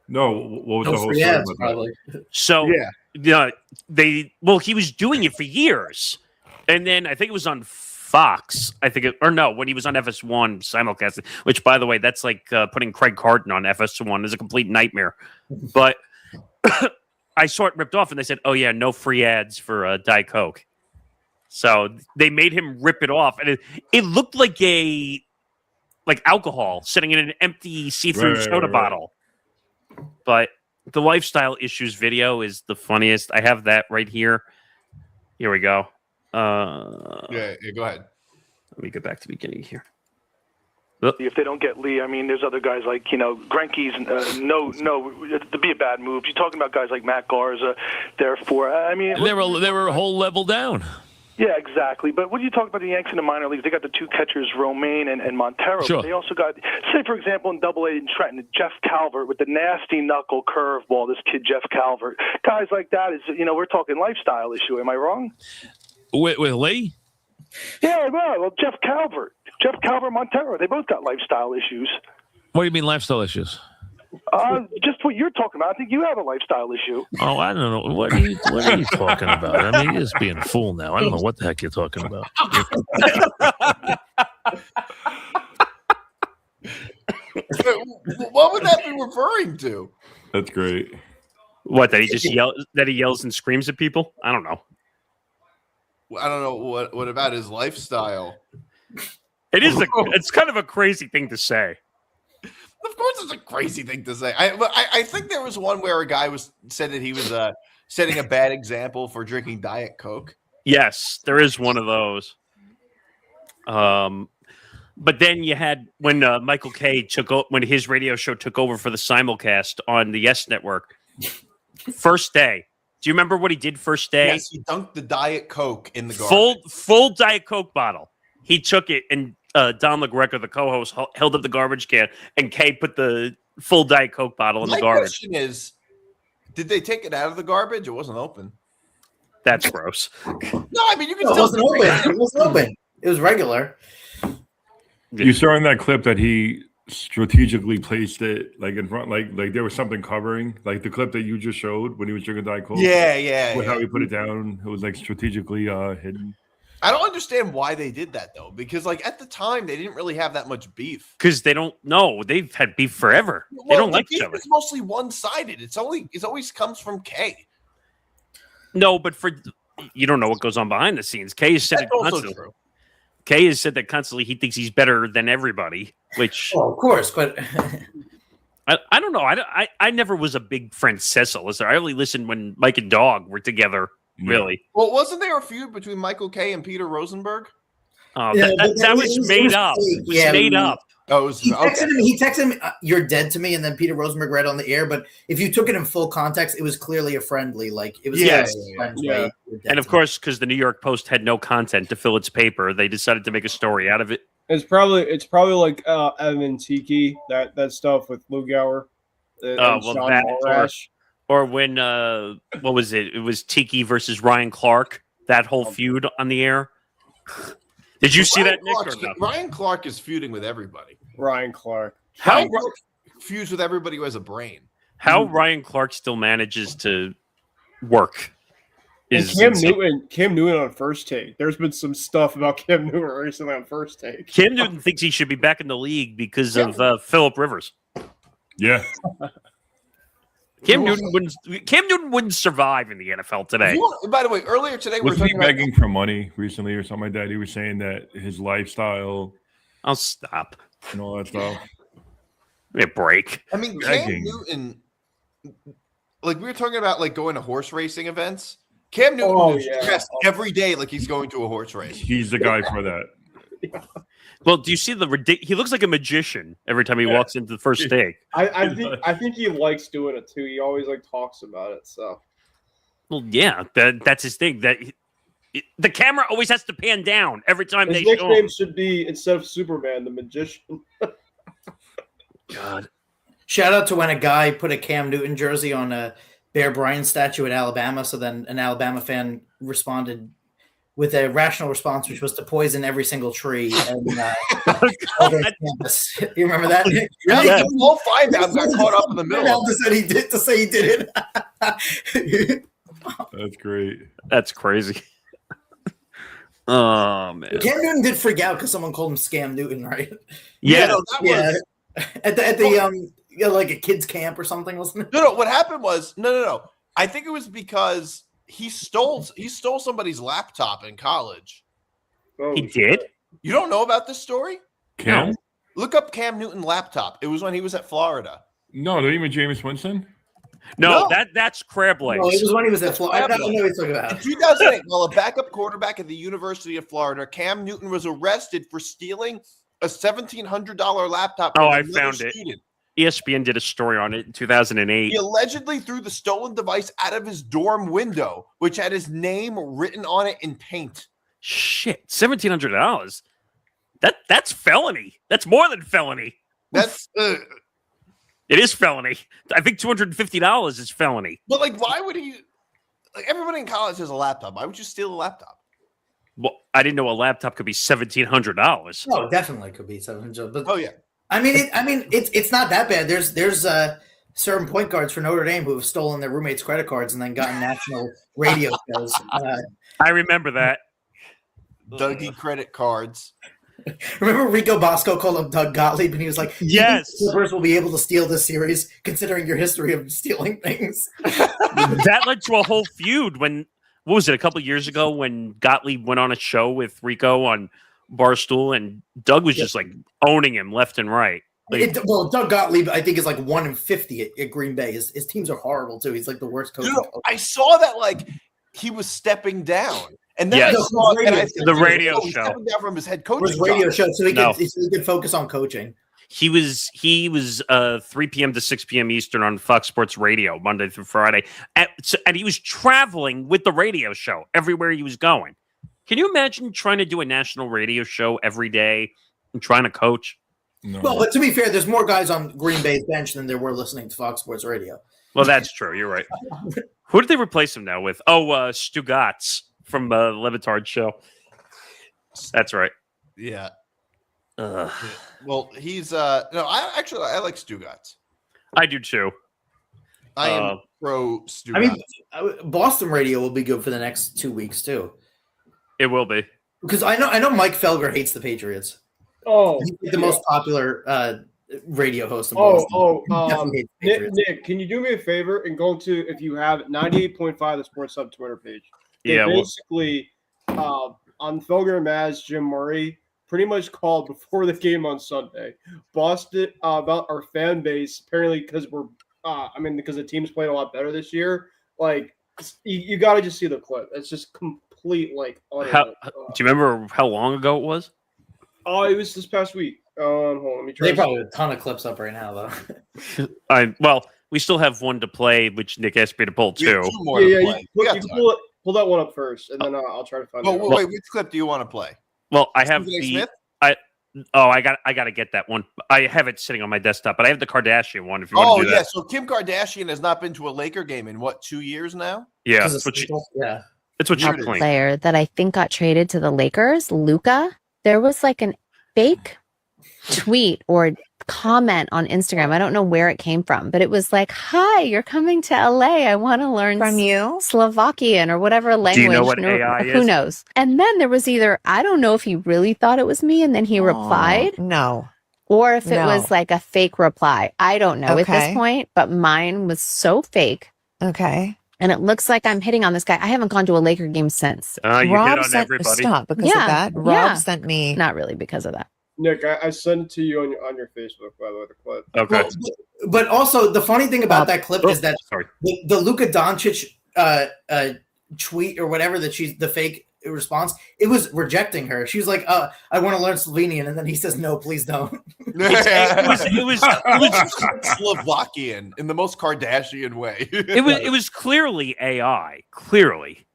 No, what was the whole story about probably. So he was doing it for years, and then I think it was on Fox. When he was on FS1 simulcasting. Which, by the way, that's like putting Craig Carton on FS1 is a complete nightmare. But I saw it ripped off, and they said, "Oh yeah, no free ads for Diet Coke." So they made him rip it off, and it looked like alcohol sitting in an empty see-through soda bottle. But the lifestyle issues video is the funniest. I have that right here. Here we go. Yeah, go ahead. Let me go back to the beginning here. If they don't get Lee, I mean, there's other guys like, Greinke's, to be a bad move. You're talking about guys like Matt Garza, therefore, I mean... They were a whole level down. Yeah, exactly. But when you talk about the Yanks in the minor leagues, they got the two catchers, Romaine and Montero. Sure. But they also got, say, for example, in Double-A in Trenton, Jeff Calvert with the nasty knuckle curveball, this kid Jeff Calvert. Guys like that is, we're talking lifestyle issue. Am I wrong? With Lee? Yeah, well, Jeff Calvert, Montero, they both got lifestyle issues. What do you mean lifestyle issues? Just what you're talking about. I think you have a lifestyle issue. Oh, I don't know. What are you talking about? I mean, you're just being a fool now. I don't know what the heck you're talking about. What would that be referring to? That's great. What, that he yells and screams at people? I don't know. I don't know what about his lifestyle. It's kind of a crazy thing to say. Of course, it's a crazy thing to say. I think there was one where a guy said that he was setting a bad example for drinking Diet Coke. Yes, there is one of those. But then you had when Michael Kay when his radio show took over for the simulcast on the Yes Network. First day. Do you remember what he did first day? Yes, he dunked the Diet Coke in the garbage. Full Diet Coke bottle. He took it, and Don LaGreca, the co-host, held up the garbage can, and Kay put the full Diet Coke bottle in the garbage. My question is, did they take it out of the garbage? It wasn't open. That's gross. No, I mean, you can No, it still wasn't open. It wasn't open. It was regular. You saw in that clip that he strategically placed it like in front, like there was something covering, like the clip that you just showed when he was drinking Diet Coke. Yeah. With how he put it down, it was like strategically hidden. I don't understand why they did that though, because like at the time they didn't really have that much beef. Because they don't know. They've had beef forever. They don't like each other. It's mostly one-sided. It always comes from Kay. No, but you don't know what goes on behind the scenes. Kay has said it constantly. True. Kay has said that constantly. He thinks he's better than everybody, which of course, but I don't know. I never was a big Francesa listener. I only listened when Mike and Dog were together. Really? Well, wasn't there a feud between Michael Kay and Peter Rosenberg? That was made up. It was made up. Oh, he texted him, "You're dead to me," and then Peter Rosenberg read on the air. But if you took it in full context, it was clearly a friendly. Like it was. Yeah. And of course, because the New York Post had no content to fill its paper, they decided to make a story out of it. It's probably like Evan Tiki, that stuff with Lou Gower. Or when what was it? It was Tiki versus Ryan Clark. That whole feud on the air. Did you see that, Nick? Ryan Clark is feuding with everybody. Ryan Clark. Ryan Clark feuds with everybody who has a brain. How Ryan Clark still manages to work. Cam Newton on First Take. There's been some stuff about Cam Newton recently on First Take. Cam Newton thinks he should be back in the league because of Phillip Rivers. Yeah. Cam Newton wouldn't survive in the NFL today. By the way, earlier today was he begging for money recently or something like that? He was saying that his lifestyle. I'll stop. And all that stuff. Give me a break. I mean, Cam Newton, like we were talking about, like going to horse racing events. Cam Newton is dressed every day like he's going to a horse race. He's the guy for that. Well, do you see he looks like a magician every time he walks into the first take. I think he likes doing it too. He always talks about it. So, well, yeah, that's his thing. That the camera always has to pan down every time his they show him. nickname should be, instead of Superman, the Magician. God! Shout out to when a guy put a Cam Newton jersey on a Bear Bryant statue at Alabama. So then an Alabama fan responded with a rational response, which was to poison every single tree. And, campus. You remember that? Yeah. We'll find out. Got caught up in the middle. To say he did it. That's great. That's crazy. Oh man! Cam Newton did freak out because someone called him Scam Newton, right? Yeah, was at the like a kids camp or something, wasn't it? No. What happened was no. I think it was because he stole somebody's laptop in college. Oh, he did? You don't know about this story? Cam? No. Look up Cam Newton laptop. It was when he was at Florida. No, don't even Jameis Winston. No, that's Crab Legs. No, it was when he was at Florida. I don't know what he's talking about. In 2008, while a backup quarterback at the University of Florida, Cam Newton was arrested for stealing a $1,700 laptop. Oh, from I another found student. it. ESPN did a story on it in 2008. He allegedly threw the stolen device out of his dorm window, which had his name written on it in paint. Shit, $1,700. That's felony. That's more than felony. That's it is felony. I think $250 is felony. But like, why would he? Like, everybody in college has a laptop. Why would you steal a laptop? Well, I didn't know a laptop could be $1,700. Oh, definitely could be $700. But oh yeah, it's not that bad. There's certain point guards for Notre Dame who have stolen their roommates' credit cards and then gotten national radio shows. I remember that. Dougie credit cards. Remember Rico Bosco called him Doug Gottlieb, and he was like, "Yes, Clippers will be able to steal this series, considering your history of stealing things." That led to a whole feud when, what was it, a couple of years ago when Gottlieb went on a show with Rico on Barstool, and Doug was just like owning him left and right. Like, Doug Gottlieb, I think, is like 1-50 at Green Bay. His teams are horrible too. He's like the worst coach. Dude, I saw that like he was stepping down. And then I saw the radio show. Stepping down from his head coaching radio job. show, so he could focus on coaching. He was 3 p.m. to 6 p.m. Eastern on Fox Sports Radio, Monday through Friday. And he was traveling with the radio show everywhere he was going. Can you imagine trying to do a national radio show every day and trying to coach? No. Well, but to be fair, there's more guys on Green Bay's bench than there were listening to Fox Sports Radio. Well, that's true. You're right. Who did they replace him now with? Oh, Stu Gatz from the Levitard show. That's right. Yeah. Well, he's I like Stugatz. I do too. I am pro Stugatz. I mean, Boston radio will be good for the next 2 weeks too. It will be, because I know Mike Felger hates the Patriots. Oh, he's the most popular radio host in Boston. Nick, can you do me a favor and go to, if you have 98.5 the Sports Hub Twitter page? Yeah, basically on Felger and Maz, Jim Murray pretty much called before the game on Sunday Boston about our fan base. Apparently, because because the team's playing a lot better this year. Like, you got to just see the clip. It's just complete like. Do you remember how long ago it was? Oh, it was this past week. Hold on, let me try. They probably have a ton of clips up right now, though. Well, we still have one to play, which Nick asked me to pull too. You pull that one up first, and then I'll try to find. Wait, which clip do you want to play? Well, I have Stephen A. the. Smith? I got to get that one. I have it sitting on my desktop, but I have the Kardashian one. If you want to do that. So Kim Kardashian has not been to a Laker game in 2 years now? Yeah, that's what you're playing. Player that I think got traded to the Lakers, Luka. There was like an fake tweet or comment on Instagram. I don't know where it came from, but it was like, "Hi, you're coming to LA. I want to learn from you Slovakian or whatever language." Do you know what AI Who is? knows? And then there was either, I don't know if he really thought it was me and then he replied. No. Or if it was like a fake reply. I don't know at this Okay. point, but mine was so fake. Okay. And it looks like I'm hitting on this guy. I haven't gone to a Laker game since. You hit Rob on sent everybody. stop because of that. Rob sent me. Not really because of that. Nick, I sent it to you on your Facebook, by the way, the clip. Okay. But also, the funny thing about that clip is that sorry. the Luka Doncic tweet or whatever that she's the fake response, it was rejecting her. She was like, "I want to learn Slovenian," and then he says, "No, please don't." It was Slovakian in the most Kardashian way. it was clearly AI. Clearly.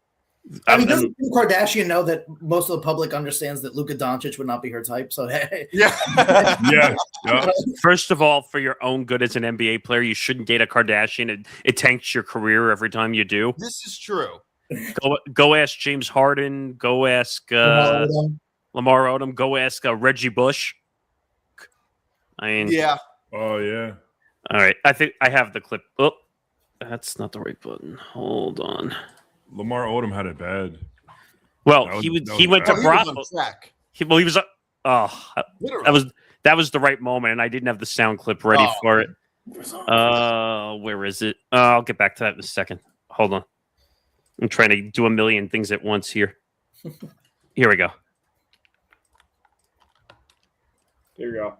I mean, doesn't Kim Kardashian know that most of the public understands that Luka Doncic would not be her type? So hey, Yeah. First of all, for your own good as an NBA player, you shouldn't date a Kardashian. It tanks your career every time you do. This is true. Go ask James Harden. Go ask Lamar Odom. Go ask Reggie Bush. I mean, Yeah. Oh yeah. all right. I think I have the clip. Oh, that's not the right button. Hold on. Lamar Odom had it bad. Well, That was- he that went was to bad. brothel. Track. He was. That was the right moment, and I didn't have the sound clip ready for it. Where is it? I'll get back to that in a second. Hold on. I'm trying to do a million things at once here. Here we go. Here you go.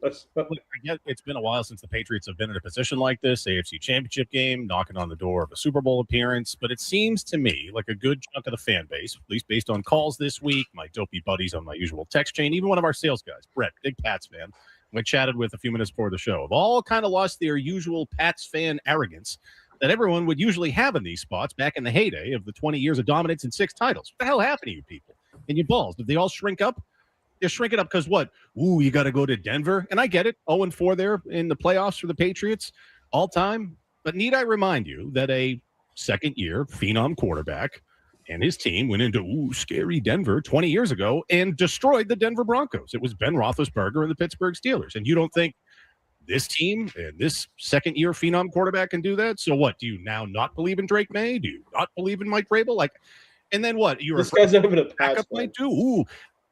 Look, I get it's been a while since the Patriots have been in a position like this, AFC Championship game, knocking on the door of a Super Bowl appearance. But it seems to me like a good chunk of the fan base, at least based on calls this week, my dopey buddies on my usual text chain, even one of our sales guys, Brett, big Pats fan, we chatted with a few minutes before the show, have all kind of lost their usual Pats fan arrogance that everyone would usually have in these spots back in the heyday of the 20 years of dominance and 6 titles. What the hell happened to you people? And you balls, did they all shrink up? They're shrinking up because what? Ooh, you got to go to Denver. And I get it. 0-4 there in the playoffs for the Patriots all time. But need I remind you that a second-year phenom quarterback and his team went into scary Denver 20 years ago and destroyed the Denver Broncos. It was Ben Roethlisberger and the Pittsburgh Steelers. And you don't think this team and this second-year phenom quarterback can do that? So what? Do you now not believe in Drake May? Do you not believe in Mike Vrabel? Like, and then what? You're this guy's not even a Pats might do. Ooh.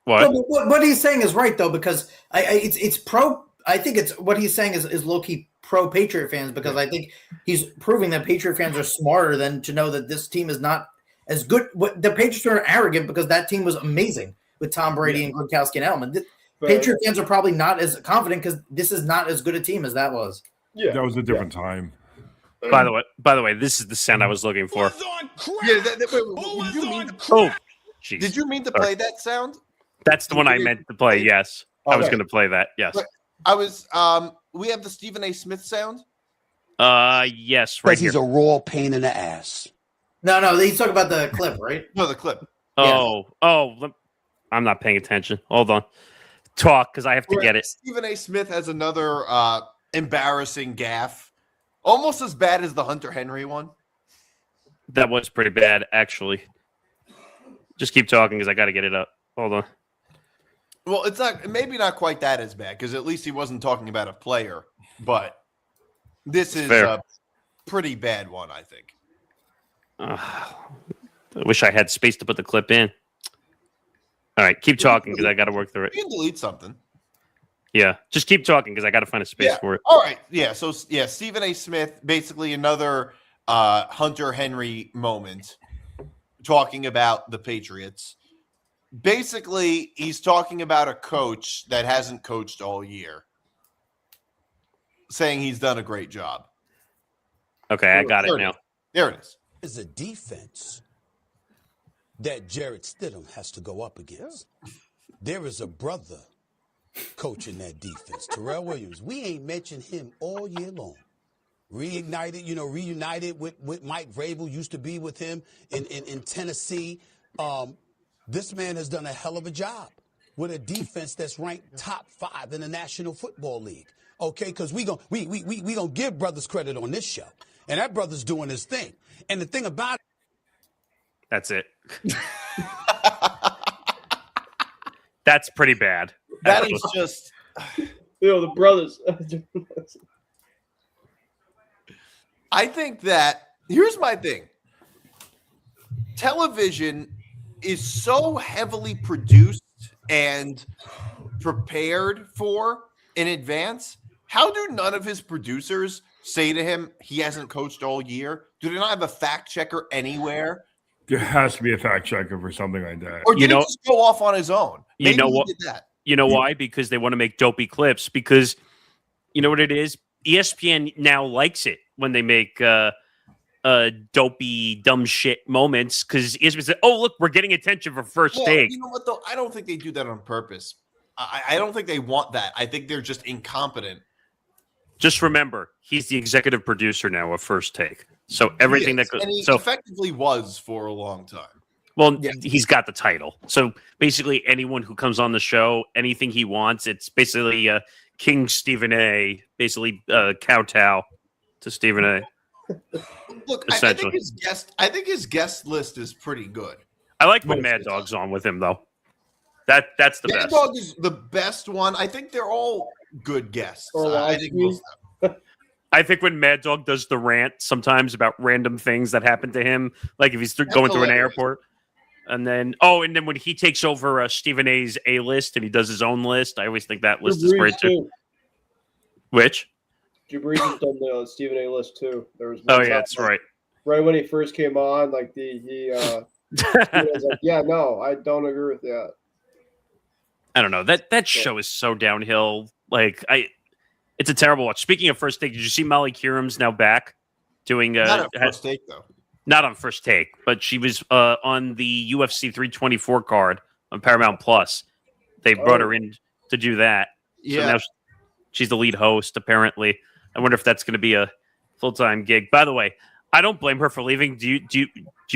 What? No, what he's saying is right though, because it's pro. I think it's what he's saying is low key pro Patriot fans, because I think he's proving that Patriot fans are smarter than to know that this team is not as good. The Patriots are arrogant because that team was amazing with Tom Brady and Gronkowski and Edelman. Patriot fans are probably not as confident because this is not as good a team as that was. Yeah, that was a different time. By the way, this is the sound I was looking for. Did you mean to play that sound? That's the one I meant to play. Yes, I was going to play that. Yes, I was. We have the Stephen A. Smith sound. Yes, right here. He's a raw pain in the ass. No, he's talking about the clip, right? No, the clip. I'm not paying attention. Hold on, talk because I have to get it. Stephen A. Smith has another embarrassing gaffe, almost as bad as the Hunter Henry one. That was pretty bad, actually. Just keep talking because I got to get it up. Hold on. Well, it's maybe not quite that as bad because at least he wasn't talking about a player, but this is a pretty bad one, I think. I wish I had space to put the clip in. All right, keep talking because I got to work through it. You can delete something. Yeah, just keep talking because I got to find a space for it. All right, yeah. So Stephen A. Smith, basically another Hunter Henry moment, talking about the Patriots. Basically, he's talking about a coach that hasn't coached all year, saying he's done a great job. Okay, I got it now. There it is. It's a defense that Jarrett Stidham has to go up against. There is a brother coaching that defense, Terrell Williams. We ain't mentioned him all year long. Reunited with Mike Vrabel, used to be with him in Tennessee. This man has done a hell of a job with a defense that's ranked top 5 in the National Football League. Okay, because we gonna give brothers credit on this show, and that brother's doing his thing. And the thing about that's it. That's pretty bad. That is just the brothers. I think that here's my thing. Television is so heavily produced and prepared for in advance. How do none of his producers say to him he hasn't coached all year? Do they not have a fact checker anywhere? There has to be a fact checker for something like that. Or did he just go off on his own? You know what? Did that. You know why? Because they want to make dopey clips. Because you know what it is? ESPN now likes it when they make dopey, dumb shit moments. Because ESPN said, "Oh, look, we're getting attention for first take." You know what, though? I don't think they do that on purpose. I don't think they want that. I think they're just incompetent. Just remember, he's the executive producer now of First Take. So everything that goes, and he so effectively was for a long time. Well, he's got the title. So basically, anyone who comes on the show, anything he wants, it's basically King Stephen A. Basically, kowtow to Stephen A. Look, I think his guest list is pretty good. I like when Mad Dog's on with him, though. That's the best. Mad Dog is the best one. I think they're all good guests. I think most of them. I think when Mad Dog does the rant sometimes about random things that happen to him, like if he's going through an airport, and then when he takes over Stephen A's A list and he does his own list, I always think that list is great too. Which? Drew Brees has done the Stephen A list too. There was that's right. Right when he first came on, like he was like, "Yeah, no, I don't agree with that." I don't know. That show is so downhill. It's a terrible watch. Speaking of First Take, did you see Molly Qerim's now back doing Not on First Take though. Not on First Take, but she was on the UFC 324 card on Paramount Plus. They brought her in to do that. Yeah. So now she's the lead host, apparently. I wonder if that's going to be a full-time gig. By the way, I don't blame her for leaving. Do you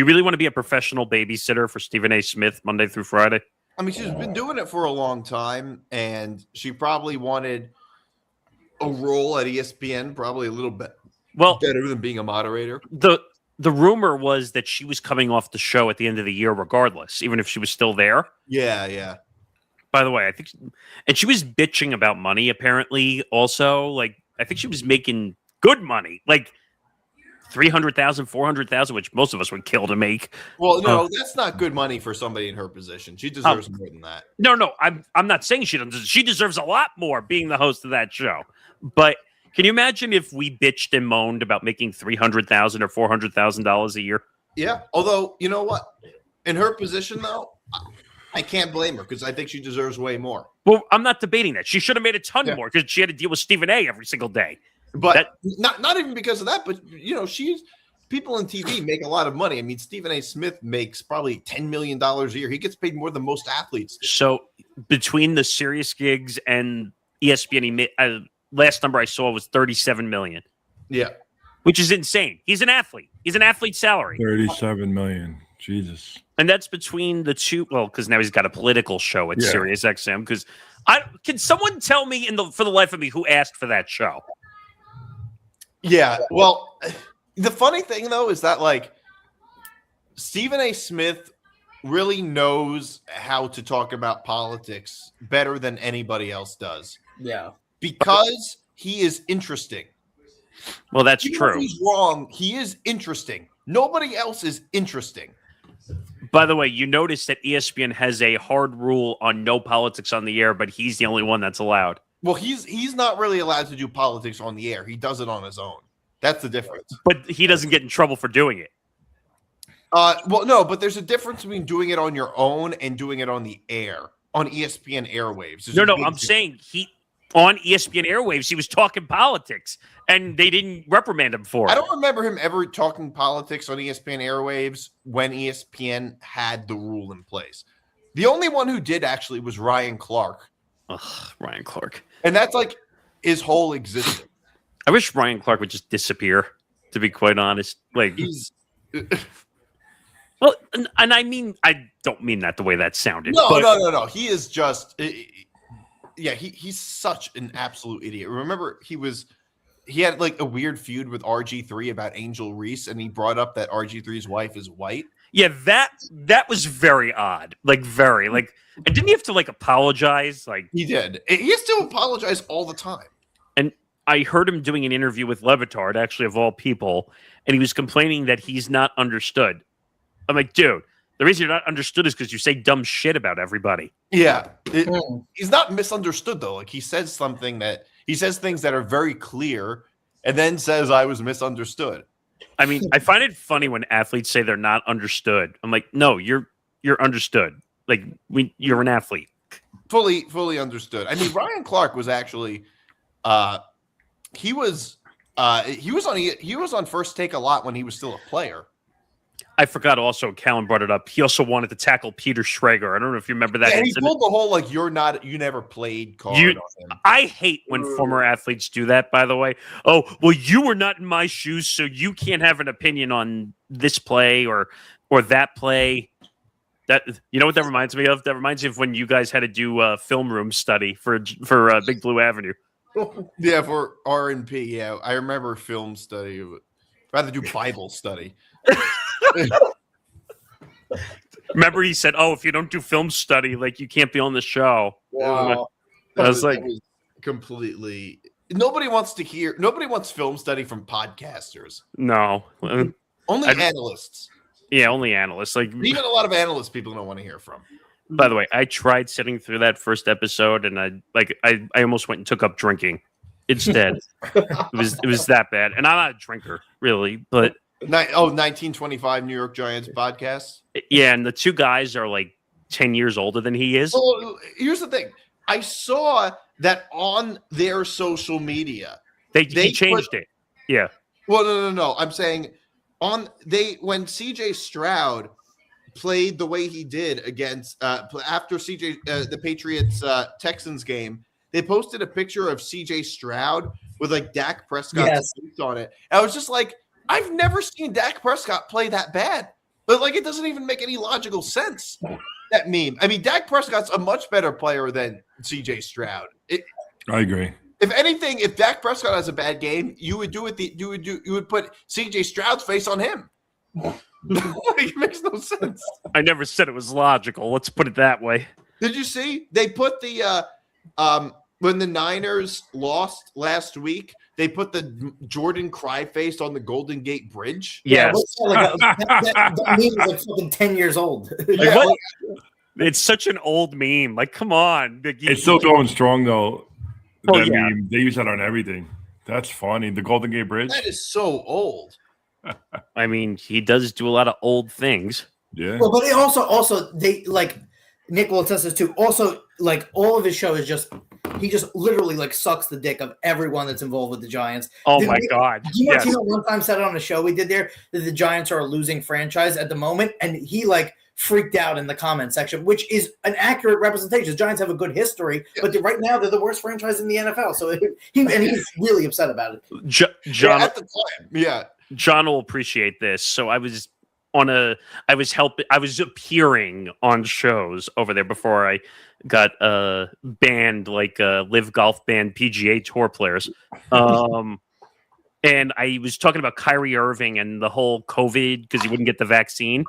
really want to be a professional babysitter for Stephen A. Smith Monday through Friday? I mean, she's been doing it for a long time, and she probably wanted a role at ESPN, probably a little bit better than being a moderator. The rumor was that she was coming off the show at the end of the year regardless, even if she was still there. Yeah. By the way, I think and she was bitching about money, apparently, also. Like, I think she was making good money, like $300,000, $400,000, which most of us would kill to make. Well, no, that's not good money for somebody in her position. She deserves more than that. No, I'm not saying she doesn't. She deserves a lot more being the host of that show. But can you imagine if we bitched and moaned about making $300,000 or $400,000 a year? Yeah. Although, you know what? In her position, though, I can't blame her because I think she deserves way more. Well, I'm not debating that. She should have made a ton more because she had to deal with Stephen A. every single day. But not even because of that. But people in TV make a lot of money. I mean, Stephen A. Smith makes probably $10 million a year. He gets paid more than most athletes do. So between the serious gigs and ESPN, last number I saw was $37 million. Yeah, which is insane. He's an athlete. He's an athlete's salary. $37 million. Jesus. And that's between the two. Well, because now he's got a political show at Sirius XM. Because can someone tell me for the life of me who asked for that show? Yeah. Well, the funny thing though is that like Stephen A. Smith really knows how to talk about politics better than anybody else does. Yeah. Because he is interesting. Well, that's Even true. If he's wrong. He is interesting. Nobody else is interesting. By the way, you notice that ESPN has a hard rule on no politics on the air, but he's the only one that's allowed. Well, he's not really allowed to do politics on the air. He does it on his own. That's the difference. But he doesn't get in trouble for doing it. Well, no, but there's a difference between doing it on your own and doing it on the air, on ESPN airwaves. No, I'm saying on ESPN airwaves, he was talking politics, and they didn't reprimand him for it. I don't remember him ever talking politics on ESPN airwaves when ESPN had the rule in place. The only one who did actually was Ryan Clark. Ugh, Ryan Clark. And that's like his whole existence. I wish Ryan Clark would just disappear, to be quite honest. Like he's well, and I mean, I don't mean that the way that sounded. No. He is just he's such an absolute idiot. Remember, he had like a weird feud with RG3 about Angel Reese, and he brought up that RG3's wife is white. Yeah, that was very odd. Like very and didn't he have to like apologize? Like he did. He has to apologize all the time. And I heard him doing an interview with Levitard, actually of all people, and he was complaining that he's not understood. I'm like, dude, the reason you're not understood is because you say dumb shit about everybody. Yeah. He's not misunderstood, though. Like, he says things that are very clear and then says, I was misunderstood. I mean, I find it funny when athletes say they're not understood. I'm like, no, you're understood. Like, you're an athlete. Fully understood. I mean, Ryan Clark was actually, he was on First Take a lot when he was still a player. I forgot also, Callan brought it up. He also wanted to tackle Peter Schrager. I don't know if you remember that. Yeah, he pulled the whole, like, you never played card on him. I hate when former athletes do that, by the way. Oh, well, you were not in my shoes, so you can't have an opinion on this play or that play. That, you know what that reminds me of? That reminds me of when you guys had to do a film room study for Big Blue Avenue. Yeah, for R&P. Yeah, I remember film study. I'd rather do Bible study. Remember, he said, "Oh, if you don't do film study, like you can't be on the show." Wow, I was like, completely. Nobody wants film study from podcasters. No, only analysts. Yeah, only analysts. Like even a lot of analysts, people don't want to hear from. By the way, I tried sitting through that first episode, and I almost went and took up drinking instead. It was that bad, and I'm not a drinker really, but. 1925 New York Giants podcast. Yeah, and the two guys are like 10 years older than he is. Well, here's the thing. I saw that on their social media. They changed it. Yeah. Well, no. I'm saying when CJ Stroud played the way he did against after the Patriots Texans game, they posted a picture of CJ Stroud with like Dak Prescott's face on it. And I was just like, I've never seen Dak Prescott play that bad. But like, it doesn't even make any logical sense. That meme. I mean, Dak Prescott's a much better player than CJ Stroud. I agree. If anything, if Dak Prescott has a bad game, you would put CJ Stroud's face on him. It makes no sense. I never said it was logical. Let's put it that way. Did you see? They put the when the Niners lost last week, they put the Jordan cry face on the Golden Gate Bridge. Yes. That meme is like fucking 10 years old. It's such an old meme. Like, come on. It's still going strong, though. Oh, That yeah. meme, they use that on everything. That's funny. The Golden Gate Bridge. That is so old. I mean, he does do a lot of old things. Yeah. Well, but they also they like Nick will attest this too. Also, like all of his show is just he just literally like sucks the dick of everyone that's involved with the Giants. Oh my God. DiMartino one time said it on a show we did there that the Giants are a losing franchise at the moment, and he like freaked out in the comment section, which is an accurate representation. The Giants have a good history, but right now they're the worst franchise in the NFL. So he's really upset about it. John, at the time, yeah. John will appreciate this. So I was appearing on shows over there before I got banned, like Live Golf banned PGA Tour players. And I was talking about Kyrie Irving and the whole COVID because he wouldn't get the vaccine.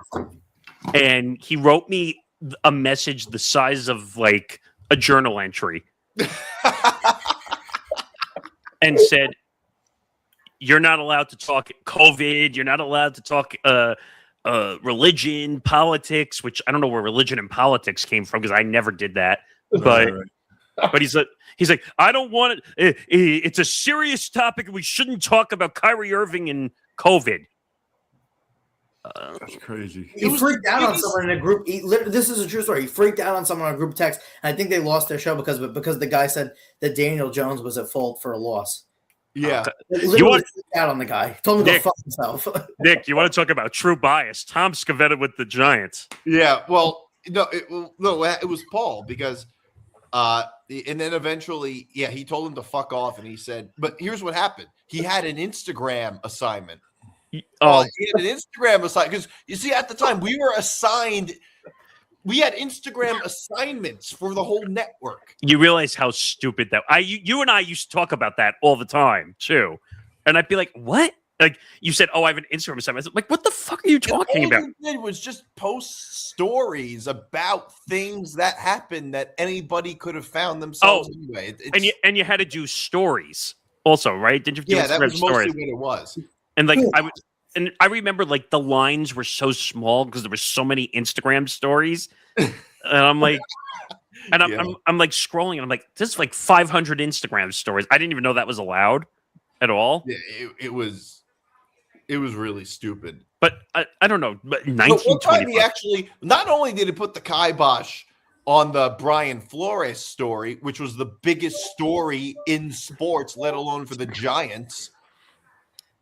And he wrote me a message the size of like a journal entry and said, "You're not allowed to talk COVID. You're not allowed to talk religion, politics," which I don't know where religion and politics came from because I never did that. But but he's like, "I don't want it. It's a serious topic, and we shouldn't talk about Kyrie Irving and COVID." That's crazy. He freaked out on someone in a group. This is a true story. He freaked out on someone on a group text, and I think they lost their show because the guy said that Daniel Jones was at fault for a loss. Yeah, You want freaked out on the guy? Told him to Nick, go fuck himself. Nick, you want to talk about true bias? Tom Scavetta with the Giants. Yeah, well, it was Paul because, and then eventually, he told him to fuck off, and he said, "But here's what happened. He had an Instagram assignment." He had an Instagram assignment because you see, at the time we had Instagram assignments for the whole network. You realize how stupid that you and I used to talk about that all the time too, and I'd be like, "What?" Like you said, "Oh, I have an Instagram assignment." Like, what the fuck are you talking about? All you did was just post stories about things that happened that anybody could have found themselves anyway. And you had to do stories also, right? Didn't you? Do That was stories? mostly what it was. And like I remember like the lines were so small because there were so many Instagram stories, and I'm like, I'm like scrolling, and I'm like, this is like 500 Instagram stories. I didn't even know that was allowed at all. Yeah, it was really stupid. But I don't know. But one time he actually not only did he put the kibosh on the Brian Flores story, which was the biggest story in sports, let alone for the Giants.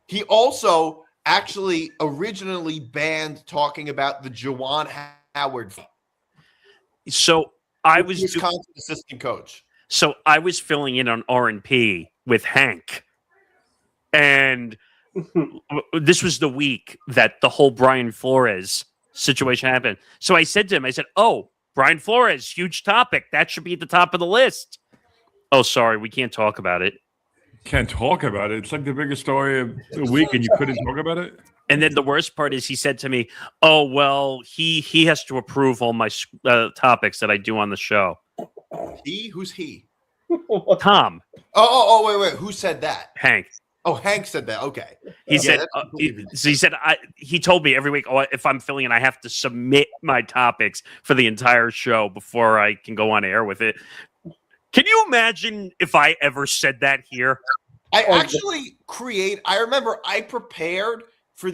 He also actually originally banned talking about the Juwan Howard fight. So I was Wisconsin assistant coach. So I was filling in on R&P with Hank, and this was the week that the whole Brian Flores situation happened. So I said to him, "Oh, Brian Flores, huge topic. That should be at the top of the list." "Oh, sorry, we can't talk about it." Can't talk about it. It's like the biggest story of the week, and you couldn't talk about it. And then the worst part is he said to me, "Oh, well, he has to approve all my topics that I do on the show." He? Who's he? Tom. Oh, wait. Who said that? Hank. Oh, Hank said that. Okay. He said, he told me every week, if I'm filling in, I have to submit my topics for the entire show before I can go on air with it. Can you imagine if I ever said that here? I actually I remember I prepared for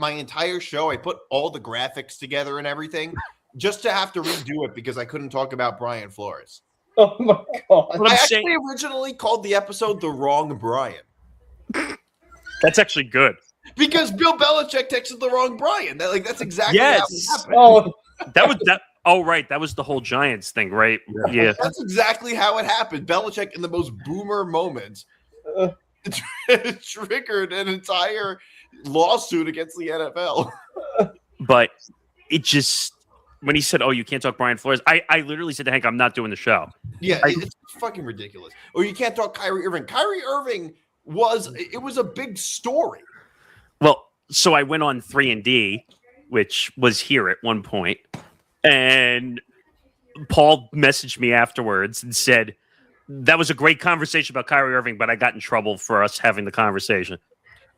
my entire show. I put all the graphics together and everything just to have to redo it because I couldn't talk about Brian Flores. Oh my god! I actually originally called the episode "The Wrong Brian." That's actually good because Bill Belichick texted the wrong Brian. That's exactly how it happened. Oh, that was that. Oh, right. That was the whole Giants thing, right? Yeah. That's exactly how it happened. Belichick, in the most boomer moments, triggered an entire lawsuit against the NFL. But it just, when he said, "Oh, you can't talk Brian Flores," I literally said to Hank, "I'm not doing the show." Yeah, it's fucking ridiculous. Or you can't talk Kyrie Irving. Kyrie Irving was a big story. Well, so I went on 3&D, which was here at one point, and Paul messaged me afterwards and said, "That was a great conversation about Kyrie Irving, but I got in trouble for us having the conversation."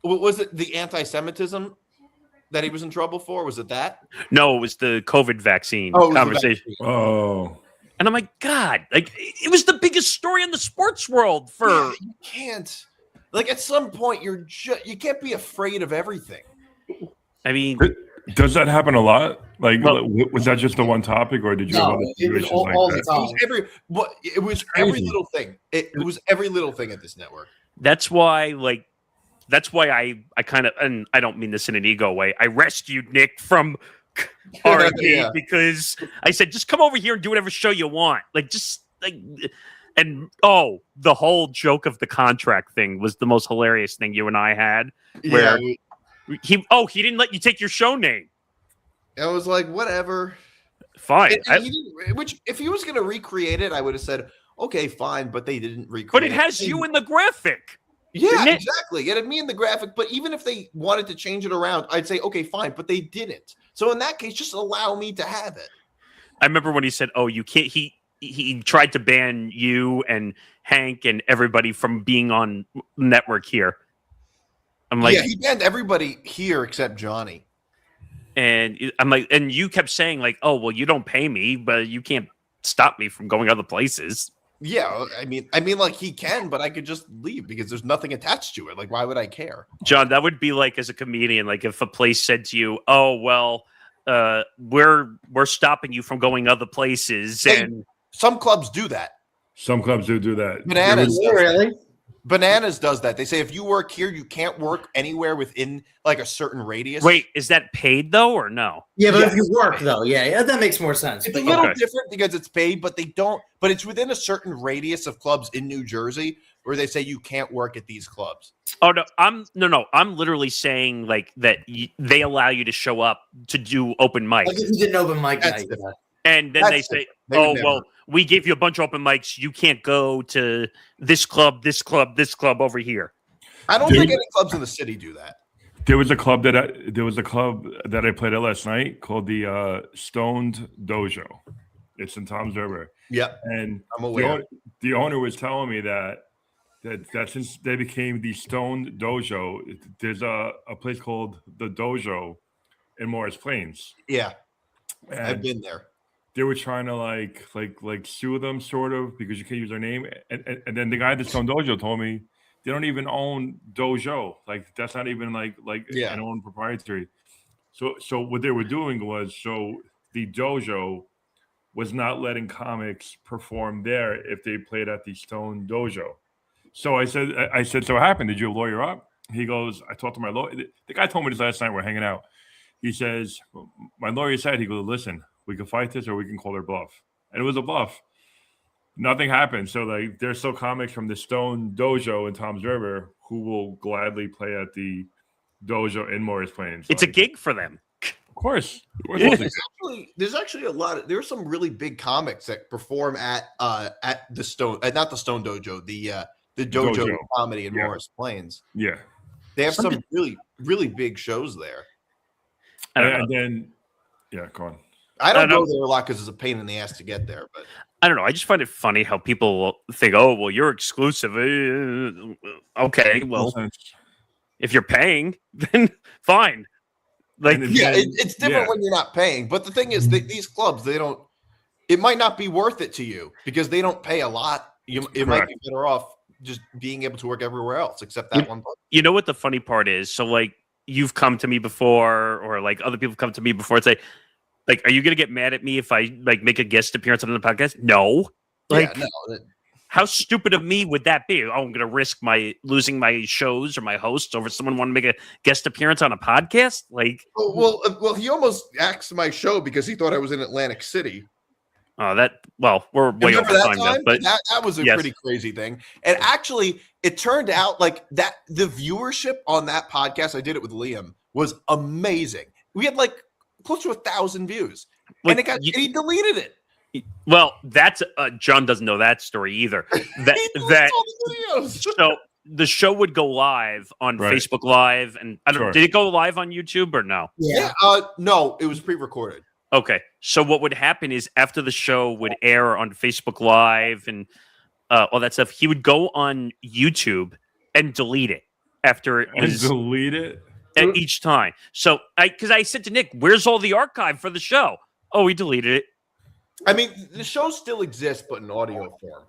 Was it the anti-Semitism that he was in trouble for? Was it that? No, it was the COVID vaccine conversation. Oh. And I'm like, God, like it was the biggest story in the sports world for. Yeah, you can't. Like at some point, you can't be afraid of everything. I mean, does that happen a lot? Like, was that just the one topic, or did you have other situations like that? It was every little thing. It was every little thing at this network. That's why I kind of, and I don't mean this in an ego way, I rescued Nick from R&D because I said, just come over here and do whatever show you want. And the whole joke of the contract thing was the most hilarious thing you and I had. Where he didn't let you take your show name. I was like, whatever. Fine. Which, if he was going to recreate it, I would have said, okay, fine, but they didn't recreate it. But it has you in the graphic. Yeah, exactly. It had me in the graphic, but even if they wanted to change it around, I'd say, okay, fine, but they didn't. So in that case, just allow me to have it. I remember when he said, "Oh, you can't." He tried to ban you and Hank and everybody from being on network here. I'm like, yeah, he banned everybody here except Johnny. And I'm like, and you kept saying like, "Oh, well, you don't pay me, but you can't stop me from going other places." Yeah, I mean, like he can, but I could just leave because there's nothing attached to it. Like, why would I care? John, that would be like as a comedian, like if a place said to you, "Oh, well, we're stopping you from going other places," and some clubs do that. Some clubs do that. Bananas does that. They say if you work here, you can't work anywhere within like a certain radius. Wait, is that paid though, or no? Yeah, but if you work though, yeah, that makes more sense. It's a little different because it's paid, but they don't. But it's within a certain radius of clubs in New Jersey where they say you can't work at these clubs. Oh no, I'm literally saying like that they allow you to show up to do open mics. Like if you did an open mic night. And then they say, "Oh, well, we gave you a bunch of open mics. You can't go to this club, this club, this club over here." I don't think any clubs in the city do that. There was a club that I played at last night called the Stoned Dojo. It's in Tom's River. Yeah, and I'm aware. The owner was telling me that since they became the Stoned Dojo, there's a place called the Dojo in Morris Plains. Yeah, and I've been there. They were trying to like sue them sort of because you can't use their name. And then the guy at the Stone Dojo told me they don't even own Dojo. Like that's not even like an own proprietary. So what they were doing was the Dojo was not letting comics perform there if they played at the Stone Dojo. So I said, so what happened? Did you lawyer up? He goes, I talked to my lawyer. The guy told me this last night. We're hanging out. He says, my lawyer said, he goes, listen, we can fight this or we can call their bluff. And it was a bluff. Nothing happened. So like there's still comics from the Stone Dojo in Tom's River who will gladly play at the dojo in Morris Plains. It's a gig for them. Of course. There's actually a lot. There's some really big comics that perform at the Stone, not the Stone Dojo, the Dojo Comedy in Morris Plains. Yeah. They have some really, really big shows there. And then, go on. I don't go there a lot because it's a pain in the ass to get there. But I don't know. I just find it funny how people think, "Oh, well, you're exclusive." Okay, well, if you're paying, then fine. Like, it's different when you're not paying. But the thing is, these clubs, they don't. It might not be worth it to you because they don't pay a lot. It might be better off just being able to work everywhere else except that one place. You know what the funny part is? So, like, you've come to me before, or like other people come to me before and say, like, are you going to get mad at me if I like make a guest appearance on the podcast? No. Like, yeah, no. How stupid of me would that be? Oh, I'm going to risk losing my shows or my hosts over someone wanting to make a guest appearance on a podcast? Like, well, he almost axed my show because he thought I was in Atlantic City. We're way over time now, but that was a pretty crazy thing. And actually, it turned out like that the viewership on that podcast, I did it with Liam, was amazing. We had like close to 1,000 views, and he deleted it. Well, that's John doesn't know that story either. So the show would go live on Facebook Live, and I don't know, did it go live on YouTube or no? Yeah. No, it was pre-recorded. Okay, so what would happen is after the show would air on Facebook Live and all that stuff, he would go on YouTube and delete it after it was delete it at each time. So because I said to Nick, "Where's all the archive for the show?" Oh, he deleted it. I mean, the show still exists, but in audio form.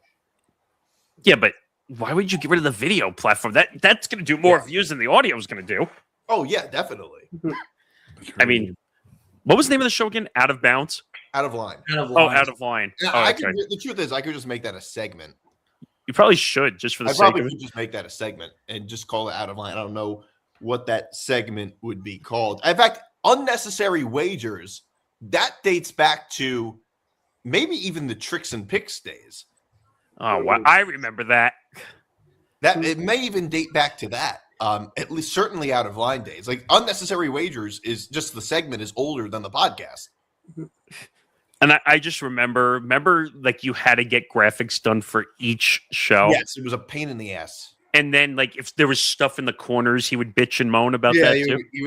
Yeah, but why would you get rid of the video platform? That's going to do more views than the audio is going to do. Oh yeah, definitely. I mean, what was the name of the show again? Out of Bounds? Out of Line. Out of Line. The truth is, I could just make that a segment. You probably should, just for the sake of it. I probably could just make that a segment and just call it Out of Line. I don't know what that segment would be called. In fact, Unnecessary Wagers, that dates back to maybe even the Tricks and Picks days. Oh, wow. I remember that. That it may even date back to that. At least certainly Out of Line days. Like Unnecessary Wagers is just the segment is older than the podcast. And I just remember like you had to get graphics done for each show. Yes, it was a pain in the ass. And then like if there was stuff in the corners, he would bitch and moan about that too. He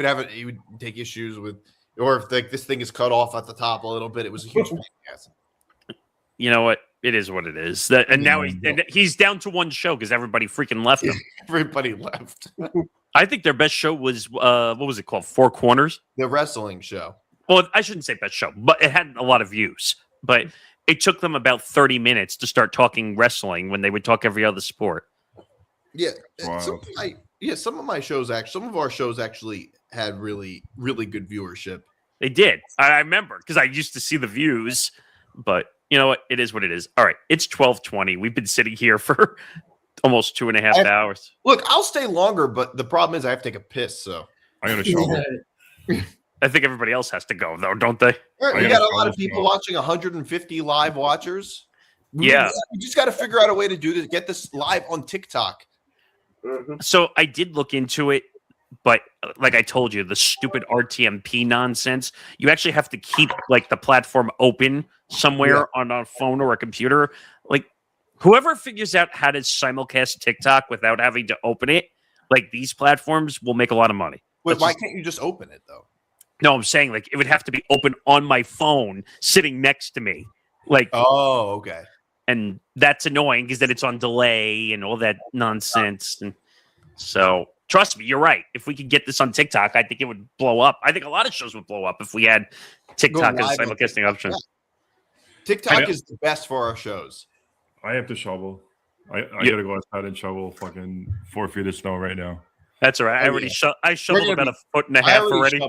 would take issues with, or if like this thing is cut off at the top a little bit, it was a huge pain in the ass. You know what? It is what it is. And now he's down to one show because everybody freaking left him. Everybody left. I think their best show was what was it called? Four Corners? The wrestling show. Well, I shouldn't say best show, but it had a lot of views. But it took them about 30 minutes to start talking wrestling when they would talk every other sport. Yeah. Some of our shows actually had really, really good viewership. They did. I remember because I used to see the views, but you know what? It is what it is. All right. It's 12:20. We've been sitting here for almost 2.5 hours. Look, I'll stay longer, but the problem is I have to take a piss. So I got to shovel. I think everybody else has to go, though, don't they? We got a lot of people watching, 150 live watchers. Yeah. We just got to figure out a way to do this, get this live on TikTok. So I did look into it, but like I told you, the stupid RTMP nonsense, you actually have to keep like the platform open somewhere on a phone or a computer. Like whoever figures out how to simulcast TikTok without having to open it, like these platforms will make a lot of money. Wait, why can't you just open it though? No, I'm saying like it would have to be open on my phone sitting next to me. Like, oh, okay. And that's annoying because then it's on delay and all that nonsense. And so trust me, you're right. If we could get this on TikTok, I think it would blow up. I think a lot of shows would blow up if we had TikTok as a simulcasting option. Yeah. TikTok is the best for our shows. I have to shovel. I got to go outside and shovel fucking 4 feet of snow right now. That's all right. I shoveled about 1.5 feet already.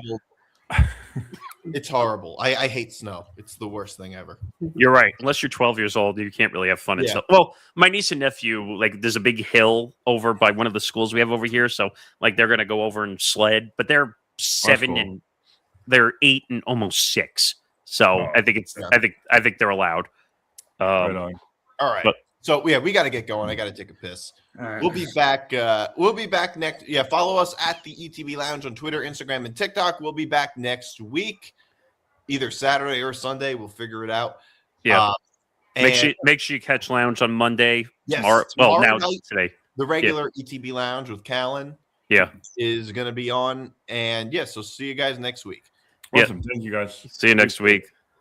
It's horrible. I hate snow. It's the worst thing ever. You're right. Unless you're 12 years old, you can't really have fun. Yeah. Well, my niece and nephew, like, there's a big hill over by one of the schools we have over here. So, like, they're going to go over and sled, but they're 7 and they're 8 and almost 6. So I think I think they're allowed. Right on. All right. So we got to get going. I got to take a piss. Right. We'll be back. We'll be back next. Yeah, follow us at the ETB Lounge on Twitter, Instagram, and TikTok. We'll be back next week, either Saturday or Sunday. We'll figure it out. Yeah. Make sure you catch Lounge on Monday. Yes, tomorrow now night, today. The regular ETB Lounge with Callan. Yeah, is going to be on, and so see you guys next week. Awesome. Thank you guys. See you next week.